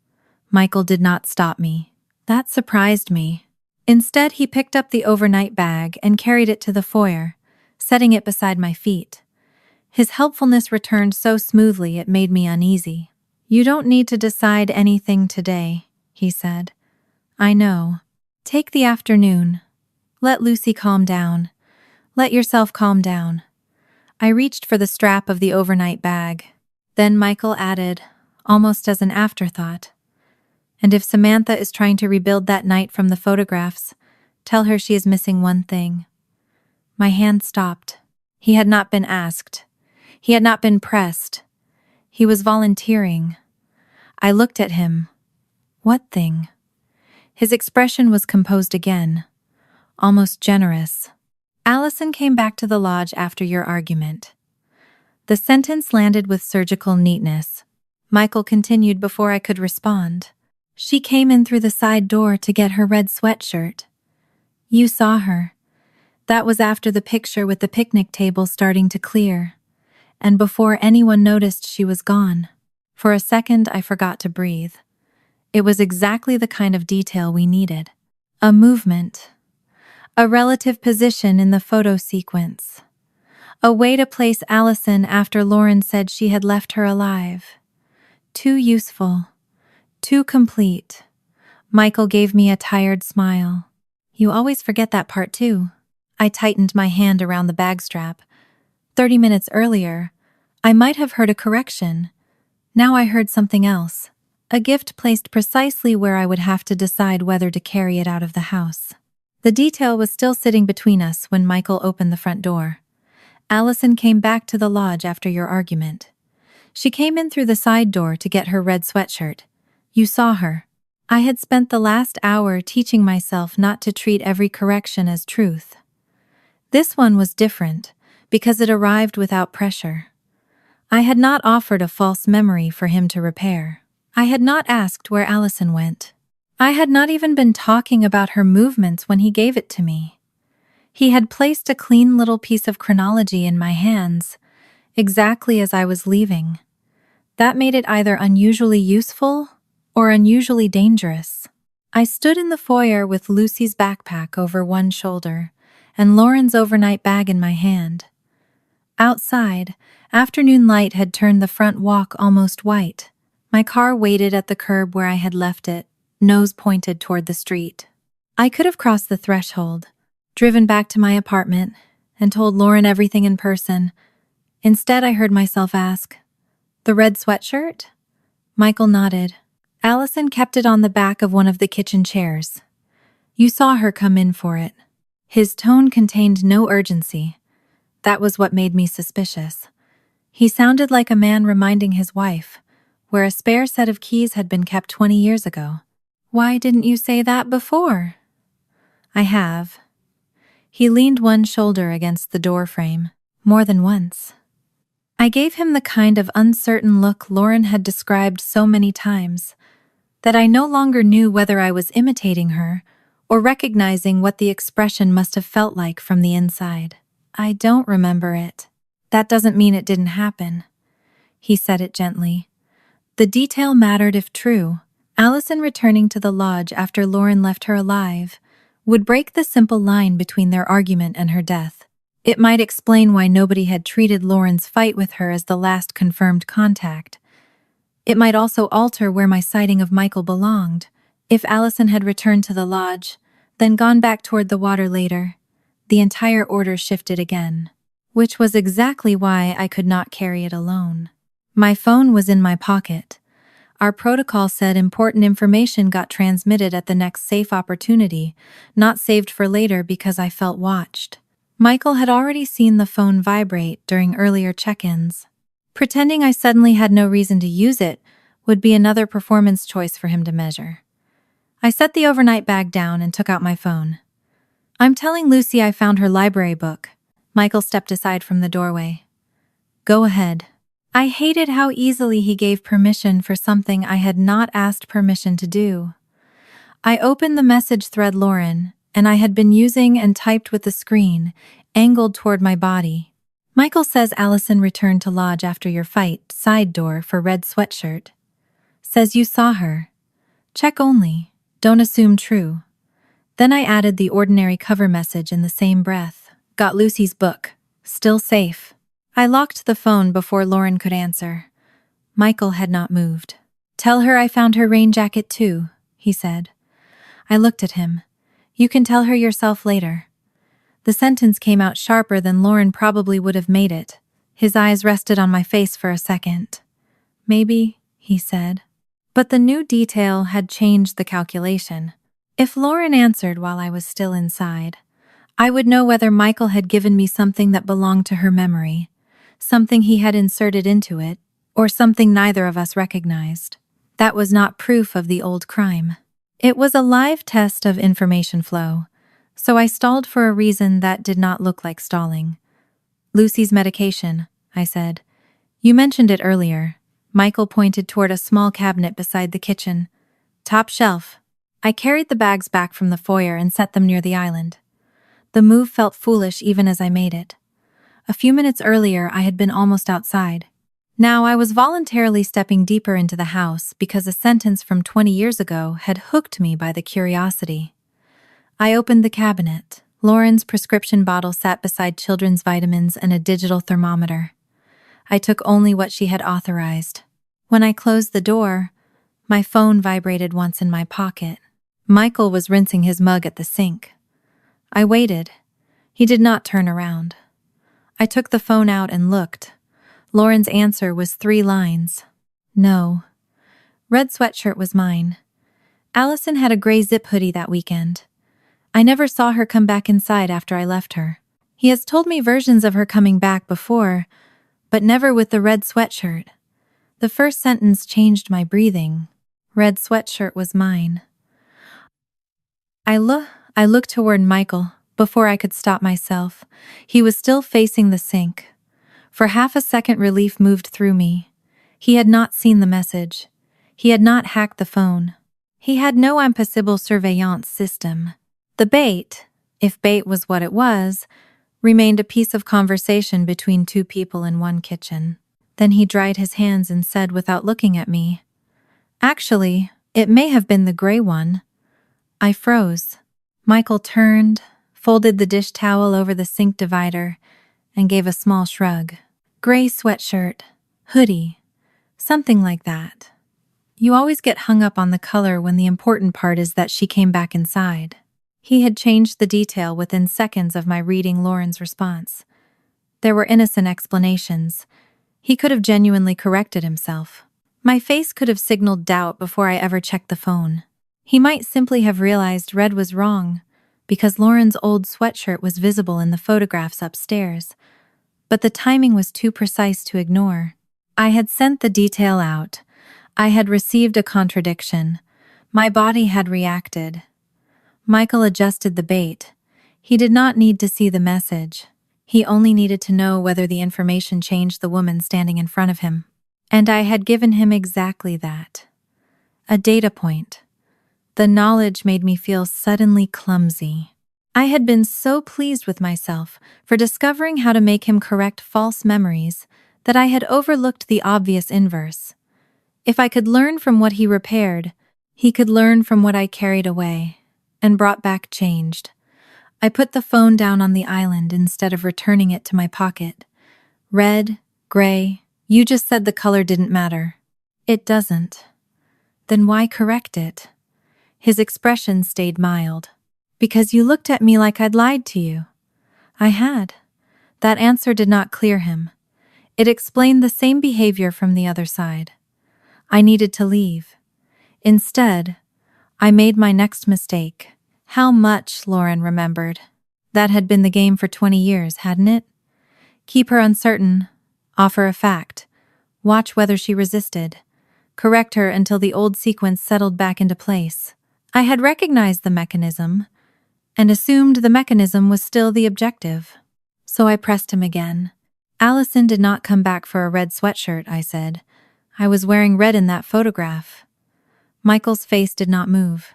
Michael did not stop me. That surprised me. Instead, he picked up the overnight bag and carried it to the foyer, setting it beside my feet. His helpfulness returned so smoothly it made me uneasy. You don't need to decide anything today, he said. I know. Take the afternoon. Let Lucy calm down. Let yourself calm down. I reached for the strap of the overnight bag. Then Michael added, almost as an afterthought, and if Samantha is trying to rebuild that night from the photographs, tell her she is missing one thing. My hand stopped. He had not been asked. He had not been pressed. He was volunteering. I looked at him. What thing? His expression was composed again, almost generous. Allison came back to the lodge after your argument. The sentence landed with surgical neatness. Michael continued before I could respond. She came in through the side door to get her red sweatshirt. You saw her. That was after the picture with the picnic table starting to clear, and before anyone noticed she was gone. For a second, I forgot to breathe. It was exactly the kind of detail we needed. A movement. A relative position in the photo sequence. A way to place Allison after Lauren said she had left her alive. Too useful. Too complete. Michael gave me a tired smile. You always forget that part too. I tightened my hand around the bag strap. 30 minutes earlier, I might have heard a correction. Now I heard something else. A gift placed precisely where I would have to decide whether to carry it out of the house. The detail was still sitting between us when Michael opened the front door. Allison came back to the lodge after your argument. She came in through the side door to get her red sweatshirt. You saw her. I had spent the last hour teaching myself not to treat every correction as truth. This one was different, because it arrived without pressure. I had not offered a false memory for him to repair. I had not asked where Allison went. I had not even been talking about her movements when he gave it to me. He had placed a clean little piece of chronology in my hands, exactly as I was leaving. That made it either unusually useful or unusually dangerous. I stood in the foyer with Lucy's backpack over one shoulder and Lauren's overnight bag in my hand. Outside, afternoon light had turned the front walk almost white. My car waited at the curb where I had left it, nose pointed toward the street. I could have crossed the threshold, driven back to my apartment, and told Lauren everything in person. Instead, I heard myself ask, "The red sweatshirt?" Michael nodded. Allison kept it on the back of one of the kitchen chairs. You saw her come in for it. His tone contained no urgency. That was what made me suspicious. He sounded like a man reminding his wife, where a spare set of keys had been kept 20 years ago. Why didn't you say that before? I have. He leaned one shoulder against the door frame, more than once. I gave him the kind of uncertain look Lauren had described so many times, that I no longer knew whether I was imitating her or recognizing what the expression must have felt like from the inside. I don't remember it. That doesn't mean it didn't happen. He said it gently. The detail mattered if true. Allison returning to the lodge after Lauren left her alive would break the simple line between their argument and her death. It might explain why nobody had treated Lauren's fight with her as the last confirmed contact. It might also alter where my sighting of Michael belonged. If Allison had returned to the lodge, then gone back toward the water later, the entire order shifted again, which was exactly why I could not carry it alone. My phone was in my pocket. Our protocol said important information got transmitted at the next safe opportunity, not saved for later because I felt watched. Michael had already seen the phone vibrate during earlier check-ins. Pretending I suddenly had no reason to use it would be another performance choice for him to measure. I set the overnight bag down and took out my phone. I'm telling Lucy I found her library book. Michael stepped aside from the doorway. Go ahead. I hated how easily he gave permission for something I had not asked permission to do. I opened the message thread Lauren, and I had been using and typed with the screen, angled toward my body. Michael says Allison returned to lodge after your fight, side door for red sweatshirt. Says you saw her. Check only. Don't assume true. Then I added the ordinary cover message in the same breath. Got Lucy's book. Still safe. I locked the phone before Lauren could answer. Michael had not moved. Tell her I found her rain jacket too, he said. I looked at him. You can tell her yourself later. The sentence came out sharper than Lauren probably would have made it. His eyes rested on my face for a second. Maybe, he said. But the new detail had changed the calculation. If Lauren answered while I was still inside, I would know whether Michael had given me something that belonged to her memory, something he had inserted into it, or something neither of us recognized. That was not proof of the old crime. It was a live test of information flow, so I stalled for a reason that did not look like stalling. Lucy's medication, I said. You mentioned it earlier. Michael pointed toward a small cabinet beside the kitchen. Top shelf. I carried the bags back from the foyer and set them near the island. The move felt foolish even as I made it. A few minutes earlier, I had been almost outside. Now I was voluntarily stepping deeper into the house because a sentence from 20 years ago had hooked me by the curiosity. I opened the cabinet. Lauren's prescription bottle sat beside children's vitamins and a digital thermometer. I took only what she had authorized. When I closed the door, my phone vibrated once in my pocket. Michael was rinsing his mug at the sink. I waited. He did not turn around. I took the phone out and looked. Lauren's answer was 3 lines. No. Red sweatshirt was mine. Allison had a gray zip hoodie that weekend. I never saw her come back inside after I left her. He has told me versions of her coming back before, but never with the red sweatshirt. The first sentence changed my breathing. Red sweatshirt was mine. I looked toward Michael before I could stop myself. He was still facing the sink. For half a second, relief moved through me. He had not seen the message. He had not hacked the phone. He had no impossible surveillance system. The bait, if bait was what it was, remained a piece of conversation between 2 people in one kitchen. Then he dried his hands and said without looking at me, Actually, it may have been the gray one. I froze. Michael turned, folded the dish towel over the sink divider, and gave a small shrug. Gray sweatshirt, hoodie, something like that. You always get hung up on the color when the important part is that she came back inside. He had changed the detail within seconds of my reading Lauren's response. There were innocent explanations. He could have genuinely corrected himself. My face could have signaled doubt before I ever checked the phone. He might simply have realized Red was wrong, because Lauren's old sweatshirt was visible in the photographs upstairs. But the timing was too precise to ignore. I had sent the detail out. I had received a contradiction. My body had reacted. Michael adjusted the bait. He did not need to see the message. He only needed to know whether the information changed the woman standing in front of him. And I had given him exactly that. A data point. The knowledge made me feel suddenly clumsy. I had been so pleased with myself for discovering how to make him correct false memories that I had overlooked the obvious inverse. If I could learn from what he repaired, he could learn from what I carried away and brought back changed. I put the phone down on the island instead of returning it to my pocket. Red, gray, you just said the color didn't matter. It doesn't. Then why correct it? His expression stayed mild. Because you looked at me like I'd lied to you. I had. That answer did not clear him. It explained the same behavior from the other side. I needed to leave. Instead, I made my next mistake. How much, Lauren remembered. That had been the game for 20 years, hadn't it? Keep her uncertain, offer a fact, watch whether she resisted, correct her until the old sequence settled back into place. I had recognized the mechanism, and assumed the mechanism was still the objective. So I pressed him again. Allison did not come back for a red sweatshirt, I said. I was wearing red in that photograph. Michael's face did not move.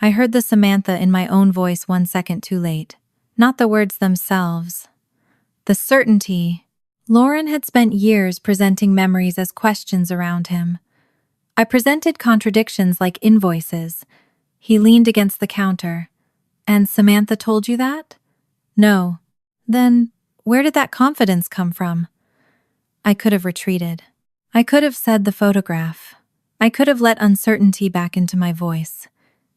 I heard the Samantha in my own voice 1 second too late. Not the words themselves. The certainty. Lauren had spent years presenting memories as questions around him. I presented contradictions like invoices. He leaned against the counter. And Samantha told you that? No. Then, where did that confidence come from? I could have retreated. I could have said the photograph. I could have let uncertainty back into my voice.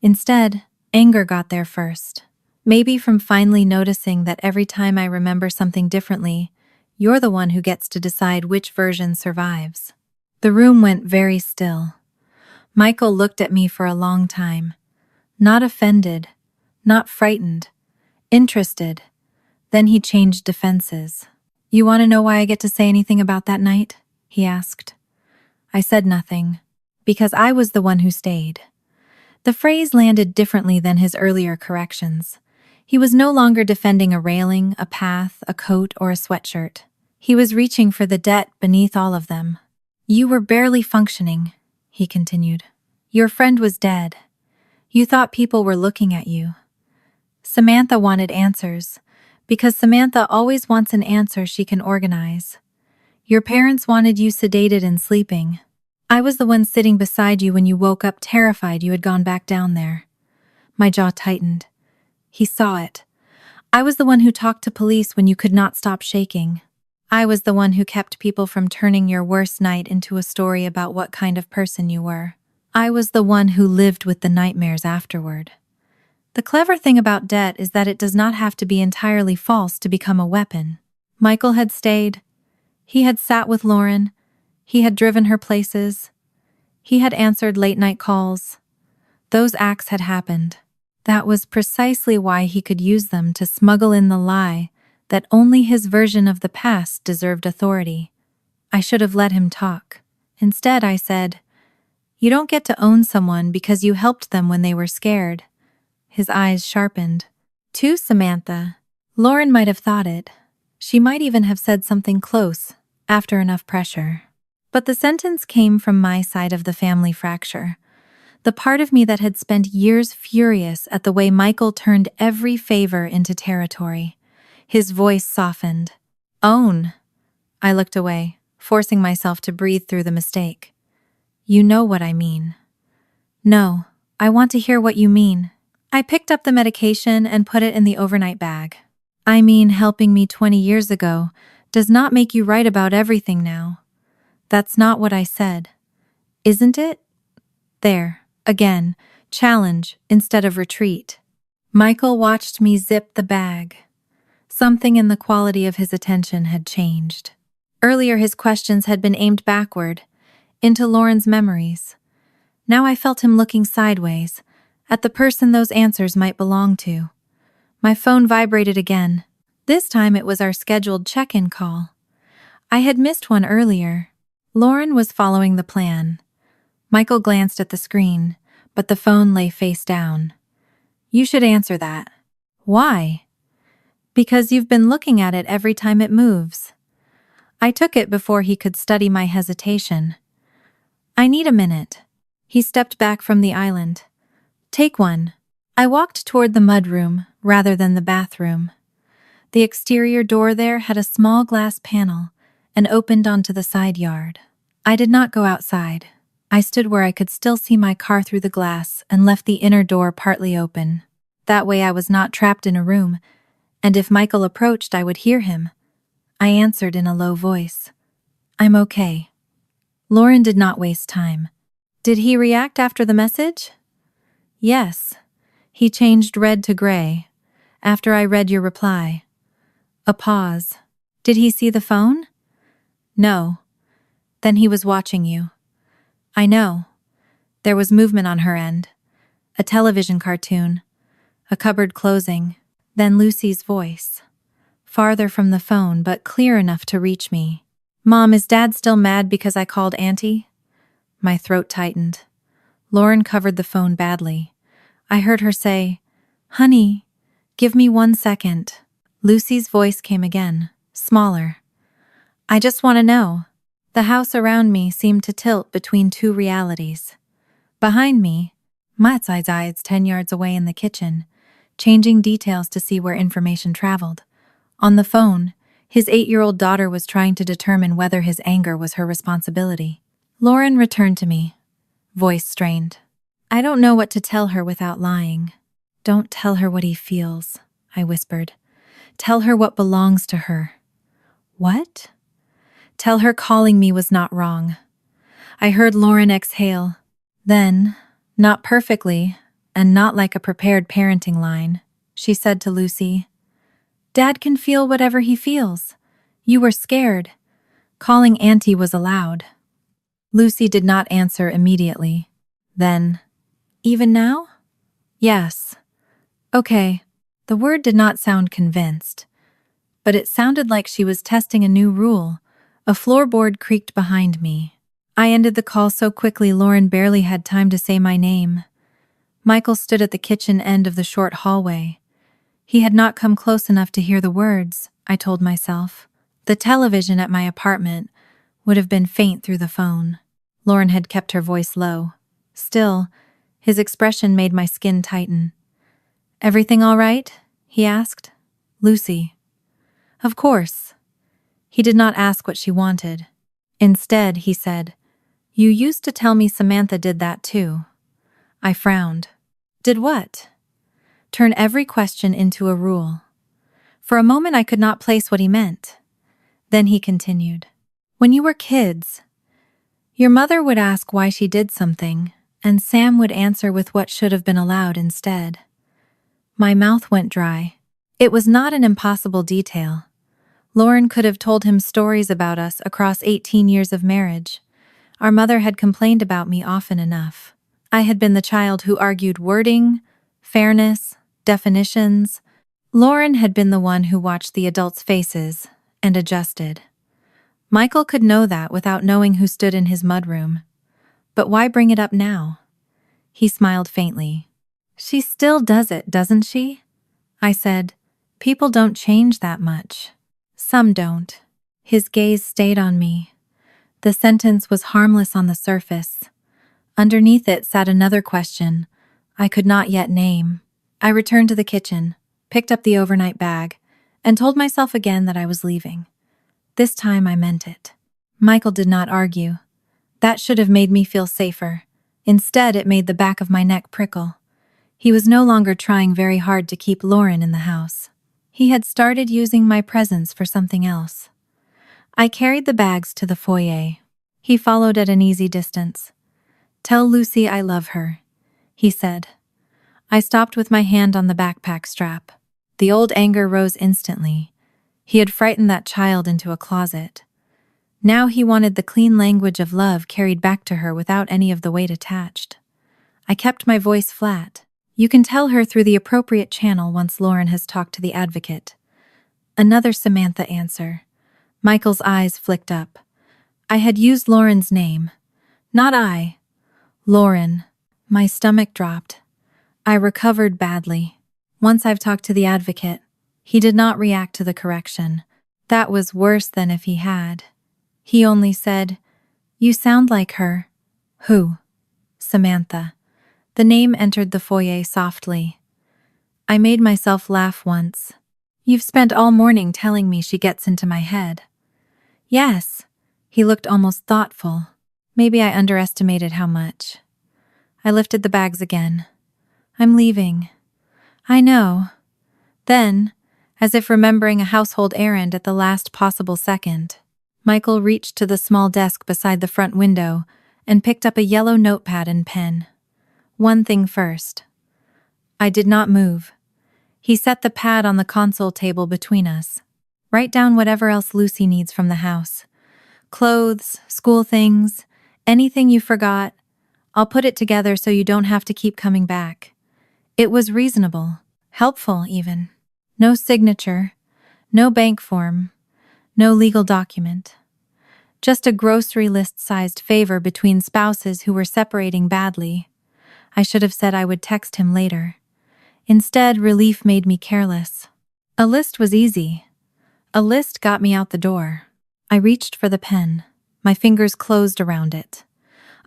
Instead, anger got there first. Maybe from finally noticing that every time I remember something differently, you're the one who gets to decide which version survives. The room went very still. Michael looked at me for a long time. Not offended, not frightened, interested. Then he changed defenses. You want to know why I get to say anything about that night? He asked. I said nothing, because I was the one who stayed. The phrase landed differently than his earlier corrections. He was no longer defending a railing, a path, a coat, or a sweatshirt. He was reaching for the debt beneath all of them. You were barely functioning, he continued. Your friend was dead. You thought people were looking at you. Samantha wanted answers, because Samantha always wants an answer she can organize. Your parents wanted you sedated and sleeping. I was the one sitting beside you when you woke up terrified you had gone back down there. My jaw tightened. He saw it. I was the one who talked to police when you could not stop shaking. I was the one who kept people from turning your worst night into a story about what kind of person you were. I was the one who lived with the nightmares afterward. The clever thing about debt is that it does not have to be entirely false to become a weapon. Michael had stayed. He had sat with Lauren. He had driven her places. He had answered late-night calls. Those acts had happened. That was precisely why he could use them to smuggle in the lie that only his version of the past deserved authority. I should have let him talk. Instead, I said, You don't get to own someone because you helped them when they were scared. His eyes sharpened. To Samantha. Lauren might have thought it. She might even have said something close, after enough pressure. But the sentence came from my side of the family fracture. The part of me that had spent years furious at the way Michael turned every favor into territory. His voice softened. Own. I looked away, forcing myself to breathe through the mistake. You know what I mean. No, I want to hear what you mean. I picked up the medication and put it in the overnight bag. I mean, helping me 20 years ago does not make you right about everything now. That's not what I said. Isn't it? There, again, challenge instead of retreat. Michael watched me zip the bag. Something in the quality of his attention had changed. Earlier his questions had been aimed backward, into Lauren's memories. Now I felt him looking sideways, at the person those answers might belong to. My phone vibrated again. This time it was our scheduled check-in call. I had missed one earlier. Lauren was following the plan. Michael glanced at the screen, but the phone lay face down. You should answer that. Why? Because you've been looking at it every time it moves. I took it before he could study my hesitation. I need a minute. He stepped back from the island. Take one. I walked toward the mudroom rather than the bathroom. The exterior door there had a small glass panel, and opened onto the side yard. I did not go outside. I stood where I could still see my car through the glass and left the inner door partly open. That way I was not trapped in a room, and if Michael approached, I would hear him. I answered in a low voice. "I'm okay." Lauren did not waste time. "Did he react after the message?" "Yes. He changed red to gray after I read your reply." A pause. "Did he see the phone?" "No." "Then he was watching you." "I know." There was movement on her end. A television cartoon. A cupboard closing. Then Lucy's voice. Farther from the phone, but clear enough to reach me. "Mom, is Dad still mad because I called Auntie?" My throat tightened. Lauren covered the phone badly. I heard her say, "Honey, give me 1 second." Lucy's voice came again, smaller. "I just want to know." The house around me seemed to tilt between two realities. Behind me, Matsai's 10 yards away in the kitchen, changing details to see where information traveled. On the phone, his 8-year-old daughter was trying to determine whether his anger was her responsibility. Lauren returned to me, voice strained. "I don't know what to tell her without lying." "Don't tell her what he feels," I whispered. "Tell her what belongs to her." "What?" "Tell her calling me was not wrong." I heard Lauren exhale. Then, not perfectly, and not like a prepared parenting line, she said to Lucy, "Dad can feel whatever he feels. You were scared. Calling Auntie was allowed." Lucy did not answer immediately. Then, "Even now?" "Yes." "Okay." The word did not sound convinced, but it sounded like she was testing a new rule. A floorboard creaked behind me. I ended the call so quickly Lauren barely had time to say my name. Michael stood at the kitchen end of the short hallway. He had not come close enough to hear the words, I told myself. The television at my apartment would have been faint through the phone. Lauren had kept her voice low. Still, his expression made my skin tighten. "Everything all right?" he asked. "Lucy." "Of course." He did not ask what she wanted. Instead, he said, "You used to tell me Samantha did that too." I frowned. "Did what?" Turn every question into a rule. For a moment I could not place what he meant. Then he continued, "When you were kids, your mother would ask why she did something, and Sam would answer with what should have been allowed instead." My mouth went dry. It was not an impossible detail. Lauren could have told him stories about us across 18 years of marriage. Our mother had complained about me often enough. I had been the child who argued wording, fairness, definitions. Lauren had been the one who watched the adults' faces and adjusted. Michael could know that without knowing who stood in his mudroom. But why bring it up now? He smiled faintly. "She still does it, doesn't she?" I said, "People don't change that much." "Some don't." His gaze stayed on me. The sentence was harmless on the surface. Underneath it sat another question I could not yet name. I returned to the kitchen, picked up the overnight bag, and told myself again that I was leaving. This time I meant it. Michael did not argue. That should have made me feel safer. Instead, it made the back of my neck prickle. He was no longer trying very hard to keep Lauren in the house. He had started using my presence for something else. I carried the bags to the foyer. He followed at an easy distance. "Tell Lucy I love her," he said. I stopped with my hand on the backpack strap. The old anger rose instantly. He had frightened that child into a closet. Now he wanted the clean language of love carried back to her without any of the weight attached. I kept my voice flat. "You can tell her through the appropriate channel once Lauren has talked to the advocate." Another Samantha answer. Michael's eyes flicked up. I had used Lauren's name. Not I. Lauren. My stomach dropped. I recovered badly. Once I've talked to the advocate. He did not react to the correction. That was worse than if he had. He only said, "You sound like her." "Who?" "Samantha." The name entered the foyer softly. I made myself laugh once. "You've spent all morning telling me she gets into my head." Yes. He looked almost thoughtful. Maybe I underestimated how much. I lifted the bags again. I'm leaving. I know. Then, as if remembering a household errand at the last possible second, Michael reached to the small desk beside the front window and picked up a yellow notepad and pen. One thing first. I did not move. He set the pad on the console table between us. Write down whatever else Lucy needs from the house. Clothes, school things, anything you forgot. I'll put it together so you don't have to keep coming back. It was reasonable, helpful even. No signature, no bank form, no legal document. Just a grocery list-sized favor between spouses who were separating badly. I should have said I would text him later. Instead, relief made me careless. A list was easy. A list got me out the door. I reached for the pen. My fingers closed around it.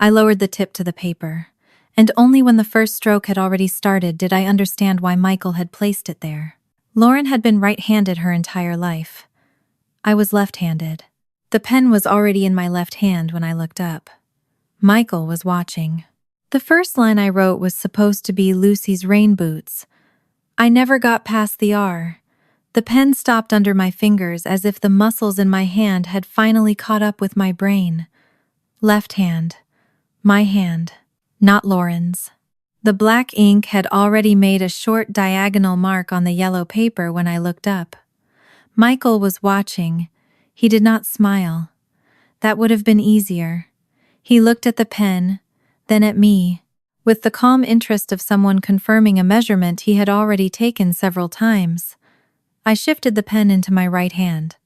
I lowered the tip to the paper, and only when the first stroke had already started did I understand why Michael had placed it there. Lauren had been right-handed her entire life. I was left-handed. The pen was already in my left hand when I looked up. Michael was watching. The first line I wrote was supposed to be Lucy's rain boots. I never got past the R. The pen stopped under my fingers as if the muscles in my hand had finally caught up with my brain. Left hand. My hand. Not Lauren's. The black ink had already made a short diagonal mark on the yellow paper when I looked up. Michael was watching. He did not smile. That would have been easier. He looked at the pen, then at me, with the calm interest of someone confirming a measurement he had already taken several times. I shifted the pen into my right hand.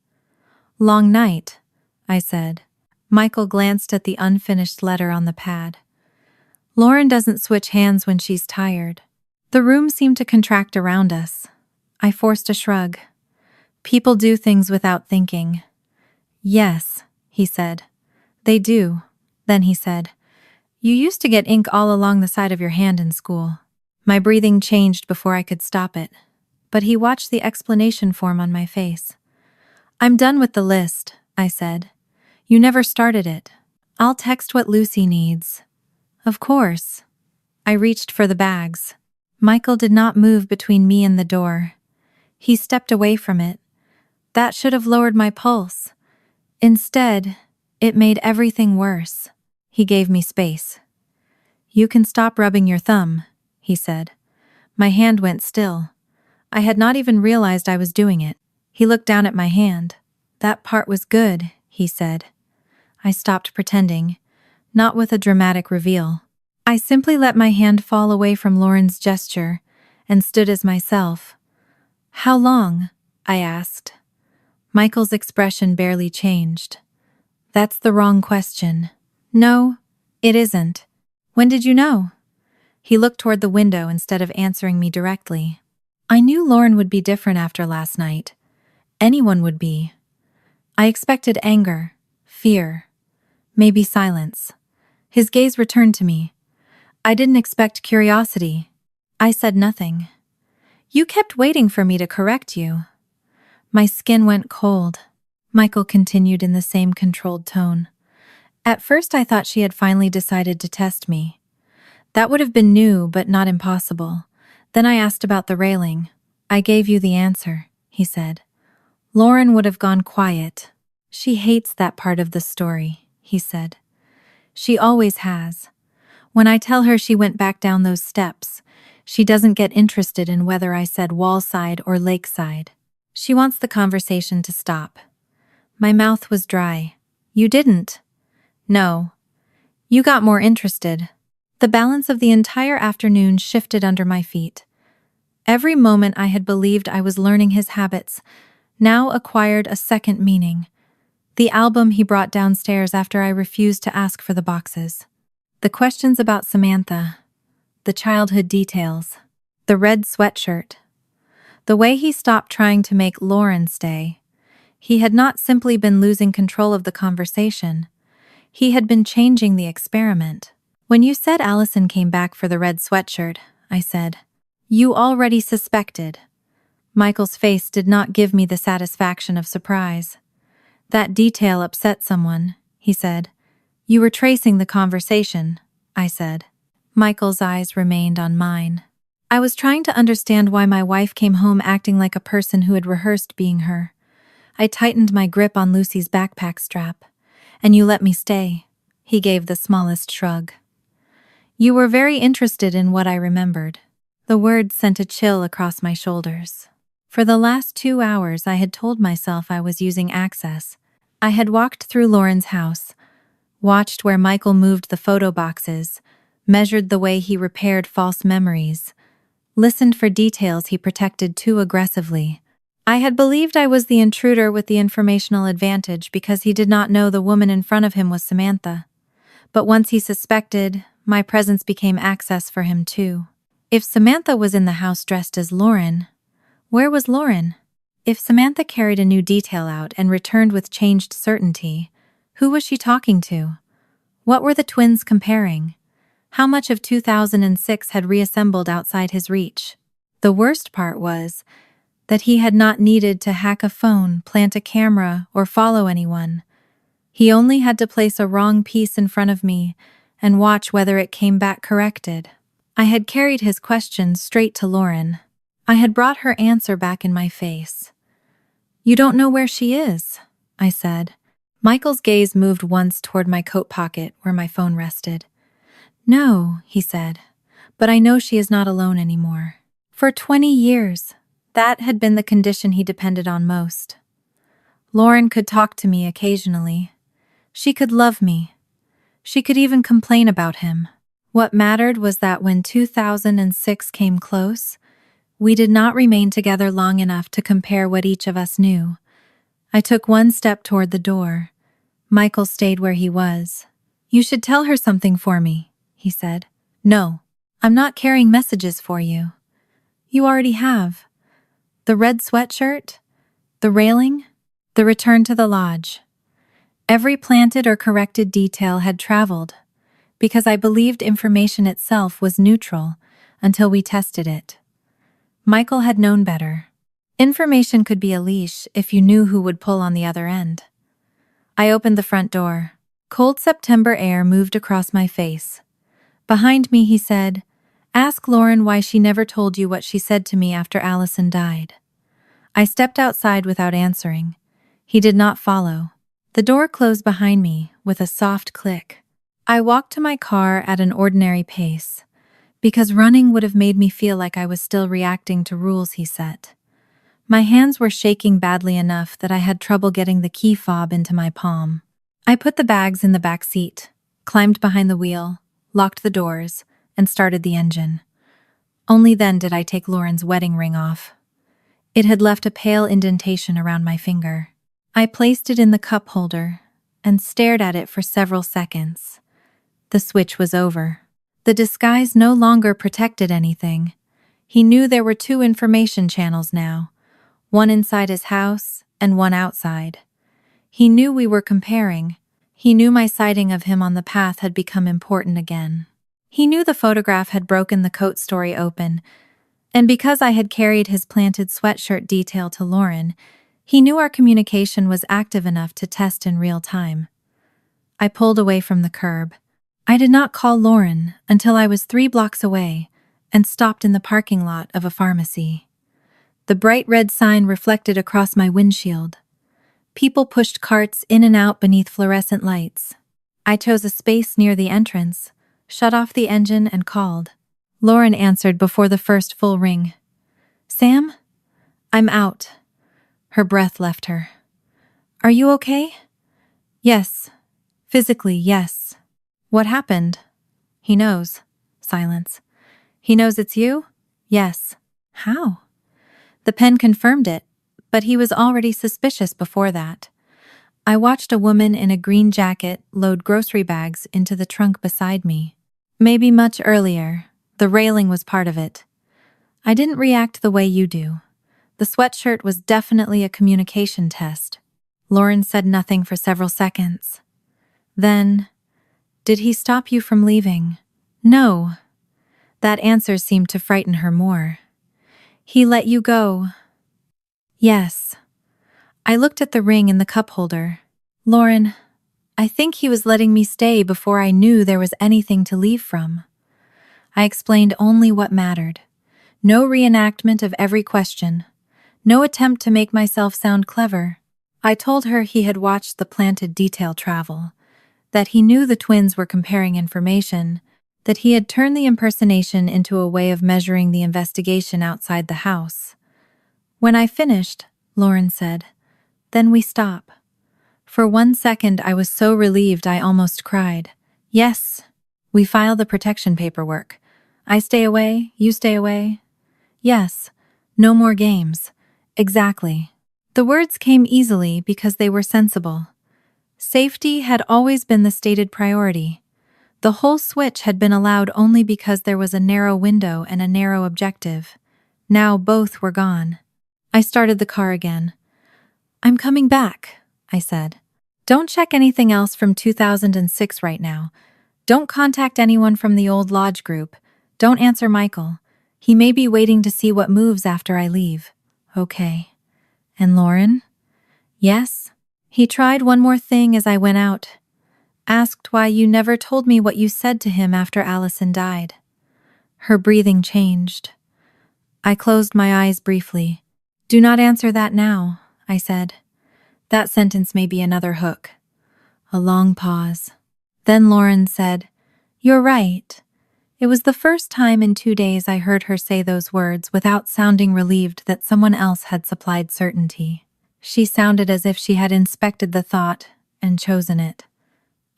Long night, I said. Michael glanced at the unfinished letter on the pad. Lauren doesn't switch hands when she's tired. The room seemed to contract around us. I forced a shrug. People do things without thinking. Yes, he said. They do. Then he said, You used to get ink all along the side of your hand in school. My breathing changed before I could stop it, but he watched the explanation form on my face. I'm done with the list, I said. You never started it. I'll text what Lucy needs. Of course. I reached for the bags. Michael did not move between me and the door. He stepped away from it. That should have lowered my pulse. Instead, it made everything worse. He gave me space. You can stop rubbing your thumb, he said. My hand went still. I had not even realized I was doing it. He looked down at my hand. That part was good, he said. I stopped pretending, not with a dramatic reveal. I simply let my hand fall away from Lauren's gesture and stood as myself. How long? I asked. Michael's expression barely changed. That's the wrong question. No, it isn't. When did you know? He looked toward the window instead of answering me directly. I knew Lauren would be different after last night. Anyone would be. I expected anger, fear, maybe silence. His gaze returned to me. I didn't expect curiosity. I said nothing. You kept waiting for me to correct you. My skin went cold. Michael continued in the same controlled tone. At first I thought she had finally decided to test me. That would have been new but not impossible. Then I asked about the railing. I gave you the answer, he said. Lauren would have gone quiet. She hates that part of the story, he said. She always has. When I tell her she went back down those steps, she doesn't get interested in whether I said wallside or lakeside. She wants the conversation to stop. My mouth was dry. You didn't. No. You got more interested. The balance of the entire afternoon shifted under my feet. Every moment I had believed I was learning his habits now acquired a second meaning. The album he brought downstairs after I refused to ask for the boxes. The questions about Samantha. The childhood details. The red sweatshirt. The way he stopped trying to make Lauren stay. He had not simply been losing control of the conversation. He had been changing the experiment. When you said Allison came back for the red sweatshirt, I said, you already suspected. Michael's face did not give me the satisfaction of surprise. That detail upset someone, he said. You were tracing the conversation, I said. Michael's eyes remained on mine. I was trying to understand why my wife came home acting like a person who had rehearsed being her. I tightened my grip on Lucy's backpack strap. And you let me stay. He gave the smallest shrug. You were very interested in what I remembered. The words sent a chill across my shoulders. For the last 2 hours, I had told myself I was using Access. I had walked through Lauren's house, watched where Michael moved the photo boxes, measured the way he repaired false memories, listened for details he protected too aggressively. I had believed I was the intruder with the informational advantage because he did not know the woman in front of him was Samantha. But once he suspected, my presence became access for him too. If Samantha was in the house dressed as Lauren, where was Lauren? If Samantha carried a new detail out and returned with changed certainty, who was she talking to? What were the twins comparing? How much of 2006 had reassembled outside his reach? The worst part was that he had not needed to hack a phone, plant a camera, or follow anyone. He only had to place a wrong piece in front of me and watch whether it came back corrected. I had carried his questions straight to Lauren. I had brought her answer back in my face. You don't know where she is, I said. Michael's gaze moved once toward my coat pocket where my phone rested. No, he said, but I know she is not alone anymore. For 20 years, that had been the condition he depended on most. Lauren could talk to me occasionally. She could love me. She could even complain about him. What mattered was that when 2006 came close, we did not remain together long enough to compare what each of us knew. I took one step toward the door. Michael stayed where he was. You should tell her something for me, he said. No, I'm not carrying messages for you. You already have. The red sweatshirt, the railing, the return to the lodge. Every planted or corrected detail had traveled, because I believed information itself was neutral until we tested it. Michael had known better. Information could be a leash if you knew who would pull on the other end. I opened the front door. Cold September air moved across my face. Behind me, he said, Ask Lauren why she never told you what she said to me after Allison died. I stepped outside without answering. He did not follow. The door closed behind me with a soft click. I walked to my car at an ordinary pace, because running would have made me feel like I was still reacting to rules he set. My hands were shaking badly enough that I had trouble getting the key fob into my palm. I put the bags in the back seat, climbed behind the wheel, locked the doors, and started the engine. Only then did I take Lauren's wedding ring off. It had left a pale indentation around my finger. I placed it in the cup holder and stared at it for several seconds. The switch was over. The disguise no longer protected anything. He knew there were 2 information channels now, one inside his house and one outside. He knew we were comparing. He knew my sighting of him on the path had become important again. He knew the photograph had broken the coat story open, and because I had carried his planted sweatshirt detail to Lauren, he knew our communication was active enough to test in real time. I pulled away from the curb. I did not call Lauren until I was 3 blocks away and stopped in the parking lot of a pharmacy. The bright red sign reflected across my windshield. People pushed carts in and out beneath fluorescent lights. I chose a space near the entrance, shut off the engine, and called. Lauren answered before the first full ring. Sam? I'm out. Her breath left her. Are you okay? Yes. Physically, yes. What happened? He knows. Silence. He knows it's you? Yes. How? The pen confirmed it, but he was already suspicious before that. I watched a woman in a green jacket load grocery bags into the trunk beside me. Maybe much earlier. The railing was part of it. I didn't react the way you do. The sweatshirt was definitely a communication test. Lauren said nothing for several seconds. Then, did he stop you from leaving? No. That answer seemed to frighten her more. He let you go. Yes. I looked at the ring in the cup holder. Lauren, I think he was letting me stay before I knew there was anything to leave from. I explained only what mattered. No reenactment of every question. No attempt to make myself sound clever. I told her he had watched the planted detail travel, that he knew the twins were comparing information, that he had turned the impersonation into a way of measuring the investigation outside the house. When I finished, Lauren said, "Then we stop." For 1 second I was so relieved I almost cried. Yes, we file the protection paperwork. I stay away, you stay away. Yes, no more games. Exactly. The words came easily because they were sensible. Safety had always been the stated priority. The whole switch had been allowed only because there was a narrow window and a narrow objective. Now both were gone. I started the car again. "I'm coming back," I said. "Don't check anything else from 2006 right now. Don't contact anyone from the old lodge group. Don't answer Michael. He may be waiting to see what moves after I leave." "Okay." "And Lauren?" "Yes." He tried one more thing as I went out. "Asked why you never told me what you said to him after Allison died." Her breathing changed. I closed my eyes briefly. "Do not answer that now," I said. "That sentence may be another hook." A long pause. Then Lauren said, "You're right." It was the first time in 2 days I heard her say those words without sounding relieved that someone else had supplied certainty. She sounded as if she had inspected the thought and chosen it.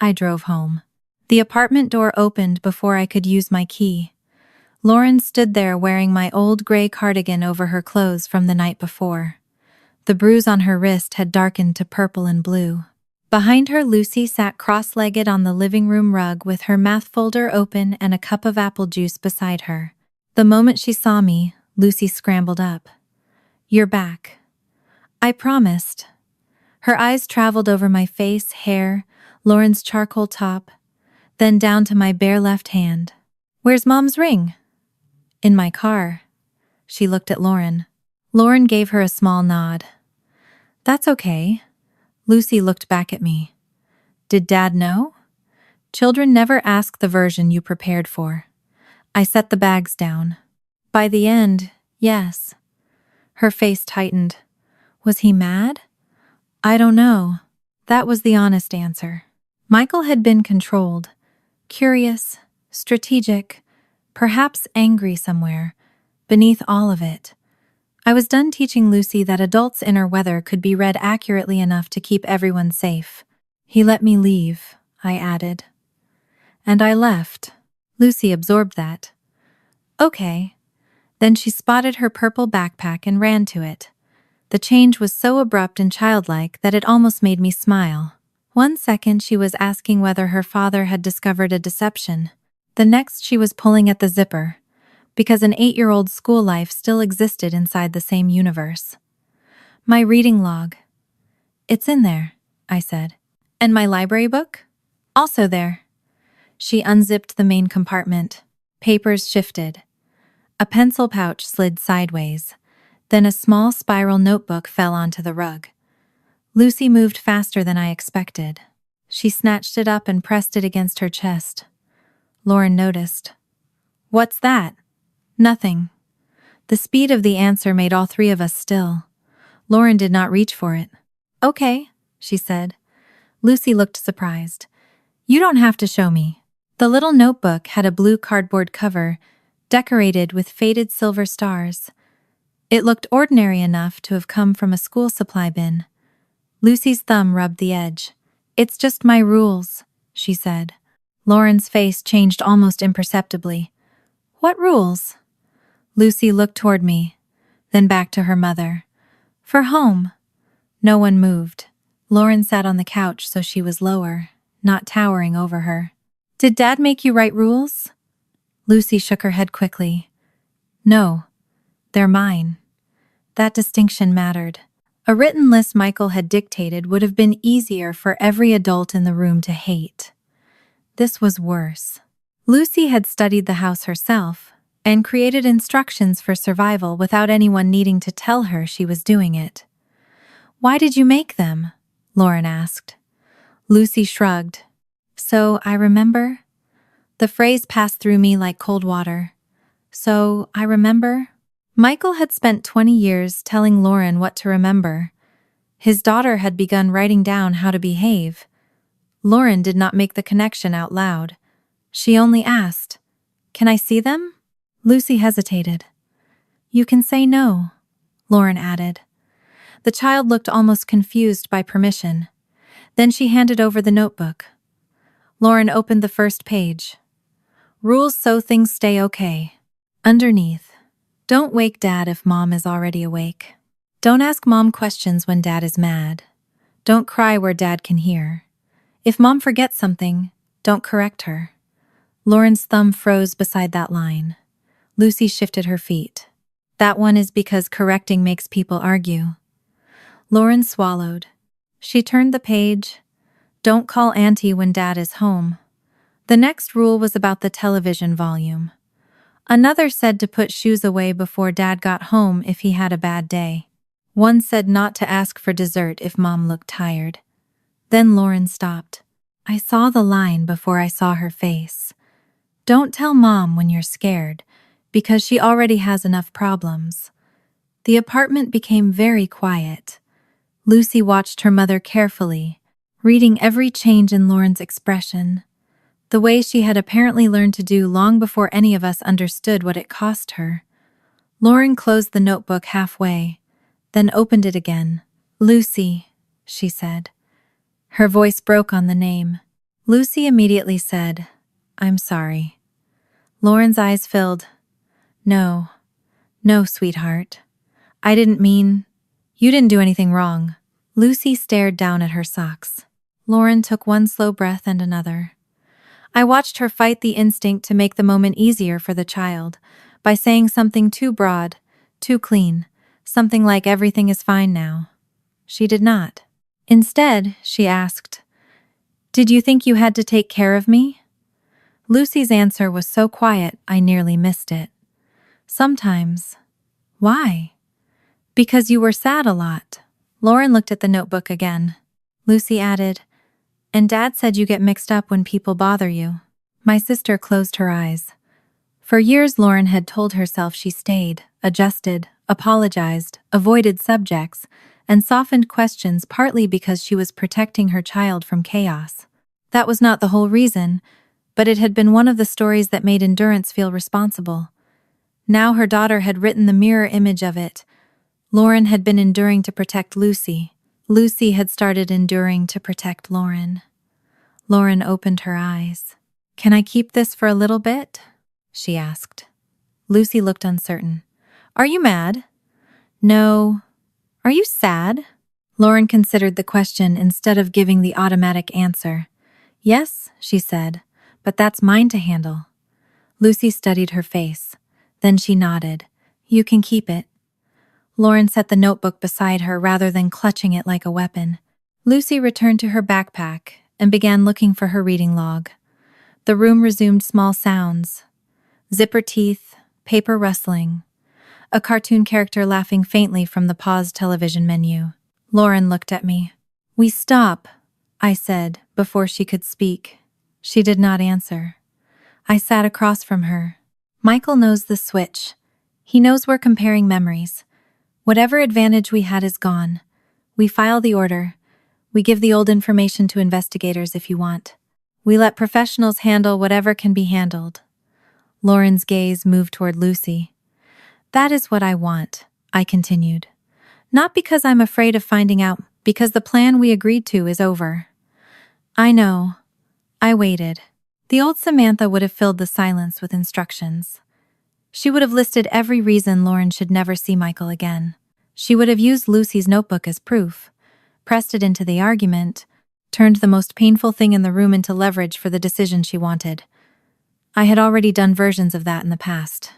I drove home. The apartment door opened before I could use my key. Lauren stood there wearing my old gray cardigan over her clothes from the night before. The bruise on her wrist had darkened to purple and blue. Behind her, Lucy sat cross-legged on the living room rug with her math folder open and a cup of apple juice beside her. The moment she saw me, Lucy scrambled up. "You're back." "I promised." Her eyes traveled over my face, hair, Lauren's charcoal top, then down to my bare left hand. "Where's Mom's ring?" "In my car." She looked at Lauren. Lauren gave her a small nod. "That's okay." Lucy looked back at me. "Did Dad know?" "Children never ask the version you prepared for." I set the bags down. "By the end, yes." Her face tightened. "Was he mad?" "I don't know." That was the honest answer. Michael had been controlled, curious, strategic, perhaps angry somewhere, beneath all of it. I was done teaching Lucy that adults' inner weather could be read accurately enough to keep everyone safe. "He let me leave," I added. "And I left." Lucy absorbed that. "Okay." Then she spotted her purple backpack and ran to it. The change was so abrupt and childlike that it almost made me smile. 1 second she was asking whether her father had discovered a deception. The next she was pulling at the zipper, because an 8-year-old school life still existed inside the same universe. "My reading log." "It's in there," I said. "And my library book?" "Also there." She unzipped the main compartment. Papers shifted. A pencil pouch slid sideways. Then a small spiral notebook fell onto the rug. Lucy moved faster than I expected. She snatched it up and pressed it against her chest. Lauren noticed. "What's that?" "Nothing." The speed of the answer made all three of us still. Lauren did not reach for it. "Okay," she said. Lucy looked surprised. "You don't have to show me." The little notebook had a blue cardboard cover, decorated with faded silver stars. It looked ordinary enough to have come from a school supply bin. Lucy's thumb rubbed the edge. "It's just my rules," she said. Lauren's face changed almost imperceptibly. "What rules?" Lucy looked toward me, then back to her mother. "For home." No one moved. Lauren sat on the couch so she was lower, not towering over her. "Did Dad make you write rules?" Lucy shook her head quickly. "No, they're mine." That distinction mattered. A written list Michael had dictated would have been easier for every adult in the room to hate. This was worse. Lucy had studied the house herself and created instructions for survival without anyone needing to tell her she was doing it. "Why did you make them?" Lauren asked. Lucy shrugged. So, I remember? The phrase passed through me like cold water. So, I remember? Michael had spent 20 years telling Lauren what to remember. His daughter had begun writing down how to behave. Lauren did not make the connection out loud. She only asked, "Can I see them?" Lucy hesitated. "You can say no," Lauren added. The child looked almost confused by permission. Then she handed over the notebook. Lauren opened the first page. Rules so things stay okay. Underneath, don't wake Dad if Mom is already awake. Don't ask Mom questions when Dad is mad. Don't cry where Dad can hear. If Mom forgets something, don't correct her. Lauren's thumb froze beside that line. Lucy shifted her feet. That one is because correcting makes people argue. Lauren swallowed. She turned the page. Don't call Auntie when Dad is home. The next rule was about the television volume. Another said to put shoes away before Dad got home if he had a bad day. One said not to ask for dessert if Mom looked tired. Then Lauren stopped. I saw the line before I saw her face. Don't tell Mom when you're scared, because she already has enough problems. The apartment became very quiet. Lucy watched her mother carefully, reading every change in Lauren's expression, the way she had apparently learned to do long before any of us understood what it cost her. Lauren closed the notebook halfway, then opened it again. Lucy, she said. Her voice broke on the name. Lucy immediately said, I'm sorry. Lauren's eyes filled. No, sweetheart. I didn't mean... You didn't do anything wrong. Lucy stared down at her socks. Lauren took one slow breath and another. I watched her fight the instinct to make the moment easier for the child by saying something too broad, too clean, something like everything is fine now. She did not. Instead, she asked, Did you think you had to take care of me? Lucy's answer was so quiet I nearly missed it. Sometimes. Why? Because you were sad a lot. Lauren looked at the notebook again. Lucy added, And Dad said you get mixed up when people bother you. My sister closed her eyes. For years Lauren had told herself she stayed, adjusted, apologized, avoided subjects, and softened questions partly because she was protecting her child from chaos. That was not the whole reason, but it had been one of the stories that made Endurance feel responsible. Now her daughter had written the mirror image of it. Lauren had been enduring to protect Lucy. Lucy had started enduring to protect Lauren. Lauren opened her eyes. Can I keep this for a little bit? She asked. Lucy looked uncertain. Are you mad? No. Are you sad? Lauren considered the question instead of giving the automatic answer. Yes, she said, but that's mine to handle. Lucy studied her face. Then she nodded. You can keep it. Lauren set the notebook beside her rather than clutching it like a weapon. Lucy returned to her backpack and began looking for her reading log. The room resumed small sounds. Zipper teeth, paper rustling, a cartoon character laughing faintly from the paused television menu. Lauren looked at me. We stop, I said, before she could speak. She did not answer. I sat across from her. Michael knows the switch. He knows we're comparing memories. Whatever advantage we had is gone. We file the order. We give the old information to investigators if you want. We let professionals handle whatever can be handled. Lauren's gaze moved toward Lucy. That is what I want, I continued. Not because I'm afraid of finding out, because the plan we agreed to is over. I know. I waited. The old Samantha would have filled the silence with instructions. She would have listed every reason Lauren should never see Michael again. She would have used Lucy's notebook as proof, pressed it into the argument, turned the most painful thing in the room into leverage for the decision she wanted. I had already done versions of that in the past,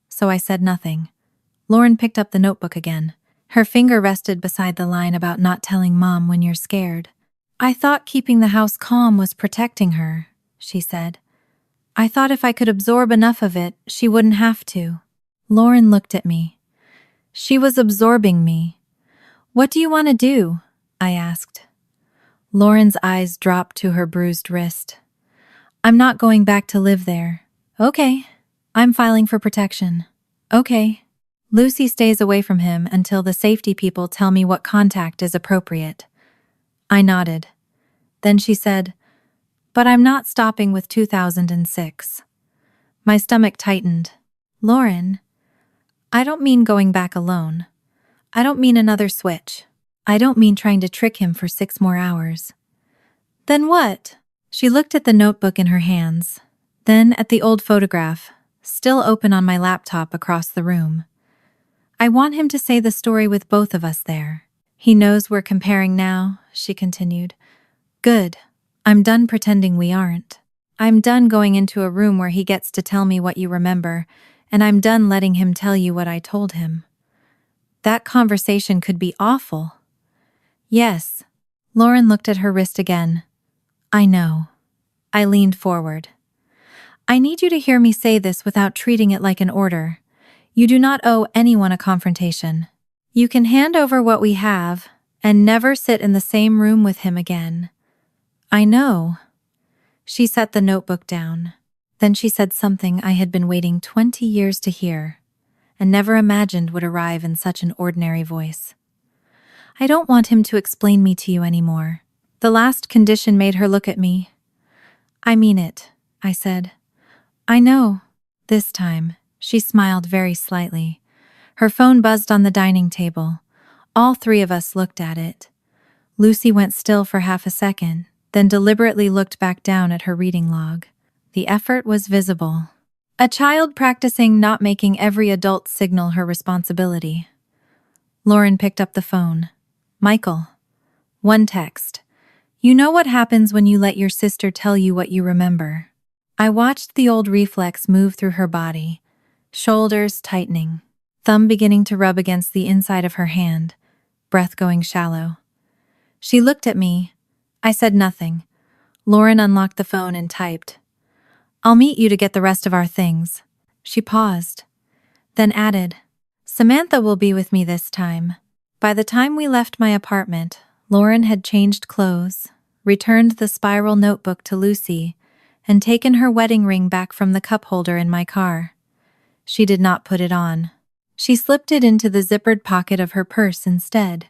so I said nothing. Lauren picked up the notebook again. Her finger rested beside the line about not telling Mom when you're scared. I thought keeping the house calm was protecting her, she said. I thought if I could absorb enough of it, she wouldn't have to. Lauren looked at me. She was absorbing me. What do you want to do? I asked. Lauren's eyes dropped to her bruised wrist. I'm not going back to live there. Okay. I'm filing for protection. Okay. Lucy stays away from him until the safety people tell me what contact is appropriate. I nodded. Then she said, but I'm not stopping with 2006. My stomach tightened. Lauren, I don't mean going back alone. I don't mean another switch. I don't mean trying to trick him for 6 more hours. Then what? She looked at the notebook in her hands, then at the old photograph, still open on my laptop across the room. I want him to say the story with both of us there. He knows we're comparing now, she continued. Good. I'm done pretending we aren't. I'm done going into a room where he gets to tell me what you remember, and I'm done letting him tell you what I told him. That conversation could be awful. Yes. Lauren looked at her wrist again. I know. I leaned forward. I need you to hear me say this without treating it like an order. You do not owe anyone a confrontation. You can hand over what we have and never sit in the same room with him again. I know. She set the notebook down. Then she said something I had been waiting 20 years to hear and never imagined would arrive in such an ordinary voice. I don't want him to explain me to you anymore. The last condition made her look at me. I mean it, I said. I know. This time, she smiled very slightly. Her phone buzzed on the dining table. All 3 of us looked at it. Lucy went still for half a second, then deliberately looked back down at her reading log. The effort was visible. A child practicing not making every adult signal her responsibility. Lauren picked up the phone. Michael. 1 text. You know what happens when you let your sister tell you what you remember. I watched the old reflex move through her body, shoulders tightening, thumb beginning to rub against the inside of her hand, breath going shallow. She looked at me. I said nothing. Lauren unlocked the phone and typed, I'll meet you to get the rest of our things. She paused, then added, Samantha will be with me this time. By the time we left my apartment, Lauren had changed clothes, returned the spiral notebook to Lucy, and taken her wedding ring back from the cup holder in my car. She did not put it on. She slipped it into the zippered pocket of her purse instead,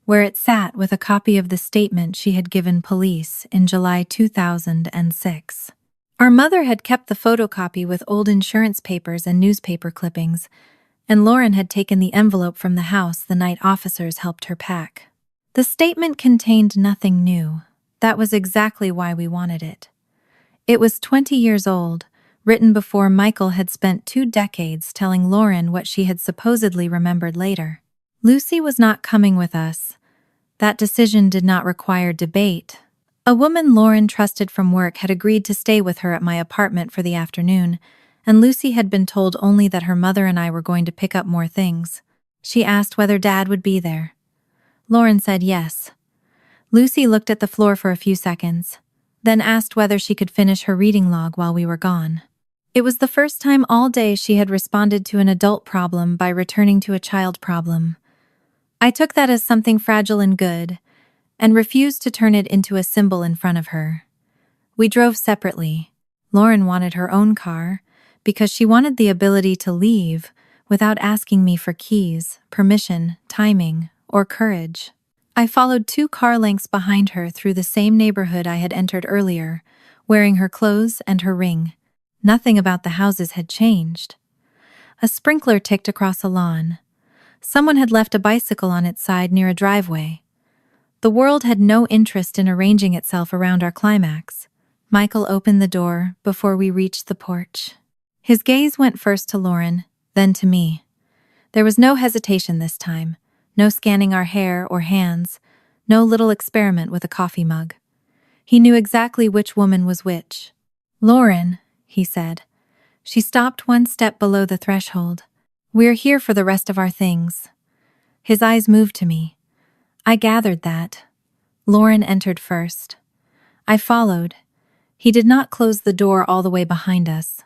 where it sat with a copy of the statement she had given police in July 2006. Our mother had kept the photocopy with old insurance papers and newspaper clippings, and Lauren had taken the envelope from the house the night officers helped her pack. The statement contained nothing new. That was exactly why we wanted it. It was 20 years old, written before Michael had spent 2 decades telling Lauren what she had supposedly remembered later. Lucy was not coming with us. That decision did not require debate. A woman Lauren trusted from work had agreed to stay with her at my apartment for the afternoon, and Lucy had been told only that her mother and I were going to pick up more things. She asked whether Dad would be there. Lauren said yes. Lucy looked at the floor for a few seconds, then asked whether she could finish her reading log while we were gone. It was the first time all day she had responded to an adult problem by returning to a child problem. I took that as something fragile and good, and refused to turn it into a symbol in front of her. We drove separately. Lauren wanted her own car because she wanted the ability to leave without asking me for keys, permission, timing, or courage. I followed 2 car lengths behind her through the same neighborhood I had entered earlier, wearing her clothes and her ring. Nothing about the houses had changed. A sprinkler ticked across a lawn. Someone had left a bicycle on its side near a driveway. The world had no interest in arranging itself around our climax. Michael opened the door before we reached the porch. His gaze went first to Lauren, then to me. There was no hesitation this time, no scanning our hair or hands, no little experiment with a coffee mug. He knew exactly which woman was which. Lauren, he said. She stopped 1 step below the threshold. We're here for the rest of our things. His eyes moved to me. I gathered that. Lauren entered first. I followed. He did not close the door all the way behind us.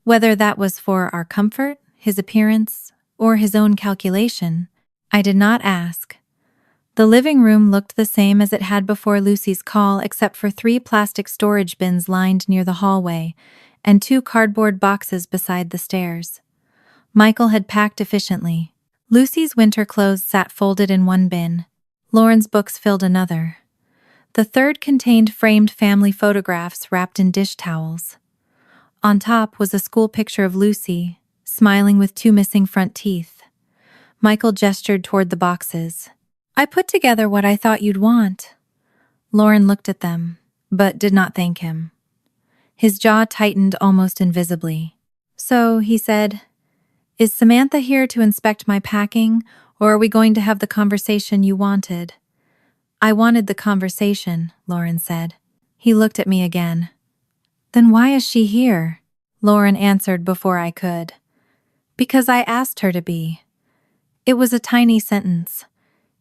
Whether that was for our comfort, his appearance, or his own calculation, I did not ask. The living room looked the same as it had before Lucy's call, except for 3 plastic storage bins lined near the hallway and 2 cardboard boxes beside the stairs. Michael had packed efficiently. Lucy's winter clothes sat folded in one bin. Lauren's books filled another. The third contained framed family photographs wrapped in dish towels. On top was a school picture of Lucy, smiling with 2 missing front teeth. Michael gestured toward the boxes. "I put together what I thought you'd want." Lauren looked at them, but did not thank him. His jaw tightened almost invisibly. "So," he said, "is Samantha here to inspect my packing, or are we going to have the conversation you wanted?" "I wanted the conversation," Lauren said. He looked at me again. "Then why is she here?" Lauren answered before I could. "Because I asked her to be." It was a tiny sentence.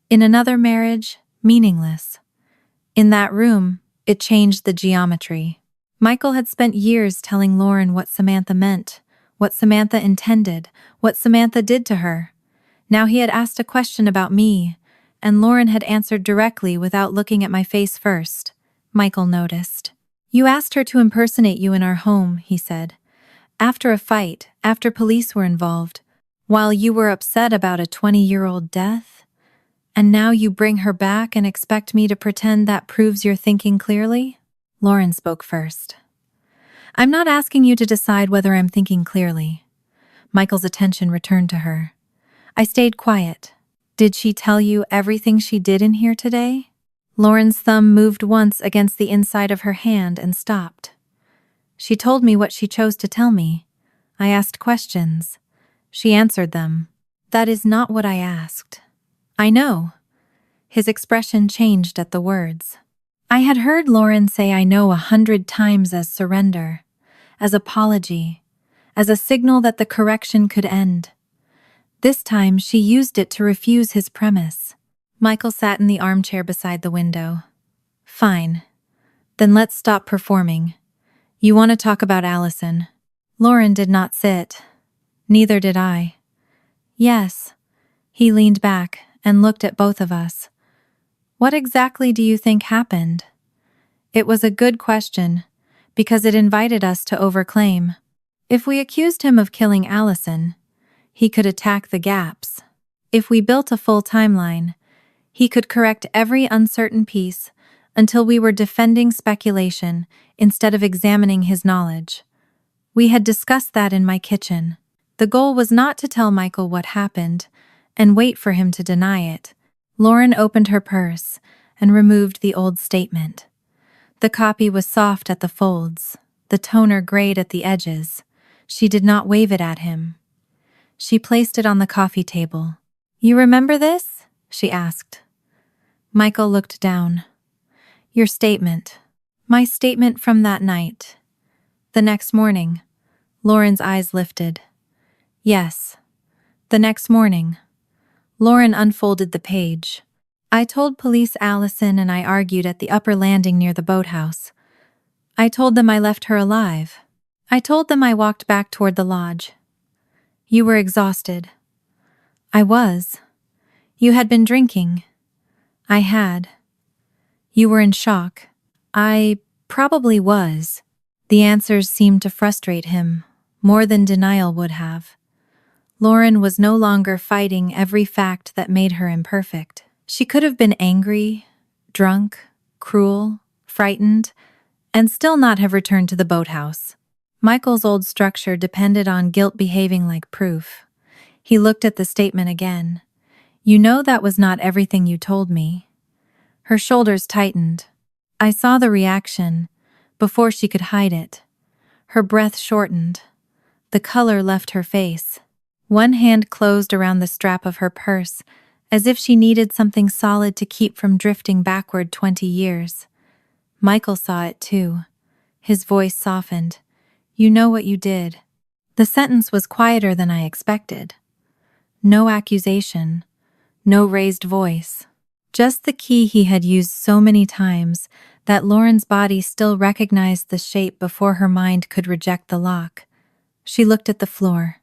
In another marriage, meaningless. In that room, it changed the geometry. Michael had spent years telling Lauren what Samantha meant, what Samantha intended, what Samantha did to her. Now he had asked a question about me, and Lauren had answered directly without looking at my face first. Michael noticed. "You asked her to impersonate you in our home," he said. "After a fight, after police were involved, while you were upset about a 20-year-old death? And now you bring her back and expect me to pretend that proves you're thinking clearly?" Lauren spoke first. "I'm not asking you to decide whether I'm thinking clearly." Michael's attention returned to her. I stayed quiet. "Did she tell you everything she did in here today?" Lauren's thumb moved once against the inside of her hand and stopped. "She told me what she chose to tell me. I asked questions. She answered them." "That is not what I asked." "I know." His expression changed at the words. I had heard Lauren say "I know" 100 times as surrender, as apology, as a signal that the correction could end. This time she used it to refuse his premise. Michael sat in the armchair beside the window. "Fine. Then let's stop performing. You want to talk about Allison." Lauren did not sit. Neither did I. "Yes." He leaned back and looked at both of us. "What exactly do you think happened?" It was a good question, because it invited us to overclaim. If we accused him of killing Allison, he could attack the gaps. If we built a full timeline, he could correct every uncertain piece until we were defending speculation instead of examining his knowledge. We had discussed that in my kitchen. The goal was not to tell Michael what happened and wait for him to deny it. Lauren opened her purse and removed the old statement. The copy was soft at the folds, the toner grayed at the edges. She did not wave it at him. She placed it on the coffee table. "You remember this?" she asked. Michael looked down. "Your statement." "My statement from that night." "The next morning." Lauren's eyes lifted. "Yes. The next morning." Lauren unfolded the page. "I told police Allison and I argued at the upper landing near the boathouse. I told them I left her alive. I told them I walked back toward the lodge. You were exhausted." "I was." "You had been drinking." "I had." "You were in shock." "I probably was." The answers seemed to frustrate him, more than denial would have. Lauren was no longer fighting every fact that made her imperfect. She could have been angry, drunk, cruel, frightened, and still not have returned to the boathouse. Michael's old structure depended on guilt behaving like proof. He looked at the statement again. "You know that was not everything you told me." Her shoulders tightened. I saw the reaction, before she could hide it. Her breath shortened. The color left her face. One hand closed around the strap of her purse, as if she needed something solid to keep from drifting backward 20 years. Michael saw it too. His voice softened. "You know what you did." The sentence was quieter than I expected. No accusation, no raised voice. Just the key he had used so many times that Lauren's body still recognized the shape before her mind could reject the lock. She looked at the floor.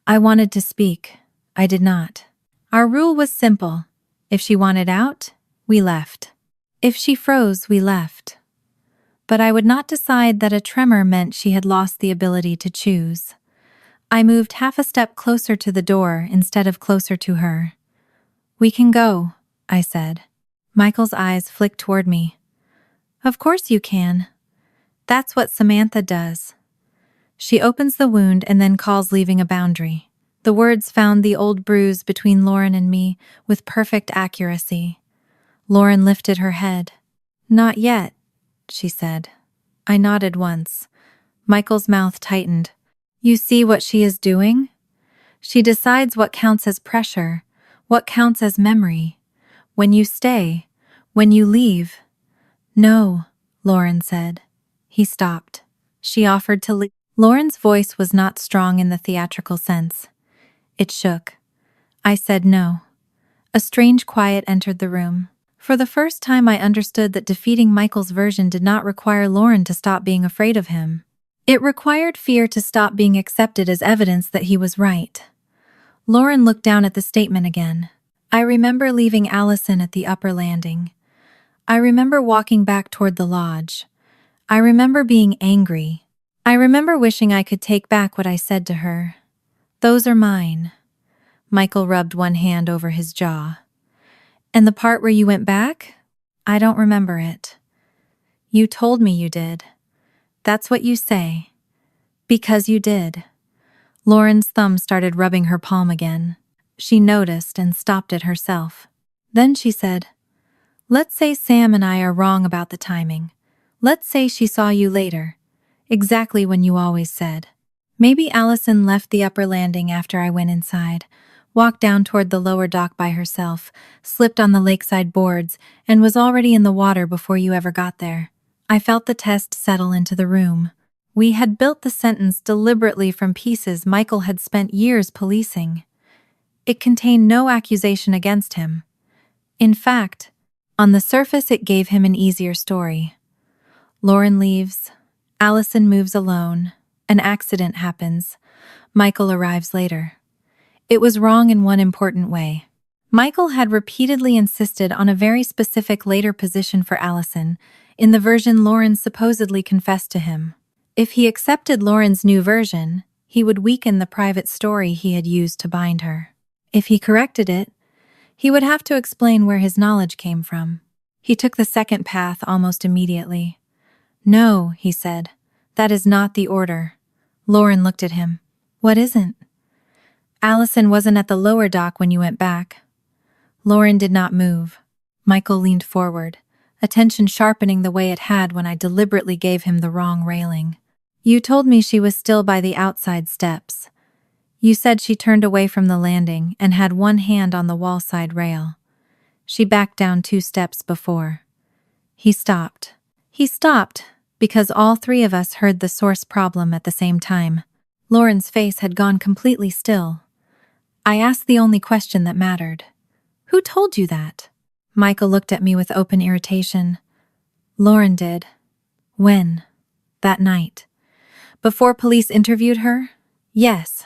I wanted to speak. I did not. Our rule was simple. If she wanted out, we left. If she froze, we left. But I would not decide that a tremor meant she had lost the ability to choose. I moved half a step closer to the door instead of closer to her. "We can go," I said. Michael's eyes flicked toward me. "Of course you can. That's what Samantha does. She opens the wound and then calls, leaving a boundary." The words found the old bruise between Lauren and me with perfect accuracy. Lauren lifted her head. "Not yet," she said. I nodded once. Michael's mouth tightened. "You see what she is doing? She decides what counts as pressure, what counts as memory. When you stay, when you leave." "No," Lauren said. He stopped. She offered to leave. Lauren's voice was not strong in the theatrical sense. It shook. I said no. A strange quiet entered the room. For the first time, I understood that defeating Michael's version did not require Lauren to stop being afraid of him. It required fear to stop being accepted as evidence that he was right. Lauren looked down at the statement again. "I remember leaving Allison at the upper landing. I remember walking back toward the lodge. I remember being angry. I remember wishing I could take back what I said to her. Those are mine." Michael rubbed one hand over his jaw. "And the part where you went back? I don't remember it. You told me you did. That's what you say. Because you did." Lauren's thumb started rubbing her palm again. She noticed and stopped it herself. Then she said, "Let's say Sam and I are wrong about the timing. Let's say she saw you later, exactly when you always said. Maybe Allison left the upper landing after I went inside, walked down toward the lower dock by herself, slipped on the lakeside boards, and was already in the water before you ever got there." I felt the test settle into the room. We had built the sentence deliberately from pieces Michael had spent years policing. It contained no accusation against him. In fact, on the surface it gave him an easier story. Lauren leaves, Allison moves alone, an accident happens, Michael arrives later. It was wrong in one important way. Michael had repeatedly insisted on a very specific later position for Allison, in the version Lauren supposedly confessed to him. If he accepted Lauren's new version, he would weaken the private story he had used to bind her. If he corrected it, he would have to explain where his knowledge came from. He took the second path almost immediately. "No," he said, "that is not the order." Lauren looked at him. "What isn't?" "Allison wasn't at the lower dock when you went back." Lauren did not move. Michael leaned forward, attention sharpening the way it had when I deliberately gave him the wrong railing. "You told me she was still by the outside steps. You said she turned away from the landing and had one hand on the wall side rail. She backed down 2 steps before." He stopped. He stopped because all 3 of us heard the source problem at the same time. Lauren's face had gone completely still. I asked the only question that mattered. "Who told you that?" Michael looked at me with open irritation. "Lauren did." "When?" "That night." "Before police interviewed her?" "Yes,"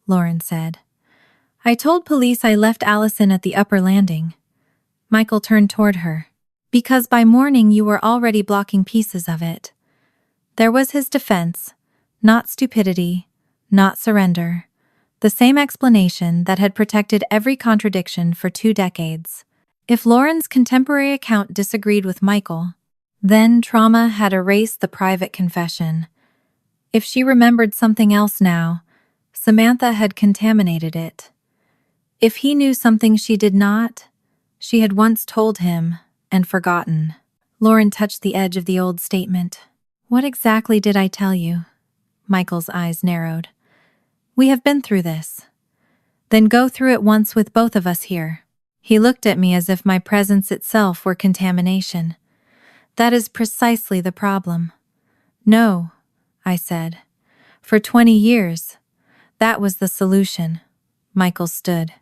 Lauren said. "I told police I left Allison at the upper landing." Michael turned toward her. "Because by morning you were already blocking pieces of it." There was his defense, not stupidity, not surrender. The same explanation that had protected every contradiction for 2 decades. If Lauren's contemporary account disagreed with Michael, then trauma had erased the private confession. If she remembered something else now, Samantha had contaminated it. If he knew something she did not, she had once told him and forgotten. Lauren touched the edge of the old statement. "What exactly did I tell you?" Michael's eyes narrowed. "We have been through this. Then go through it once with both of us here." He looked at me as if my presence itself were contamination. "That is precisely the problem." "No," I said. "For 20 years, that was the solution." Michael stood.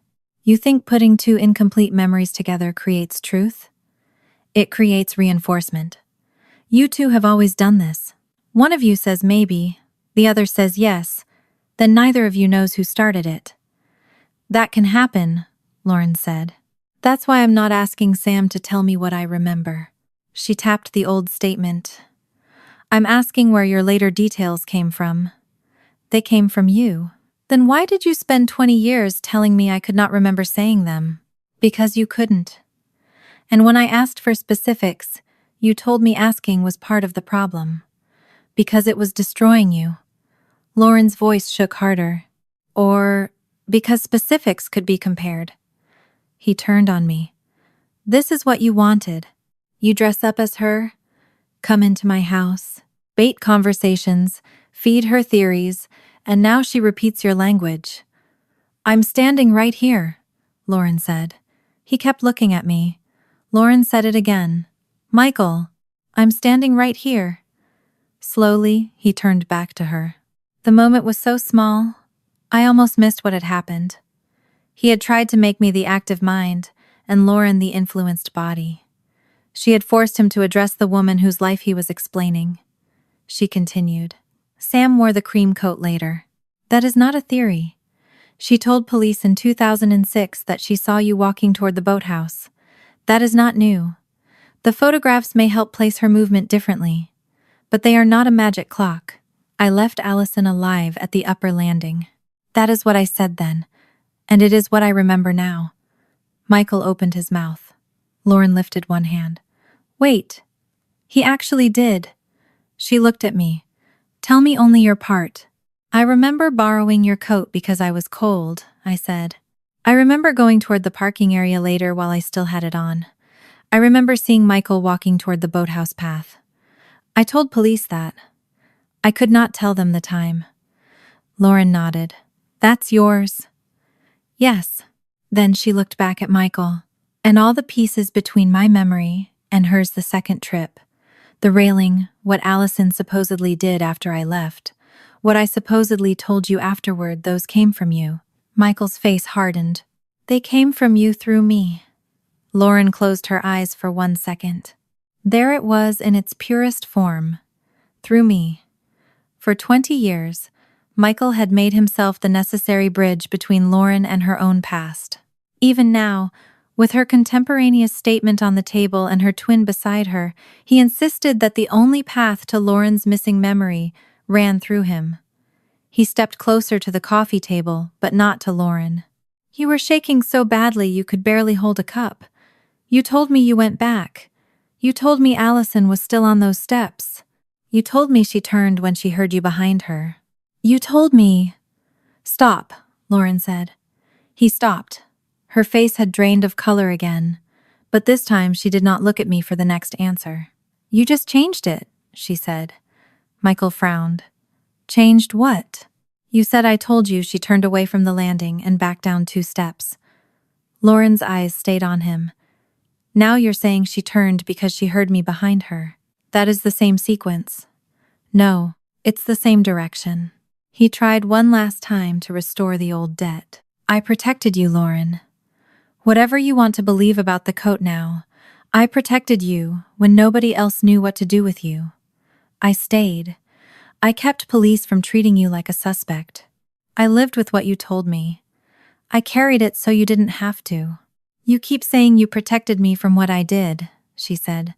"You think putting 2 incomplete memories together creates truth? It creates reinforcement. You 2 have always done this. One of you says maybe, the other says yes, then neither of you knows who started it." "That can happen," Lauren said. That's why I'm not asking Sam to tell me what I remember. She tapped the old statement. I'm asking where your later details came from. They came from you. Then why did you spend 20 years telling me I could not remember saying them? Because you couldn't. And when I asked for specifics, you told me asking was part of the problem. Because it was destroying you. Lauren's voice shook harder. Or because specifics could be compared. He turned on me. This is what you wanted. You dress up as her, come into my house, bait conversations, feed her theories, and now she repeats your language. I'm standing right here, Lauren said. He kept looking at me. Lauren said it again. Michael, I'm standing right here. Slowly, he turned back to her. The moment was so small, I almost missed what had happened. He had tried to make me the active mind, and Lauren the influenced body. She had forced him to address the woman whose life he was explaining. She continued. Sam wore the cream coat later. That is not a theory. She told police in 2006 that she saw you walking toward the boathouse. That is not new. The photographs may help place her movement differently, but they are not a magic clock. I left Allison alive at the upper landing. That is what I said then, and it is what I remember now. Michael opened his mouth. Lauren lifted one hand. Wait. He actually did. She looked at me. Tell me only your part. I remember borrowing your coat because I was cold, I said. I remember going toward the parking area later while I still had it on. I remember seeing Michael walking toward the boathouse path. I told police that. I could not tell them the time. Lauren nodded. That's yours. Yes. Then she looked back at Michael. And all the pieces between my memory and hers the second trip. The railing, what Allison supposedly did after I left. What I supposedly told you afterward, those came from you. Michael's face hardened. They came from you through me. Lauren closed her eyes for 1 second. There it was in its purest form. Through me. For 20 years, Michael had made himself the necessary bridge between Lauren and her own past. Even now, with her contemporaneous statement on the table and her twin beside her, he insisted that the only path to Lauren's missing memory ran through him. He stepped closer to the coffee table, but not to Lauren. You were shaking so badly you could barely hold a cup. You told me you went back. You told me Allison was still on those steps. You told me she turned when she heard you behind her. You told me... Stop, Lauren said. He stopped. Her face had drained of color again, but this time she did not look at me for the next answer. You just changed it, she said. Michael frowned. Changed what? You said I told you. She turned away from the landing and backed down 2 steps. Lauren's eyes stayed on him. Now you're saying she turned because she heard me behind her. That is the same sequence. No, it's the same direction. He tried one last time to restore the old debt. I protected you, Lauren. Whatever you want to believe about the coat now, I protected you when nobody else knew what to do with you. I stayed. I kept police from treating you like a suspect. I lived with what you told me. I carried it so you didn't have to. You keep saying you protected me from what I did, she said.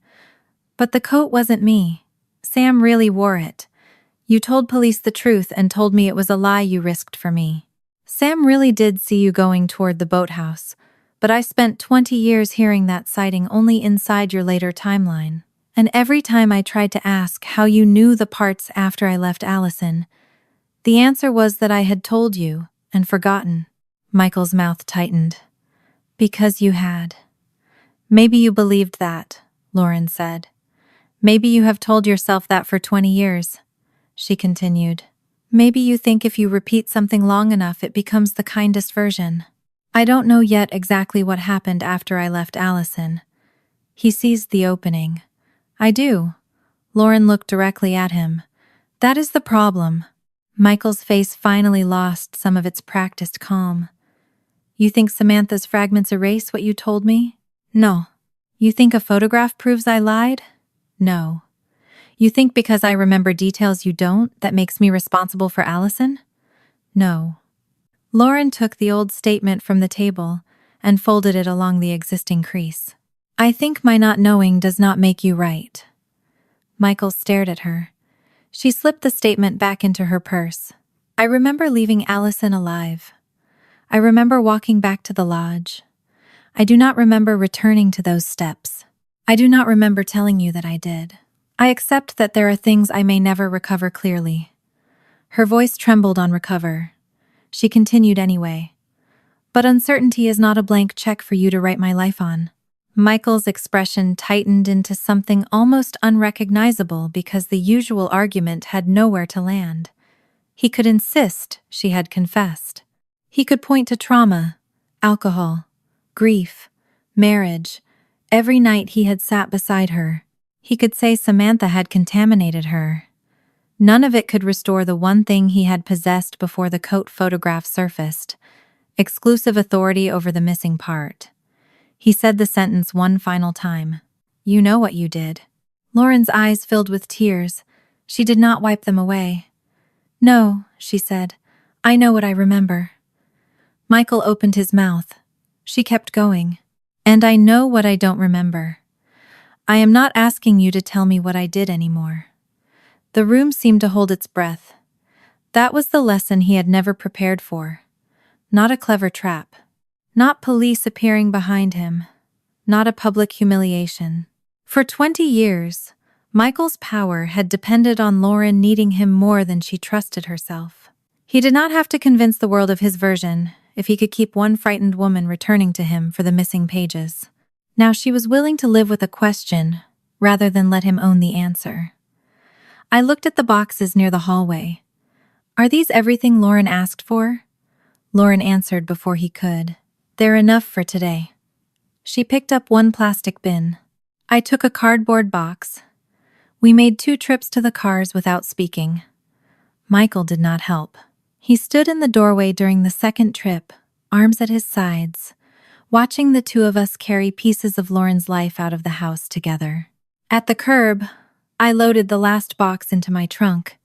But the coat wasn't me. Sam really wore it. You told police the truth and told me it was a lie you risked for me. Sam really did see you going toward the boathouse, but I spent 20 years hearing that sighting only inside your later timeline. And every time I tried to ask how you knew the parts after I left Allison, the answer was that I had told you and forgotten. Michael's mouth tightened. Because you had. Maybe you believed that, Lauren said. Maybe you have told yourself that for 20 years, she continued. Maybe you think if you repeat something long enough it becomes the kindest version. I don't know yet exactly what happened after I left Allison. He seized the opening. I do. Lauren looked directly at him. That is the problem. Michael's face finally lost some of its practiced calm. You think Samantha's fragments erase what you told me? No. You think a photograph proves I lied? No. You think because I remember details you don't, that makes me responsible for Allison? No. Lauren took the old statement from the table and folded it along the existing crease. I think my not knowing does not make you right. Michael stared at her. She slipped the statement back into her purse. I remember leaving Allison alive. I remember walking back to the lodge. I do not remember returning to those steps. I do not remember telling you that I did. I accept that there are things I may never recover clearly. Her voice trembled on recover. She continued anyway. But uncertainty is not a blank check for you to write my life on. Michael's expression tightened into something almost unrecognizable because the usual argument had nowhere to land. He could insist she had confessed. He could point to trauma, alcohol, grief, marriage, every night he had sat beside her. He could say Samantha had contaminated her. None of it could restore the one thing he had possessed before the coat photograph surfaced: exclusive authority over the missing part. He said the sentence one final time. You know what you did. Lauren's eyes filled with tears. She did not wipe them away. No, she said. I know what I remember. Michael opened his mouth. She kept going. And I know what I don't remember. I am not asking you to tell me what I did anymore. The room seemed to hold its breath. That was the lesson he had never prepared for. Not a clever trap. Not police appearing behind him. Not a public humiliation. For 20 years, Michael's power had depended on Lauren needing him more than she trusted herself. He did not have to convince the world of his version if he could keep one frightened woman returning to him for the missing pages. Now she was willing to live with a question rather than let him own the answer. I looked at the boxes near the hallway. Are these everything Lauren asked for? Lauren answered before he could. They're enough for today. She picked up one plastic bin. I took a cardboard box. We made 2 trips to the cars without speaking. Michael did not help. He stood in the doorway during the second trip, arms at his sides, watching the 2 of us carry pieces of Lauren's life out of the house together. At the curb, I loaded the last box into my trunk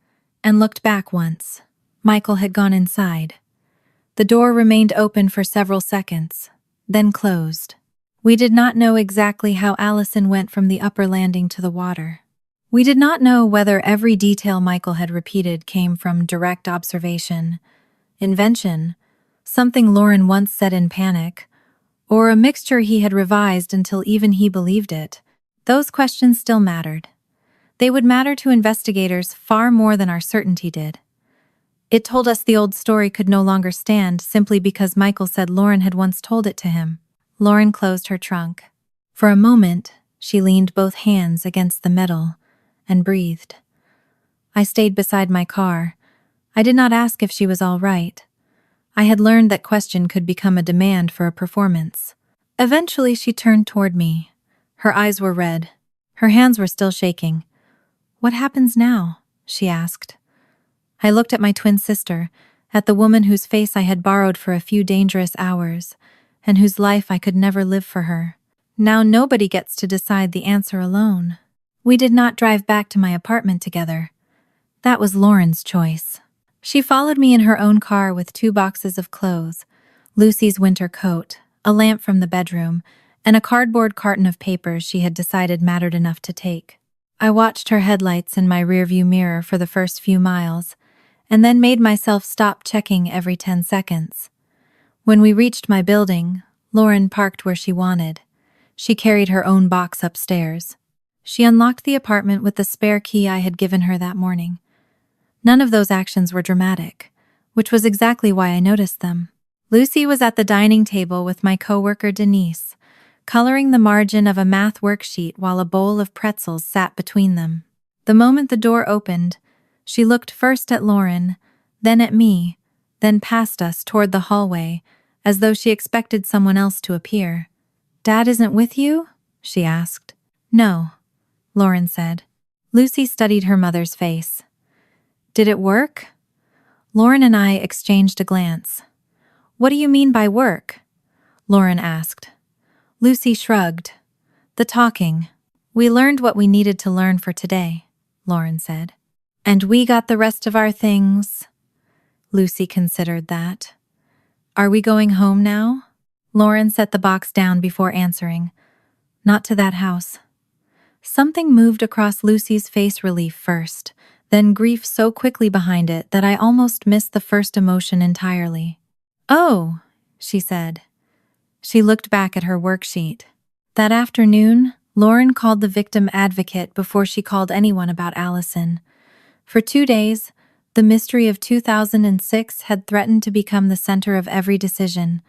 and looked back once. Michael had gone inside. The door remained open for several seconds, then closed. We did not know exactly how Allison went from the upper landing to the water. We did not know whether every detail Michael had repeated came from direct observation, invention, something Lauren once said in panic, or a mixture he had revised until even he believed it. Those questions still mattered. They would matter to investigators far more than our certainty did. It told us the old story could no longer stand simply because Michael said Lauren had once told it to him. Lauren closed her trunk. For a moment, she leaned both hands against the metal and breathed. I stayed beside my car. I did not ask if she was all right. I had learned that question could become a demand for a performance. Eventually, she turned toward me. Her eyes were red. Her hands were still shaking. What happens now? She asked. I looked at my twin sister, at the woman whose face I had borrowed for a few dangerous hours, and whose life I could never live for her. Now nobody gets to decide the answer alone. We did not drive back to my apartment together. That was Lauren's choice. She followed me in her own car with 2 boxes of clothes, Lucy's winter coat, a lamp from the bedroom, and a cardboard carton of papers she had decided mattered enough to take. I watched her headlights in my rearview mirror for the first few miles, and then made myself stop checking every 10 seconds. When we reached my building, Lauren parked where she wanted. She carried her own box upstairs. She unlocked the apartment with the spare key I had given her that morning. None of those actions were dramatic, which was exactly why I noticed them. Lucy was at the dining table with my coworker Denise, coloring the margin of a math worksheet while a bowl of pretzels sat between them. The moment the door opened, she looked first at Lauren, then at me, then past us toward the hallway, as though she expected someone else to appear. "Dad isn't with you?" she asked. "No," Lauren said. Lucy studied her mother's face. "Did it work?" Lauren and I exchanged a glance. "What do you mean by work?" Lauren asked. Lucy shrugged. "The talking. We learned what we needed to learn for today," Lauren said. "And we got the rest of our things." Lucy considered that. "Are we going home now?" Lauren set the box down before answering. Not to that house. Something moved across Lucy's face, relief first, then grief so quickly behind it that I almost missed the first emotion entirely. Oh, she said. She looked back at her worksheet. That afternoon, Lauren called the victim advocate before she called anyone about Allison. For 2 days, the mystery of 2006 had threatened to become the center of every decision.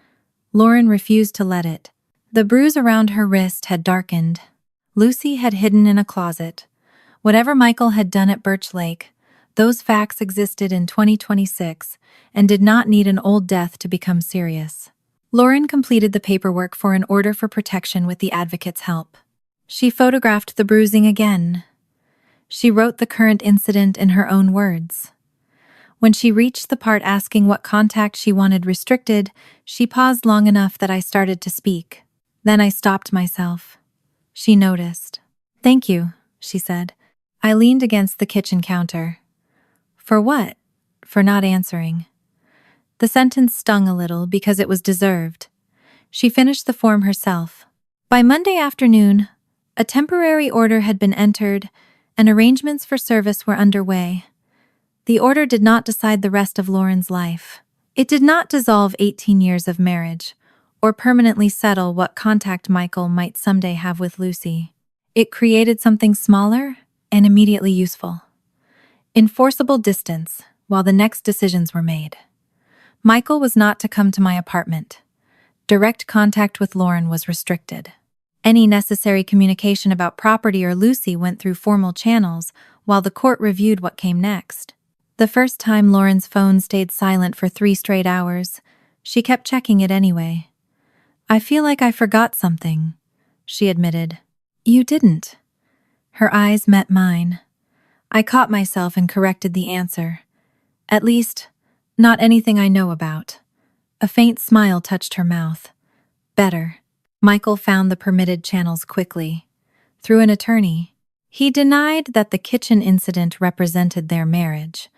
Lauren refused to let it. The bruise around her wrist had darkened. Lucy had hidden in a closet. Whatever Michael had done at Birch Lake, those facts existed in 2026 and did not need an old death to become serious. Lauren completed the paperwork for an order for protection with the advocate's help. She photographed the bruising again. She wrote the current incident in her own words. When she reached the part asking what contact she wanted restricted, she paused long enough that I started to speak. Then I stopped myself. She noticed. "Thank you," she said. I leaned against the kitchen counter. For what? For not answering. The sentence stung a little because it was deserved. She finished the form herself. By Monday afternoon, a temporary order had been entered and arrangements for service were underway. The order did not decide the rest of Lauren's life. It did not dissolve 18 years of marriage or permanently settle what contact Michael might someday have with Lucy. It created something smaller and immediately useful. Enforceable distance while the next decisions were made. Michael was not to come to my apartment. Direct contact with Lauren was restricted. Any necessary communication about property or Lucy went through formal channels while the court reviewed what came next. The first time Lauren's phone stayed silent for 3 straight hours, she kept checking it anyway. "I feel like I forgot something," she admitted. "You didn't." Her eyes met mine. I caught myself and corrected the answer. "At least, not anything I know about." A faint smile touched her mouth. "Better." Michael found the permitted channels quickly. Through an attorney. He denied that the kitchen incident represented their marriage,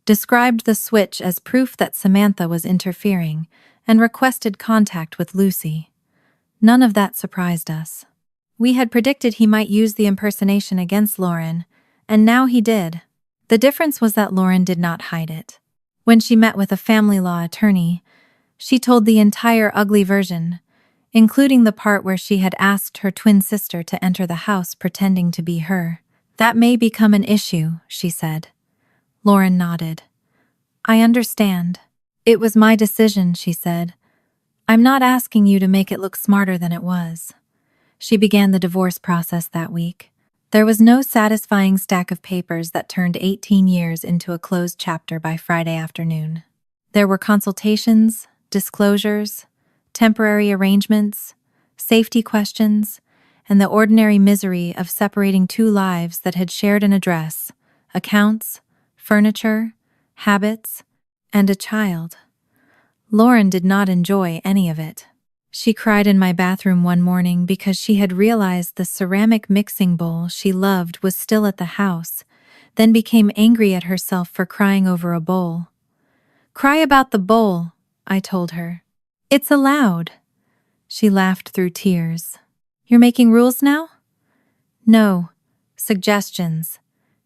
described the switch as proof that Samantha was interfering, and requested contact with Lucy. None of that surprised us. We had predicted he might use the impersonation against Lauren, and now he did. The difference was that Lauren did not hide it. When she met with a family law attorney, she told the entire ugly version, including the part where she had asked her twin sister to enter the house pretending to be her. "That may become an issue," she said. Lauren nodded. "I understand. It was my decision," she said. "I'm not asking you to make it look smarter than it was." She began the divorce process that week. There was no satisfying stack of papers that turned 18 years into a closed chapter by Friday afternoon. There were consultations, disclosures, temporary arrangements, safety questions, and the ordinary misery of separating 2 lives that had shared an address, accounts, furniture, habits, and a child. Lauren did not enjoy any of it. She cried in my bathroom one morning because she had realized the ceramic mixing bowl she loved was still at the house, then became angry at herself for crying over a bowl. "Cry about the bowl," I told her. "It's allowed." She laughed through tears. "You're making rules now?" "No. Suggestions.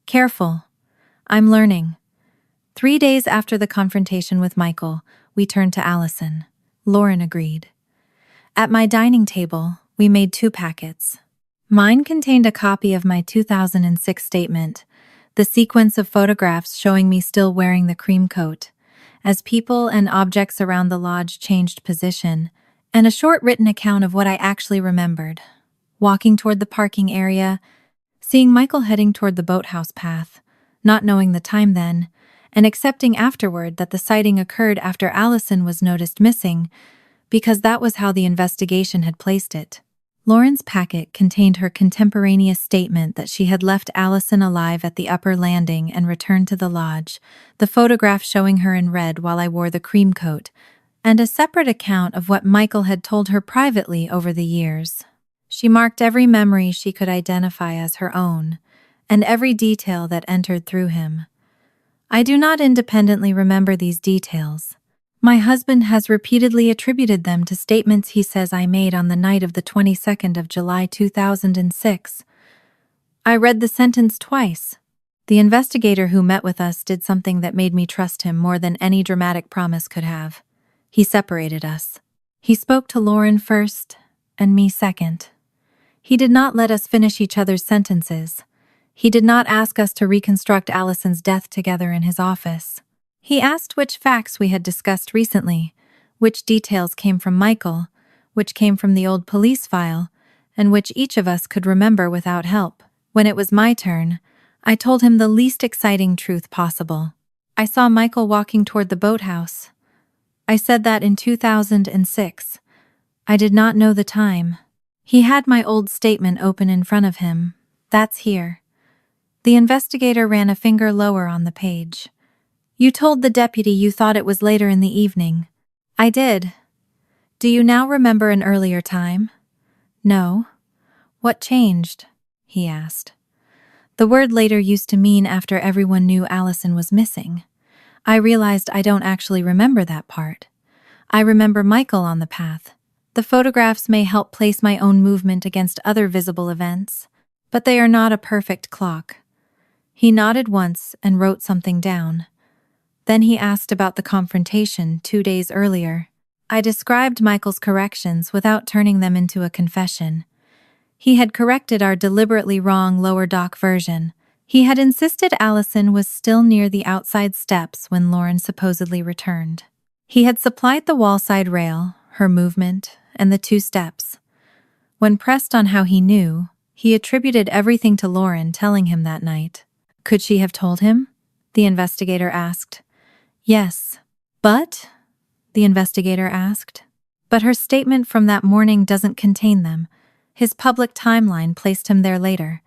Careful. I'm learning." 3 days after the confrontation with Michael, we turned to Allison. Lauren agreed. At my dining table, we made 2 packets. Mine contained a copy of my 2006 statement, the sequence of photographs showing me still wearing the cream coat, as people and objects around the lodge changed position, and a short written account of what I actually remembered. Walking toward the parking area, seeing Michael heading toward the boathouse path, not knowing the time then, and accepting afterward that the sighting occurred after Allison was noticed missing, because that was how the investigation had placed it. Lauren's packet contained her contemporaneous statement that she had left Allison alive at the upper landing and returned to the lodge, the photograph showing her in red while I wore the cream coat, and a separate account of what Michael had told her privately over the years. She marked every memory she could identify as her own, and every detail that entered through him. I do not independently remember these details. My husband has repeatedly attributed them to statements he says I made on the night of the 22nd of July 2006. I read the sentence twice. The investigator who met with us did something that made me trust him more than any dramatic promise could have. He separated us. He spoke to Lauren first, and me second. He did not let us finish each other's sentences. He did not ask us to reconstruct Allison's death together in his office. He asked which facts we had discussed recently, which details came from Michael, which came from the old police file, and which each of us could remember without help. When it was my turn, I told him the least exciting truth possible. I saw Michael walking toward the boathouse. I said that in 2006. I did not know the time. He had my old statement open in front of him. That's here. The investigator ran a finger lower on the page. You told the deputy you thought it was later in the evening. I did. Do you now remember an earlier time? No. What changed? He asked. The word later used to mean after everyone knew Allison was missing. I realized I don't actually remember that part. I remember Michael on the path. The photographs may help place my own movement against other visible events, but they are not a perfect clock. He nodded once and wrote something down. Then he asked about the confrontation 2 days earlier. I described Michael's corrections without turning them into a confession. He had corrected our deliberately wrong lower dock version. He had insisted Allison was still near the outside steps when Lauren supposedly returned. He had supplied the wall-side rail, her movement, and the 2 steps. When pressed on how he knew, he attributed everything to Lauren telling him that night. Could she have told him? The investigator asked. Yes. But? The investigator asked. But her statement from that morning doesn't contain them. His public timeline placed him there later.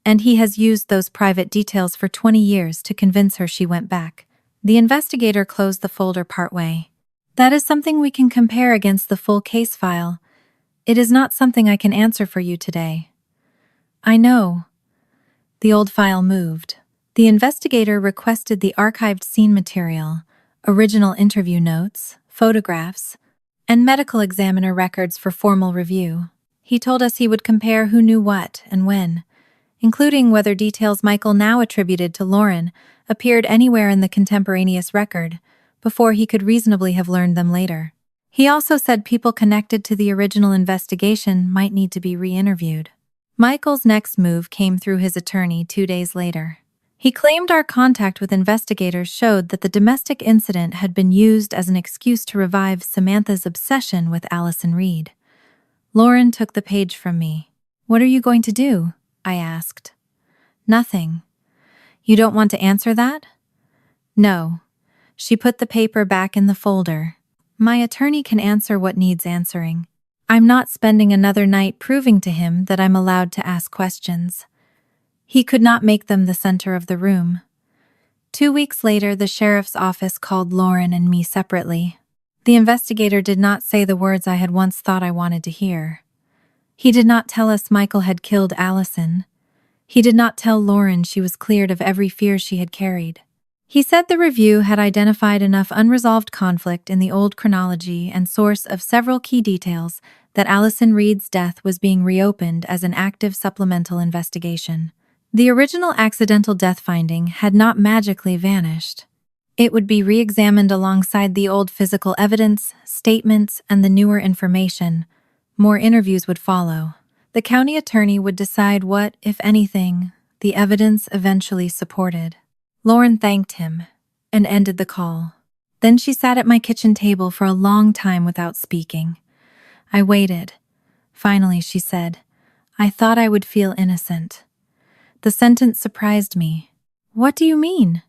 And he has used those private details for 20 years to convince her she went back. The investigator closed the folder partway. That is something we can compare against the full case file. It is not something I can answer for you today. I know. The old file moved. The investigator requested the archived scene material, original interview notes, photographs, and medical examiner records for formal review. He told us he would compare who knew what and when, including whether details Michael now attributed to Lauren appeared anywhere in the contemporaneous record, before he could reasonably have learned them later. He also said people connected to the original investigation might need to be re-interviewed. Michael's next move came through his attorney 2 days later. He claimed our contact with investigators showed that the domestic incident had been used as an excuse to revive Samantha's obsession with Allison Reed. Lauren took the page from me. What are you going to do? I asked. Nothing. You don't want to answer that? No. She put the paper back in the folder. My attorney can answer what needs answering. I'm not spending another night proving to him that I'm allowed to ask questions. He could not make them the center of the room. 2 weeks later, the sheriff's office called Lauren and me separately. The investigator did not say the words I had once thought I wanted to hear. He did not tell us Michael had killed Allison. He did not tell Lauren she was cleared of every fear she had carried. He said the review had identified enough unresolved conflict in the old chronology and source of several key details that Allison Reed's death was being reopened as an active supplemental investigation. The original accidental death finding had not magically vanished. It would be re-examined alongside the old physical evidence, statements, and the newer information. More interviews would follow. The county attorney would decide what, if anything, the evidence eventually supported. Lauren thanked him and ended the call. Then she sat at my kitchen table for a long time without speaking. I waited. Finally, she said, "I thought I would feel innocent." The sentence surprised me. What do you mean?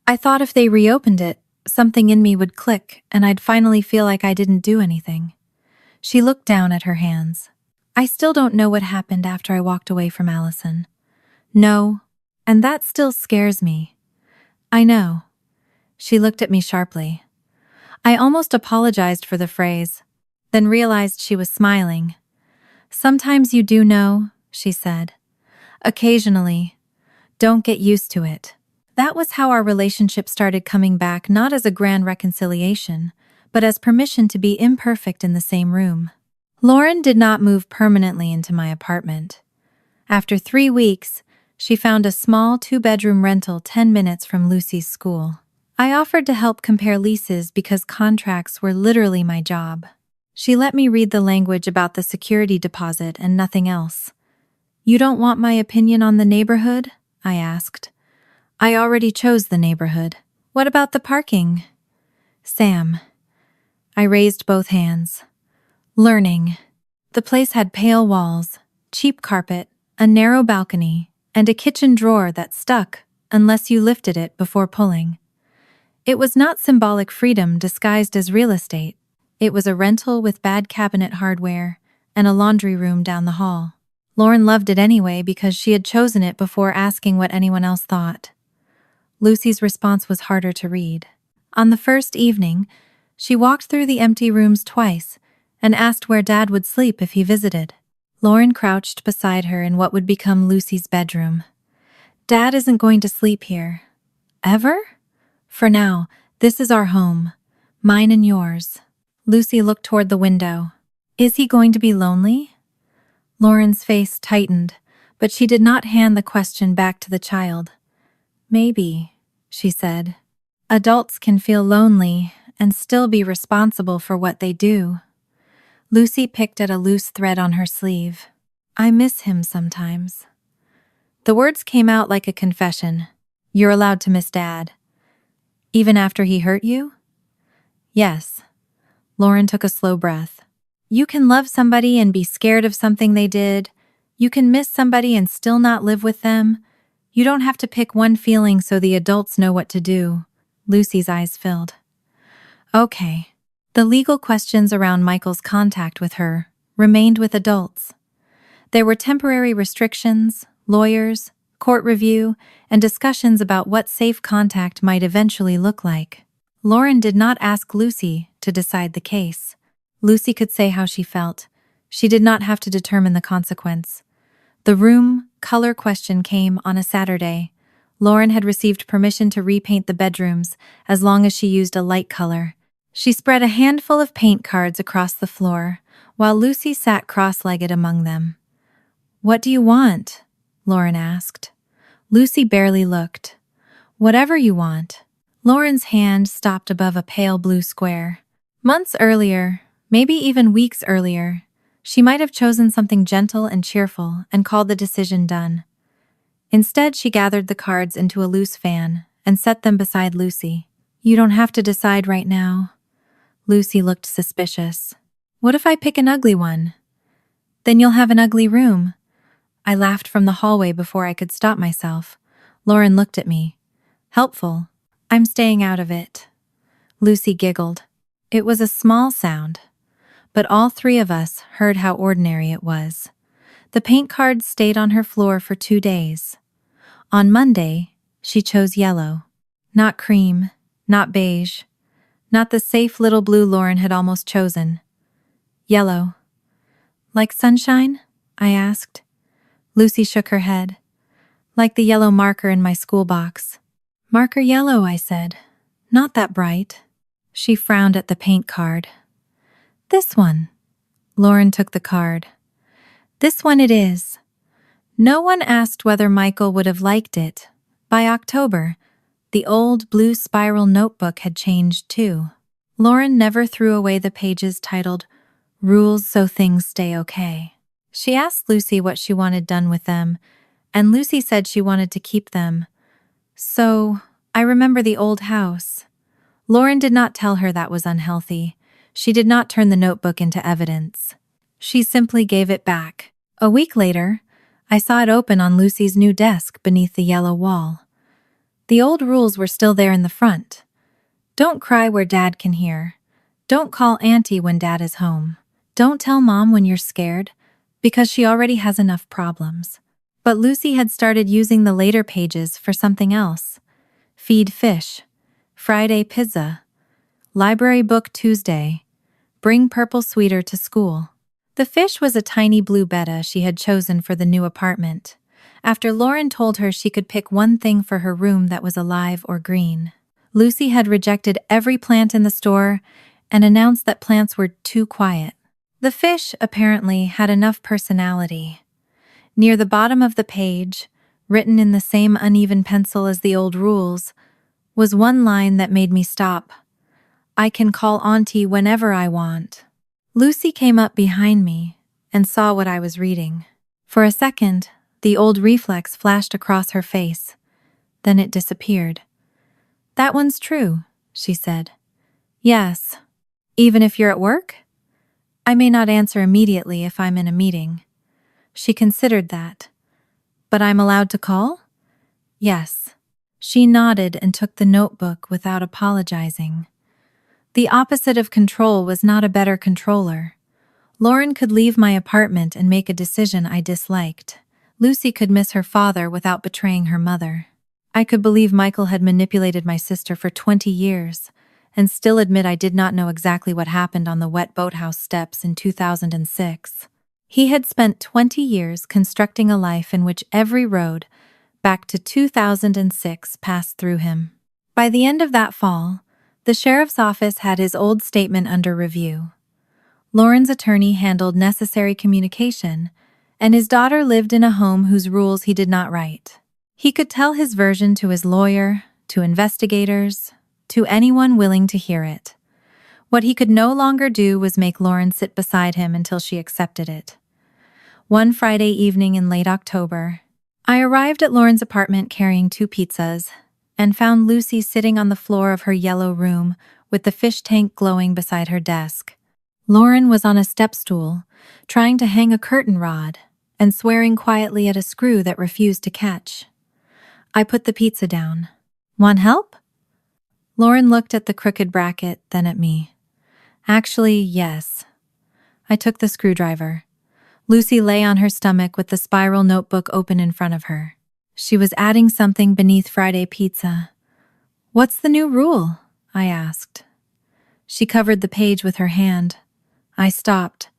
I thought if they reopened it, something in me would click and I'd finally feel like I didn't do anything. She looked down at her hands. I still don't know what happened after I walked away from Allison. No, and that still scares me. I know. She looked at me sharply. I almost apologized for the phrase, then realized she was smiling. Sometimes you do know, she said. Occasionally. Don't get used to it. That was how our relationship started coming back, not as a grand reconciliation, but as permission to be imperfect in the same room. Lauren did not move permanently into my apartment. After 3 weeks, she found a small 2-bedroom rental 10 minutes from Lucy's school. I offered to help compare leases because contracts were literally my job. She let me read the language about the security deposit and nothing else. "You don't want my opinion on the neighborhood?" I asked. "I already chose the neighborhood. What about the parking?" "Sam." I raised both hands. "Learning." The place had pale walls, cheap carpet, a narrow balcony, and a kitchen drawer that stuck unless you lifted it before pulling. It was not symbolic freedom disguised as real estate. It was a rental with bad cabinet hardware and a laundry room down the hall. Lauren loved it anyway because she had chosen it before asking what anyone else thought. Lucy's response was harder to read. On the first evening, she walked through the empty rooms twice and asked where Dad would sleep if he visited. Lauren crouched beside her in what would become Lucy's bedroom. "Dad isn't going to sleep here. Ever? For now, this is our home. Mine and yours." Lucy looked toward the window. "Is he going to be lonely?" Lauren's face tightened, but she did not hand the question back to the child. "Maybe," she said. "Adults can feel lonely and still be responsible for what they do." Lucy picked at a loose thread on her sleeve. "I miss him sometimes." The words came out like a confession. "You're allowed to miss Dad. Even after he hurt you?" "Yes." Lauren took a slow breath. "You can love somebody and be scared of something they did. You can miss somebody and still not live with them. You don't have to pick one feeling so the adults know what to do." Lucy's eyes filled. "Okay." The legal questions around Michael's contact with her remained with adults. There were temporary restrictions, lawyers, court review, and discussions about what safe contact might eventually look like. Lauren did not ask Lucy to decide the case. Lucy could say how she felt. She did not have to determine the consequence. The room color question came on a Saturday. Lauren had received permission to repaint the bedrooms as long as she used a light color. She spread a handful of paint cards across the floor, while Lucy sat cross-legged among them. "What do you want?" Lauren asked. Lucy barely looked. "Whatever you want." Lauren's hand stopped above a pale blue square. Months earlier, maybe even weeks earlier, she might have chosen something gentle and cheerful and called the decision done. Instead, she gathered the cards into a loose fan and set them beside Lucy. "You don't have to decide right now." Lucy looked suspicious. "What if I pick an ugly one?" "Then you'll have an ugly room." I laughed from the hallway before I could stop myself. Lauren looked at me. "Helpful. I'm staying out of it." Lucy giggled. It was a small sound, but all three of us heard how ordinary it was. The paint cards stayed on her floor for 2 days. On Monday, she chose yellow. Not cream, not beige, not the safe little blue Lauren had almost chosen. Yellow. "Like sunshine?" I asked. Lucy shook her head. "Like the yellow marker in my school box." "Marker yellow," I said. "Not that bright." She frowned at the paint card. "This one." Lauren took the card. "This one it is." No one asked whether Michael would have liked it. By October, the old blue spiral notebook had changed too. Lauren never threw away the pages titled "Rules So Things Stay Okay." She asked Lucy what she wanted done with them, and Lucy said she wanted to keep them. "So, I remember the old house." Lauren did not tell her that was unhealthy. She did not turn the notebook into evidence. She simply gave it back. A week later, I saw it open on Lucy's new desk beneath the yellow wall. The old rules were still there in the front. Don't cry where Dad can hear. Don't call Auntie when Dad is home. Don't tell Mom when you're scared, because she already has enough problems. But Lucy had started using the later pages for something else. Feed fish. Friday pizza. Library book Tuesday. Bring purple sweeter to school. The fish was a tiny blue betta she had chosen for the new apartment. After Lauren told her she could pick one thing for her room that was alive or green, Lucy had rejected every plant in the store and announced that plants were too quiet. The fish, apparently, had enough personality. Near the bottom of the page, written in the same uneven pencil as the old rules, was one line that made me stop. "I can call Auntie whenever I want." Lucy came up behind me and saw what I was reading. For a second, the old reflex flashed across her face. Then it disappeared. "That one's true," she said. "Yes. Even if you're at work?" "I may not answer immediately if I'm in a meeting." She considered that. "But I'm allowed to call?" "Yes." She nodded and took the notebook without apologizing. The opposite of control was not a better controller. Lauren could leave my apartment and make a decision I disliked. Lucy could miss her father without betraying her mother. I could believe Michael had manipulated my sister for 20 years and still admit I did not know exactly what happened on the wet boathouse steps in 2006. He had spent 20 years constructing a life in which every road back to 2006 passed through him. By the end of that fall, the sheriff's office had his old statement under review. Lauren's attorney handled necessary communication, and his daughter lived in a home whose rules he did not write. He could tell his version to his lawyer, to investigators, to anyone willing to hear it. What he could no longer do was make Lauren sit beside him until she accepted it. One Friday evening in late October, I arrived at Lauren's apartment carrying 2 pizzas and found Lucy sitting on the floor of her yellow room with the fish tank glowing beside her desk. Lauren was on a step stool, trying to hang a curtain rod and swearing quietly at a screw that refused to catch. I put the pizza down. "Want help?" Lauren looked at the crooked bracket, then at me. "Actually, yes." I took the screwdriver. Lucy lay on her stomach with the spiral notebook open in front of her. She was adding something beneath Friday pizza. "What's the new rule?" I asked. She covered the page with her hand. I stopped.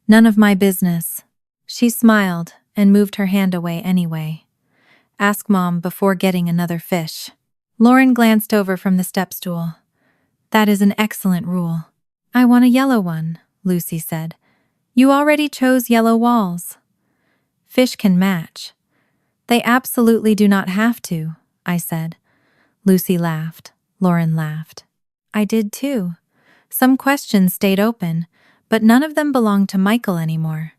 "None of my business." She smiled and moved her hand away anyway. "Ask Mom before getting another fish." Lauren glanced over from the step stool. "That is an excellent rule." "I want a yellow one," Lucy said. "You already chose yellow walls." "Fish can match." "They absolutely do not have to," I said. Lucy laughed. Lauren laughed. I did too. Some questions stayed open, but none of them belonged to Michael anymore.